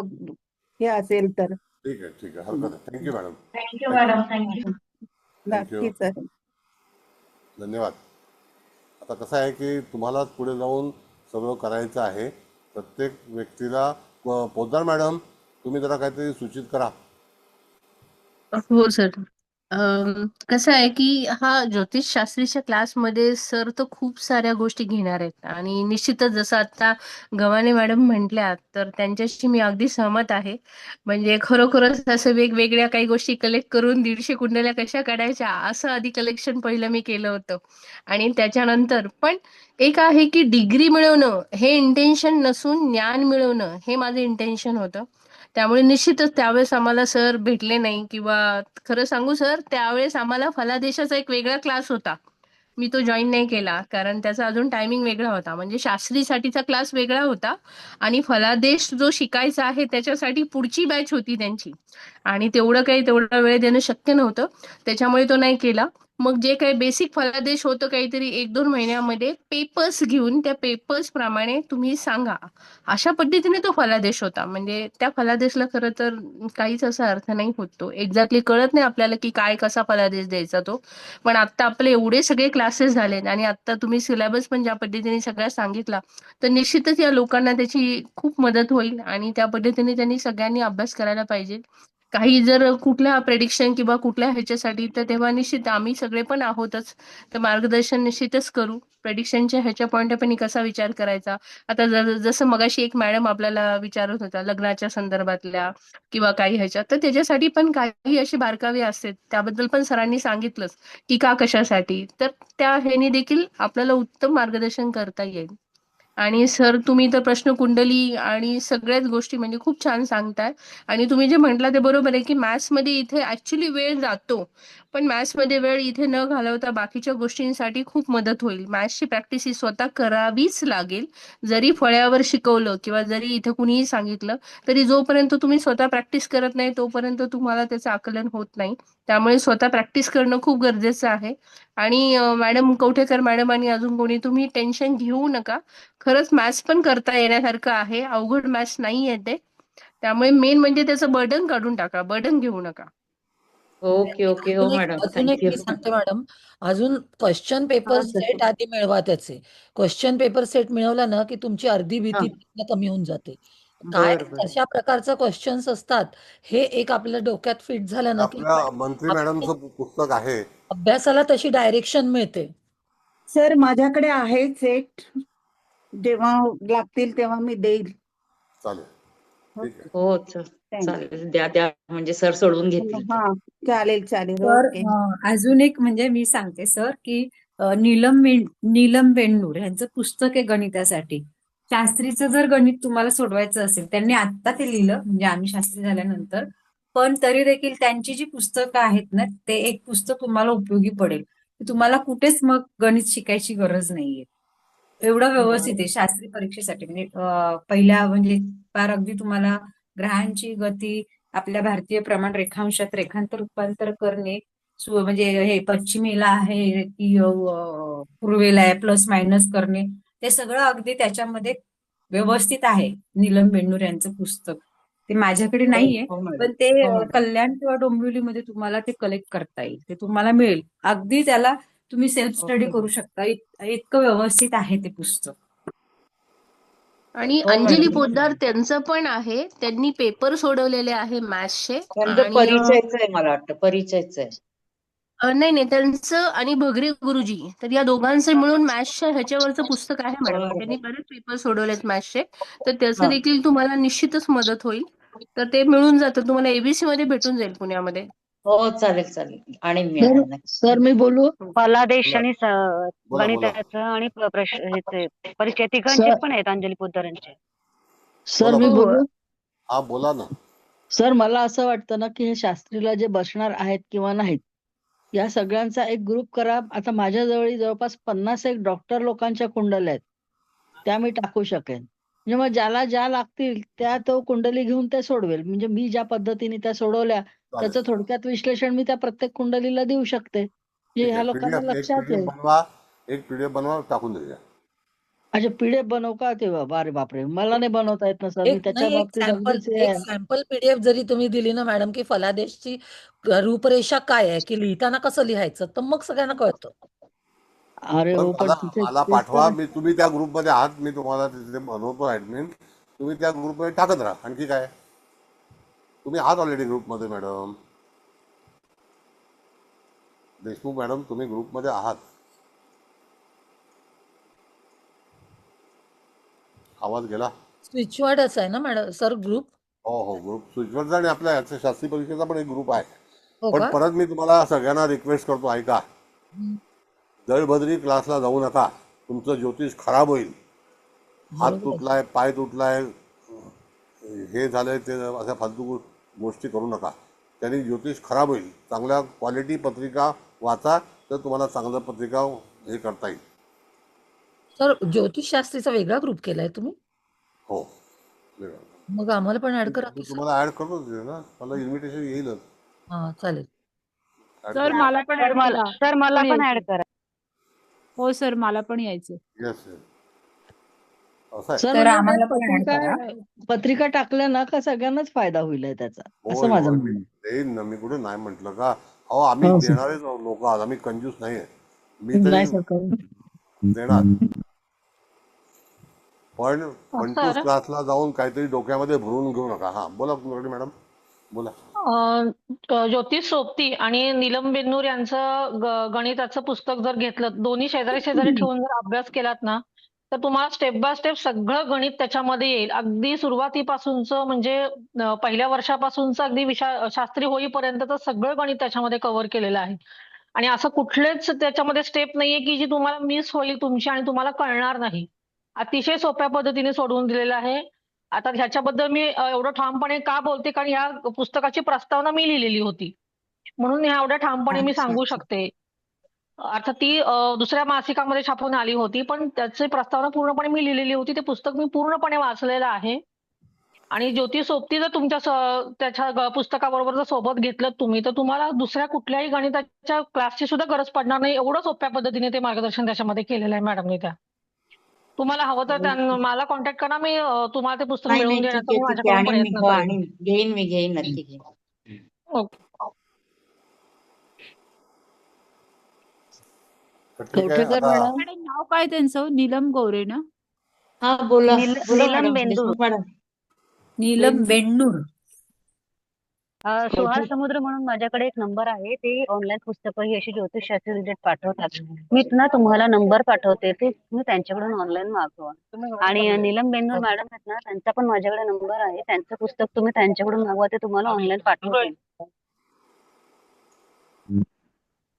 हे असेल तर. ठीक आहे, हरकत नाही. Thank you madam. Thank you madam, thank you. नक्की सर. धन्यवाद. आता कसं आहे की तुम्हालाच पुढे जाऊन सगळं करायचं आहे. प्रत्येक व्यक्तीला पोद्दार मॅडम, तुम्ही जरा काहीतरी सूचित करा. हो सर. कसं आहे की हा ज्योतिषशास्त्रीच्या क्लासमध्ये सर तर खूप साऱ्या गोष्टी घेणार आहेत आणि निश्चितच जसं आता गव्हाणे मॅडम म्हटल्या तर त्यांच्याशी मी अगदी सहमत आहे. म्हणजे खरोखरच असं वेगवेगळ्या काही गोष्टी कलेक्ट करून 150 कुंडल्या कशा काढायच्या असं आधी कलेक्शन पहिलं मी केलं होतं. आणि त्याच्यानंतर पण एक आहे की डिग्री मिळवणं हे इंटेन्शन नसून ज्ञान मिळवणं हे माझं इंटेन्शन होतं. त्यामुळे निश्चितच त्यावेळेस आम्हाला सर भेटले नाही किंवा खरं सांगू सर त्यावेळेस आम्हाला फलादेशाचा एक वेगळा क्लास होता. मी तो जॉईन नाही केला कारण त्याचा अजून टायमिंग वेगळा होता. म्हणजे शास्त्रीसाठीचा क्लास वेगळा होता आणि फलादेश जो शिकायचा आहे त्याच्यासाठी पुढची बॅच होती त्यांची आणि तेवढा वेळ देणं शक्य नव्हतं. त्याच्यामुळे तो नाही केला. मग जे काही बेसिक फलादेश होतं काहीतरी 1-2 महिन्यामध्ये पेपर्स घेऊन त्या पेपर्स प्रमाणे तुम्ही सांगा अशा पद्धतीने तो फलादेश होता. म्हणजे त्या फलादेशला खरं तर काहीच असा अर्थ नाही होत. तो एक्झॅक्टली कळत नाही आपल्याला की काय कसा फलादेश द्यायचा तो. पण आता आपले एवढे सगळे क्लासेस झालेत आणि आता तुम्ही सिलेबस पण ज्या पद्धतीने सगळ्या सांगितला तर निश्चितच या लोकांना त्याची खूप मदत होईल आणि त्या पद्धतीने त्यांनी सगळ्यांनी अभ्यास करायला पाहिजे. काही जर कुठल्या प्रेडिक्शन किंवा कुठल्या ह्याच्यासाठी तर तेव्हा निश्चित आम्ही सगळे पण आहोतच. तर मार्गदर्शन निश्चितच करू. प्रेडिक्शनच्या ह्याच्या पॉईंट ऑफ कसा विचार करायचा. आता जसं मगाशी एक मॅडम आपल्याला विचारत होता लग्नाच्या संदर्भातल्या किंवा काही ह्याच्यात तर त्याच्यासाठी पण काही अशी बारकावे असतात. त्याबद्दल पण सरांनी सांगितलंच की का कशासाठी. तर त्या ह्यानी देखील आपल्याला उत्तम मार्गदर्शन करता येईल. आणि सर तुम्ही तर प्रश्न कुंडली आणि सगळ्याच गोष्टी म्हणजे खूप छान सांगताय. आणि तुम्ही जे म्हटलं ते बरोबर आहे की मॅथ्समध्ये इथे ऍक्च्युली वेळ जातो. पण मॅथ्समध्ये वेळ इथे न घालवता बाकीच्या गोष्टींसाठी खूप मदत होईल. मॅथ्सची प्रॅक्टिस ही स्वतः करावीच लागेल. जरी फळ्यावर शिकवलं किंवा जरी इथे कुणीही सांगितलं तरी जोपर्यंत तुम्ही स्वतः प्रॅक्टिस करत नाही तोपर्यंत तुम्हाला त्याचं आकलन होत नाही. त्यामुळे स्वतः प्रॅक्टिस करणं खूप गरजेचं आहे. आणि मॅडम कवठेकर मॅडम आणि अजून कोणी तुम्ही टेन्शन घेऊ नका. खरंच मॅथ्स पण करता येण्यासारखं आहे. अवघड मॅथ्स नाही येते. त्यामुळे मेन म्हणजे त्याचं बर्डन काढून टाका. बर्डन घेऊ नका. ओके ओके हो मॅडम, अजून एक थँक्यू. मी सांगते मॅडम, अजून क्वेश्चन पेपर सेट आधी मिळवा त्याचे. क्वेश्चन पेपर सेट मिळवला ना की तुमची अर्धी हा भीती त्यातनं कमी होऊन जाते. काय बर बर कशा प्रकारचं क्वेश्चन्स असतात हे एक आपल्या डोक्यात फिट झालं ना की आपल्या मंत्री आपल्या मॅडमचं पुस्तक आहे. अभ्यासाला तशी डायरेक्शन मिळते. सर माझ्याकडे आहे सेट, जेव्हा लागतील तेव्हा मी देईल. चालेल, ठीक आहे. हो चालेल, द्या द्या, म्हणजे सर सोडवून घेतील ते. हा चालेल चालेल तर ओके. अजून एक म्हणजे मी सांगते सर की नीलम वेण्णूर यांचं पुस्तक आहे गणितासाठी. शास्त्रीचं जर गणित तुम्हाला सोडवायचं असेल, त्यांनी आत्ता ते लिहिलं म्हणजे आम्ही शास्त्री झाल्यानंतर, पण तरी देखील त्यांची जी पुस्तकं आहेत ना, ते एक पुस्तक तुम्हाला उपयोगी पडेल. तुम्हाला कुठेच मग गणित शिकायची गरज नाहीये. एवढं व्यवस्थित आहे शास्त्री परीक्षेसाठी. म्हणजे पहिल्या म्हणजे फार अगदी तुम्हाला ग्रहांची गती, आपल्या भारतीय प्रमाण रेखांशात रेखांतर रूपांतर करणे, म्हणजे हे पश्चिमेला आहे की पूर्वेला आहे, प्लस मायनस करणे, ते सगळं अगदी त्याच्यामध्ये व्यवस्थित आहे. नीलम वेण्णूर यांचं पुस्तक ते माझ्याकडे नाहीये, हो मॅडम, पण ते हो मॅडम. कल्याण किंवा डोंबिवलीमध्ये तुम्हाला ते कलेक्ट करता येईल. ते तुम्हाला मिळेल. अगदी त्याला तुम्ही सेल्फ स्टडी करू शकता. इतकं व्यवस्थित आहे ते पुस्तक. आणि हो अंजली मॅडम, पोद्दार त्यांचं पण आहे. त्यांनी पेपर सोडवलेले आहे मॅथ्सचे. त्यांचं आणि परिचयच आहे, मला वाटतं परिचयच आहे. नाही नाही, त्यांचं आणि भगरे गुरुजी, तर या दोघांचे मिळून मॅथ्सच्या ह्याच्यावरचं पुस्तक आहे मॅडम. बरं त्यांनी बरं. बरेच पेपर सोडवलेत मॅथ्सचे, तर त्याचं हा देखील तुम्हाला निश्चितच मदत होईल. तर ते मिळून जातं तुम्हाला, एबीसी मध्ये भेटून जाईल पुण्यामध्ये. हो चालेल चालेल, आणि मी सर नक्की. सर मी बोलू? फलादेश बोला आणि बोला बोला. गणिताचं आणि ह्याचे परिचय तिघांचे सर पण आहेत अंजली पोद्दारांचे. सर बोला मी बोला. बोलू? हा बोला ना. सर मला असं वाटतं ना की हे शास्त्रीला जे बसणार आहेत किंवा नाहीत, या सगळ्यांचा एक ग्रुप करा. आता माझ्याजवळ जवळपास 50 डॉक्टर लोकांच्या कुंडल्या आहेत, त्या मी टाकू शकेन. म्हणजे मग ज्याला ज्या लागतील त्या तो कुंडली घेऊन ते सोडवेल. म्हणजे मी ज्या पद्धतीने त्या सोडवल्या चालेल, त्याचं थोडक्यात विश्लेषण मी त्या प्रत्येक कुंडलीला देऊ शकते, जे ठीक ह्या आहे. लोकांना एक लक्षात पीडीएफ येईल. बनवा, एक पीडीएफ बनवा, टाकून द्या. अच्छा पीडीएफ बनवू का? ते बाबा, अरे बापरे, मला नाही बनवता येत ना सर, मी त्याच्या एक बाबतीत सॅम्पल अगदीच हे आहे. पीडीएफ जरी तुम्ही दिली ना मॅडम की फलादेशची रूपरेषा काय आहे, की लिहिताना कसं लिहायचं, तर मग सगळ्यांना कळतं. अरे पण हो पण मला तिथे मला तेच पाठवा, तर. तुम्ही त्या ग्रुपमध्ये आहात, मी तुम्हाला तिथे बनवतो ऍडमिन. तुम्ही त्या ग्रुपमध्ये टाकत राहा. आणखी काय, तुम्ही आहात ऑलरेडी ग्रुपमध्ये मॅडम देशमुख मॅडम, तुम्ही ग्रुपमध्ये आहात. आवाज गेला? स्विचवर्डच आहे ना मॅडम सर ग्रुप? हो हो, ग्रुप स्विचवरचा आणि आपल्या याचा शास्त्री परीक्षेचा पण एक ग्रुप आहे. हो पण का? परत मी तुम्हाला सगळ्यांना रिक्वेस्ट करतो, ऐका. हं, दळभद्री क्लासला जाऊ नका. तुमचं ज्योतिष खराब होईल. हात बरोबर आहे. तुटलाय, पाय तुटलाय, हे झालंय, ते अशा फालतू गोष्टी करू नका. त्यांनी ज्योतिष खराब होईल. चांगल्या क्वालिटी पत्रिका वाचा, तर तुम्हाला चांगलं पत्रिका हे करता येईल. सर ज्योतिषशास्त्रीचा वेगळा ग्रुप केलाय तुम्ही? हो, वेगळं. मग आम्हाला पण ऍड करा मी की सर. तुम्हाला ऍड करतो ना, मला इन्व्हिटेशन येईलच. हा चालेल. ऍड सर करा. मला पण ऍड करा. सर मला पण ऍड यायचंय. करा. हो सर मला पण यायचं. येस येस, असं आहे. सर तर म्हणजे आम्हाला ते पण ऍड करा. पत्रिका टाकल्या ना का सगळ्यांनाच फायदा होईल आहे त्याचा, असं होय माझं होय, मी म्हणणं आहे. देईन ना, मी कुठे नाही म्हटलं का. अहो आम्ही हो सर. देणारेच लोक आहात, आम्ही कंजूस नाहीये. मी तरी नाही सर करू. देणार. पण पंचवीस सर क्लासला जाऊन काहीतरी डोक्यामध्ये भरून घेऊ नका. हा बोला मॅडम, बोला. ज्योतिष सोबती आणि नीलम बेन्नूर यांचं गणिताचं पुस्तक जर घेतलं, दोन्ही शेजारी शेजारी ठेवून जर अभ्यास केलात ना, तर तुम्हाला स्टेप बाय स्टेप सगळं गणित त्याच्यामध्ये येईल. अगदी सुरुवातीपासूनचं म्हणजे पहिल्या वर्षापासूनचं अगदी शास्त्री होईपर्यंतचं सगळं गणित त्याच्यामध्ये कव्हर केलेलं आहे. आणि असं कुठलेच त्याच्यामध्ये स्टेप नाहीये की जी तुम्हाला मिस होईल तुमची आणि तुम्हाला कळणार नाही. अतिशय सोप्या पद्धतीने सोडवून दिलेलं आहे. आता ह्याच्याबद्दल मी एवढं ठामपणे का बोलते, कारण ह्या पुस्तकाची प्रस्तावना मी लिहिलेली होती. म्हणून ह्या एवढ्या ठामपणे मी अच्छा सांगू अच्छा. शकते. अर्थात ती दुसऱ्या मासिकामध्ये छापून आली होती, पण त्याची प्रस्तावना पूर्णपणे मी लिहिलेली होती. ते पुस्तक मी पूर्णपणे वाचलेलं आहे. आणि ज्योती सोबती जर तुमच्या त्याच्या पुस्तकाबरोबर जर सोबत घेतलं तुम्ही, तर तुम्हाला दुसऱ्या कुठल्याही गणिताच्या क्लासची सुद्धा गरज पडणार नाही. एवढं सोप्या पद्धतीने ते मार्गदर्शन त्याच्यामध्ये केलेलं आहे मॅडमने त्या. तुम्हाला हवं तर मला कॉन्टॅक्ट करा. मी तुम्हाला ते पुस्तक नाही मिळवून नाही, ठीक देण्याचा आहे मी ठीक आहे, माझ्याकडून आणि मी प्रयत्न हो करेन. आणि घेईन, मी घेईन, नक्की घेईन. ओके. तर ठीक आहे कवठेकर आता. मॅडम. मॅडम नाव काय त्यांचं? नीलम गोरे ना? हा बोला बोला नीलम मॅडम, बेंदूर. देशमुख मॅडम. नीलम बेंडूर. सुहास समुद्र म्हणून माझ्याकडे एक नंबर आहे. ते ऑनलाईन पुस्तकं अशी ज्योतिषशास्त्र रिलेटेड पाठवतात. मी ना तुम्हाला नंबर पाठवते, ते तुम्ही त्यांच्याकडून ऑनलाईन मागवा. आणि नीलम बेंदूर मॅडम आहेत ना, त्यांचा पण माझ्याकडे नंबर आहे. त्यांचं पुस्तक तुम्ही त्यांच्याकडून मागवा, ते तुम्हाला ऑनलाईन पाठवतील.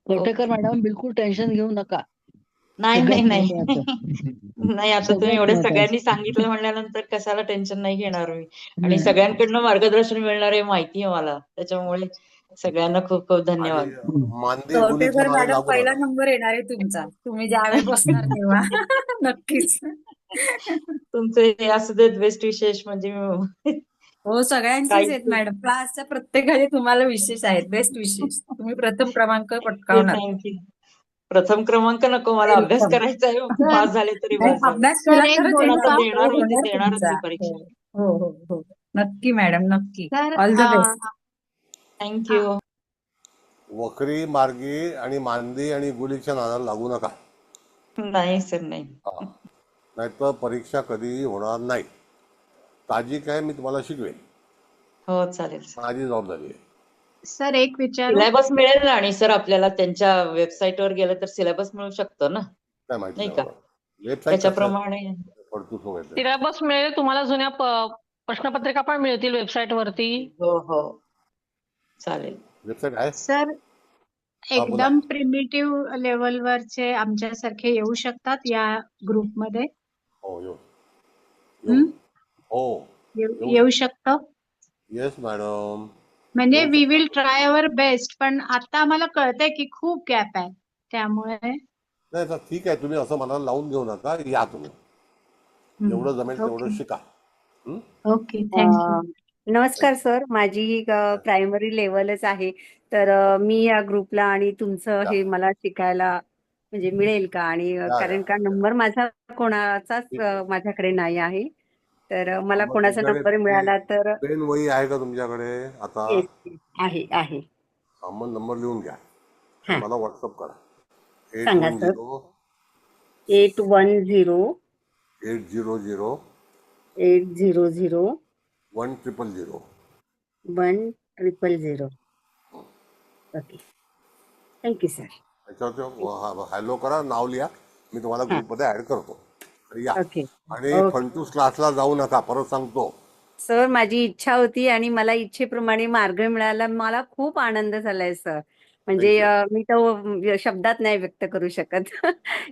कवठेकर मॅडम बिलकुल टेन्शन घेऊ नका. नाही नाही सगळ्यात नाही महत्वाचं. नाही, आता तुम्ही सगळ्यात एवढे सगळ्यांनी महत्वाचं. सांगितलं म्हणल्यानंतर कशाला टेन्शन नाही घेणार मी. आणि हम्म. सगळ्यांकडनं मार्गदर्शन मिळणार आहे माहिती आहे मला, त्याच्यामुळे सगळ्यांना खूप खूप आणि धन्यवाद. मानदी गुलीच्या कवठेकर नादी मॅडम लागू पहिला नका. नंबर येणार आहे तुमचा. तुम्ही ज्यावेळी बसणार तेव्हा. नक्कीच. तुमचे हे असू देत बेस्ट विशेष, म्हणजे हो, सगळ्यांचेच काही आहेत मॅडम. क्लासच्या प्रत्येकाचे तुम्हाला विशेष आहेत. बेस्ट विशेष. तुम्ही प्रथम क्रमांक पटकावणार. थँक्यू. प्रथम क्रमांक नको, मला अभ्यास वेलकम. करायचा आहे. सर, पास झाले तरी नाही, बस झालं. अभ्यास सर केला एक तरच पण बोलू आता का? एक्झाम देणार म्हणजे होणार देणारच तुमचा. मी हो परीक्षा. हो हो हो. नक्की मॅडम, नक्की. Sir all the best. Thank you. वक्री मार्गी आणि मांदी आणि गुलीच्या नादाला लागू नका. नाही सर, नाही. हा, नाहीतर परीक्षा कधीही होणार नाही. ताजी काय मी तुम्हाला शिकवेन, हो चालेल सर. माझी जबाबदारी आहे. सर एक विचारू? सिलेबस मिळेल ना? आणि सर आपल्याला त्यांच्या वेबसाईटवर गेलं तर सिलेबस मिळू शकतो ना, काय माहिती नाही नाही का? मला. वेबसाईट त्याच्याप्रमाणे पडतूस वगैरे. सिलेबस मिळेल तुम्हाला, जुन्या प्रश्नपत्रिका पण मिळतील वेबसाईट वरती. हो हो चालेल. वेबसाईट आहे. सर हा बोला. एकदम प्रिमिटिव्ह लेवलवरचे आमच्यासारखे येऊ शकतात या ग्रुपमध्ये? हो येऊ हम्म? हो येऊ शकतं? Yes madam. म्हणजे येऊ वी शकता. विल ट्राय अवर बेस्ट, पण आता आम्हाला कळतंय की खूप गॅप आहे, त्यामुळे नाही तर ठीक आहे, तुम्ही असं मनाला लावून घेऊ नका. या तुम्ही जेवढं जमेल तेवढं ओके शिका. हं? Okay, thank you. नमस्कार सर, माझी प्रायमरी लेवलच आहे. तर मी या ग्रुपला आणि तुमचं या हे मला शिकायला म्हणजे मिळेल का? आणि या कारण का नंबर माझा कोणाचाच ठीक आहे. माझ्याकडे नाही आहे. तर मला मग कोणाचा तुमच्याकडे नंबर मिळाला तर पेन वही आहे का तुमच्याकडे आता? येस, आहे आहे. हा, मग नंबर लिहून घ्या आणि हा, मला व्हॉट्सअप करा. सांगा सर. 810 810 800 800 1000 1000. Okay, thank you sir. त्याच्यावरती हॅलो करा, नाव लिहा, मी तुम्हाला हा, ग्रुपमध्ये ऍड करतो. तर या. ओके आणि ओके. फंटूस क्लासला जाऊ नका, परत सांगतो. सर, माझी इच्छा होती आणि मला इच्छेप्रमाणे मार्ग मिळाला. मला खूप आनंद झालाय सर. म्हणजे थँक्यू. मी तो शब्दात नाही व्यक्त करू शकत.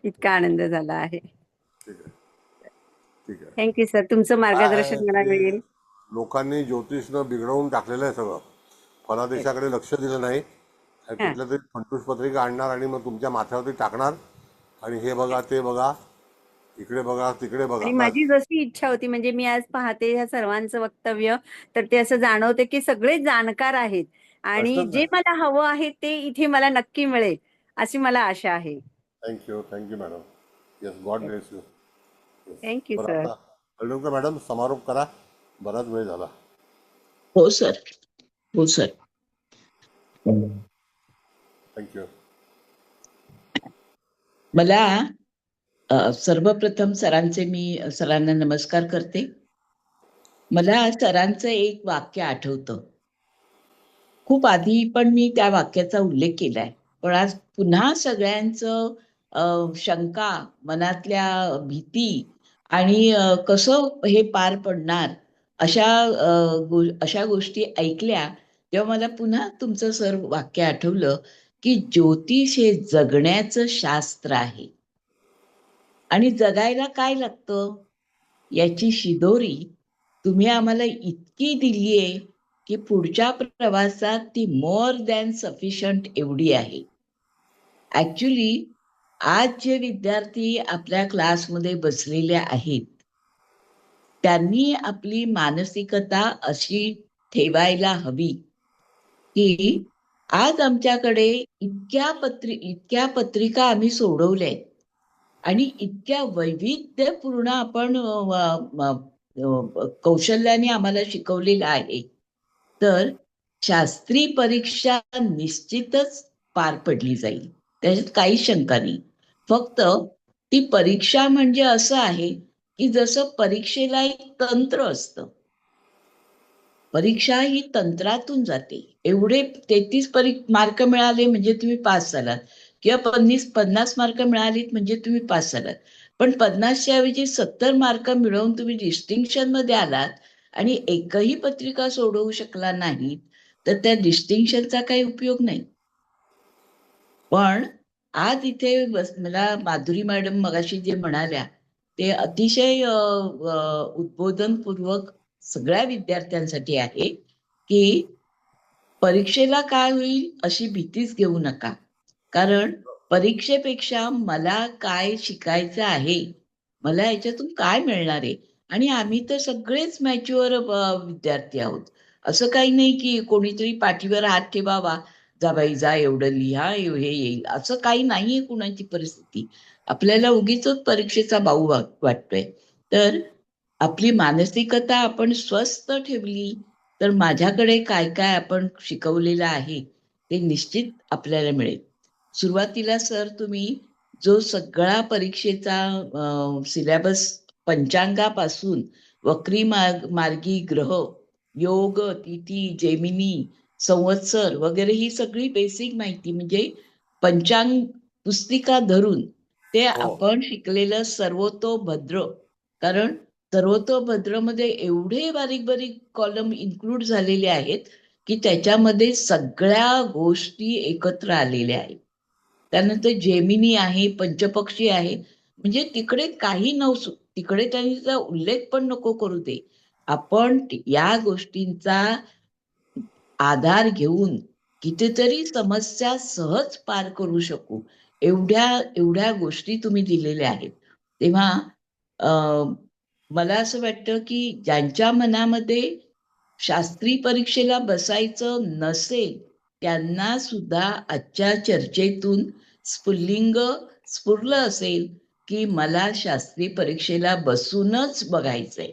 इतका आनंद झाला आहे. ठीक आहे ठीक आहे. Thank you sir. तुमचं काय मार्गदर्शन आहे मला की मिळेल. लोकांनी ज्योतिषनं बिघडवून टाकलेलं आहे सगळं. फलादेशाकडे लक्ष दिलं नाही. आणि हा, कुठल्या तरी फंटूस पत्रिका आणणार आणि मग तुमच्या माथ्यावरती टाकणार आणि हे बघा ते बघा, इकडे बघा तिकडे बघा, आणि बस. माझी जशी इच्छा होती, म्हणजे मी आज पाहते ह्या सर्वांचं वक्तव्य, तर ते असं जाणवते की सगळे जाणकार आहेत आणि प्रश्नच जे नाही. मला हवं आहे ते इथे मला नक्की मिळेल अशी मला आशा आहे. Thank you madam. Yes, God bless you. Yes. Thank you बरं, सर. आता हळदणकर मॅडम समारोप करा, बराच वेळ झाला. हो सर, हो सर. थँक्यू. मला सर्वप्रथम सरांना नमस्कार करते. मला सरांचं एक वाक्य आठवतं. खूप आधी पण मी त्या वाक्याचा उल्लेख केलाय, पण आज पुन्हा सगळ्यांचं शंका, मनातल्या भीती आणि कसं हे पार पडणार अशा गोष्टी ऐकल्या तेव्हा मला पुन्हा तुमचं सर वाक्य आठवलं की ज्योतिष हे जगण्याचं शास्त्र आहे आणि जगायला काय लागतं याची शिदोरी तुम्ही आम्हाला इतकी दिलीये की पुढच्या प्रवासात ती मोर दॅन सफिशियंट एवढी आहे. ऍक्च्युली आज जे विद्यार्थी आपल्या क्लासमध्ये बसलेले आहेत त्यांनी आपली मानसिकता अशी ठेवायला हवी की आज आमच्याकडे इतक्या पत्रिका आम्ही सोडवल्यात आणि इतक्या वैविध्यपूर्ण आपण कौशल्याने आम्हाला शिकवलेलं आहे, तर शास्त्री परीक्षा निश्चितच पार पडली जाईल, त्याच्यात काही शंका नाही. फक्त ती परीक्षा म्हणजे असं आहे की जसं परीक्षेला एक तंत्र असतं, परीक्षा ही तंत्रातून जाते. एवढे 33 मार्क मिळाले म्हणजे तुम्ही पास झालात, किंवा 50 मार्क मिळालीत म्हणजे तुम्ही पास झालात. पण 50च्या ऐवजी 70 मार्क मिळवून तुम्ही डिस्टिंक्शन मध्ये आलात आणि एकही पत्रिका सोडवू शकला नाही, तर त्या डिस्टिंक्शनचा काही उपयोग नाही. पण आज इथे मला माधुरी मॅडम मगाशी जे म्हणाल्या ते अतिशय उद्बोधनपूर्वक सगळ्या विद्यार्थ्यांसाठी आहे की परीक्षेला काय होईल अशी भीतीच घेऊ नका. कारण परीक्षेपेक्षा मला काय शिकायचं आहे, मला याच्यातून काय मिळणार आहे. आणि आम्ही तर सगळेच मॅच्युअर विद्यार्थी आहोत. असं काही नाही की कोणीतरी पाठीवर हात ठेवावा, जा बाई जा, एवढं लिहा, हे येईल, असं काही नाहीये कुणाची परिस्थिती. आपल्याला उगीच परीक्षेचा बाऊ वाटतोय. तर आपली मानसिकता आपण स्वस्थ ठेवली तर माझ्याकडे काय काय आपण शिकवलेलं आहे ते निश्चित आपल्याला मिळेल. सुरुवातीला सर तुम्ही जो सगळा परीक्षेचा सिलेबस पंचांगापासून वक्री मार्गी ग्रह, योग, तिथी, जेमिनी, संवत्सर वगैरे ही सगळी बेसिक माहिती म्हणजे पंचांग पुस्तिका धरून ते आपण शिकलेलं सर्वतोभद्र, कारण सर्वतोभद्रमध्ये एवढे बारीक बारीक कॉलम इन्क्लूड झालेले आहेत की त्याच्यामध्ये सगळ्या गोष्टी एकत्र आलेल्या आहेत. त्यानंतर जेमिनी आहे, पंचपक्षी आहे, म्हणजे तिकडे काही नवसू, तिकडे त्यांनी त्याचा उल्लेख पण नको करू दे. आपण या गोष्टींचा आधार घेऊन कितीतरी समस्या सहज पार करू शकू, एवढ्या एवढ्या गोष्टी तुम्ही दिलेल्या आहेत. तेव्हा मला असं वाटतं की ज्यांच्या मनामध्ये शास्त्री परीक्षेला बसायचं नसेल त्यांना सुद्धा आजच्या चर्चेतून स्फुल्लिंग स्फुरलं असेल की मला शास्त्री परीक्षेला बसूनच बघायचंय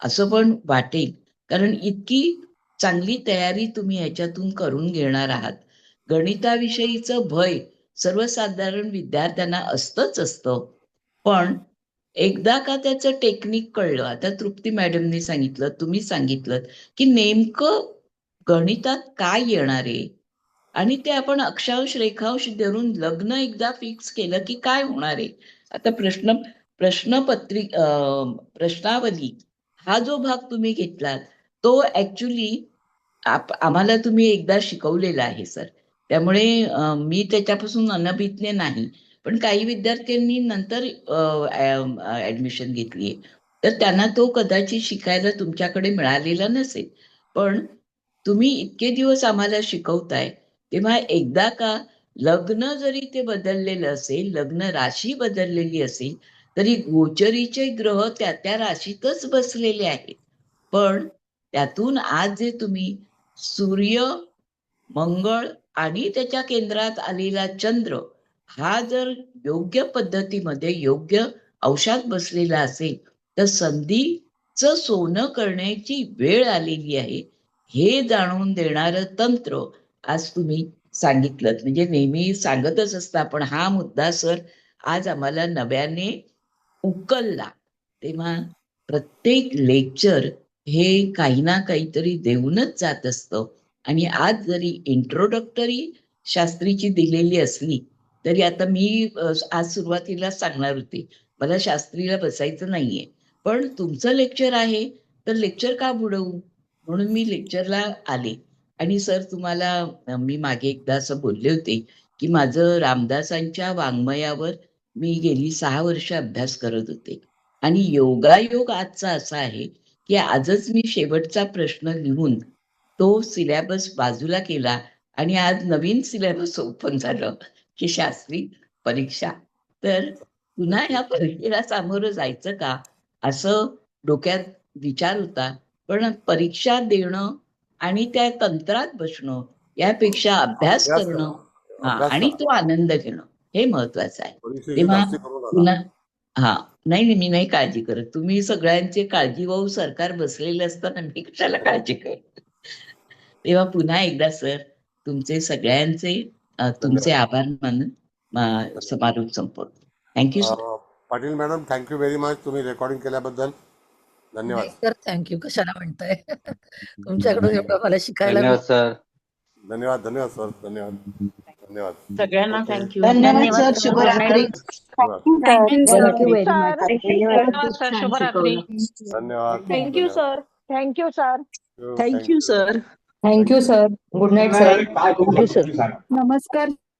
असं पण वाटेल. कारण इतकी चांगली तयारी तुम्ही ह्याच्यातून करून घेणार आहात. गणिताविषयीचं भय सर्वसाधारण विद्यार्थ्यांना असतं, पण एकदा का त्याचं टेक्निक कळलं, आता तृप्ती मॅडमने सांगितलं, तुम्ही सांगितलं की नेमकं गणितात काय येणार आहे आणि ते आपण अक्षांश रेखांश धरून लग्न एकदा फिक्स केलं की काय होणार आहे. आता प्रश्नावली हा जो भाग तुम्ही घेतलात तो ऍक्च्युली आम्हाला तुम्ही एकदा शिकवलेला आहे सर, त्यामुळे मी त्याच्यापासून अनभिज्ञ नाही. पण काही विद्यार्थ्यांनी नंतर ऍडमिशन घेतलीये तर त्यांना तो कदाचित शिकायला तुमच्याकडे मिळालेला नसेल. पण तुम्ही इतके दिवस आम्हाला शिकवताय तेव्हा एकदा का लग्न जरी ते बदललेलं असेल, लग्न राशी बदललेली असेल, तरी गोचरीचे ग्रह त्या त्या राशीतच बसलेले आहेत. पण त्यातून आज जे तुम्ही सूर्य, मंगळ आणि त्याच्या केंद्रात आलेला चंद्र हा जर योग्य पद्धतीमध्ये योग्य अंशात बसलेला असेल तर संधीचं सोनं करण्याची वेळ आलेली आहे हे जाणून देणारं तंत्र आज तुम्ही सांगितलं. म्हणजे नेहमी सांगतच असता पण हा मुद्दा सर आज आम्हाला नव्याने उकलला. तेव्हा प्रत्येक लेक्चर हे काही ना काहीतरी देऊनच जात असतं. आणि आज जरी इंट्रोडक्टरी शास्त्रीची दिलेली असली तरी आता मी आज सुरुवातीला सांगणार होते मला शास्त्रीला बसायचं नाहीये, पण तुमचं लेक्चर आहे तर लेक्चर का बुडवू म्हणून मी लेक्चरला आले. आणि सर तुम्हाला मी मागे एकदा असं बोलले होते की माझं रामदासांच्या वाङ्मयावर मी गेली 6 वर्ष अभ्यास करत होते आणि योगायोग आजचा असा आहे की आजच मी शेवटचा प्रश्न लिहून तो सिलेबस बाजूला केला आणि आज नवीन सिलेबस ओपन झालं की शास्त्री परीक्षा. तर पुन्हा ह्या परीक्षेला सामोरं जायचं का असं डोक्यात विचार होता. पण परीक्षा देणं आणि त्या तंत्रात बसणं यापेक्षा अभ्यास करणं आणि तो आनंद घेणं हे महत्वाचं आहे. तेव्हा पुन्हा नाही मी नाही काळजी करत. तुम्ही सगळ्यांचे काळजीवाहू सरकार बसलेले असताना मी कशाला काळजी करत. तेव्हा पुन्हा एकदा सर तुमचे सगळ्यांचे तुमचे आभार मानून समारोप संपवतो. Thank you sir. Patil madam, thank you very much तुम्ही रेकॉर्डिंग केल्याबद्दल. धन्यवाद. नाही सर, थँक्यू कशाला म्हणताय. तुमच्याकडून एवढं मला शिकायला धन्यवाद सर. धन्यवाद. धन्यवाद सर. धन्यवाद. धन्यवाद. सगळ्यांना ओके. थँक्यू. धन्यवाद सर. शुभरात्री. थँक्यू धन्यवाद. सर. धन्यवाद सर. शुभरात्री. धन्यवाद. Thank you sir. Thank you sir. Thank you sir. Thank you sir. Good night sir. Thank you sir. नमस्कार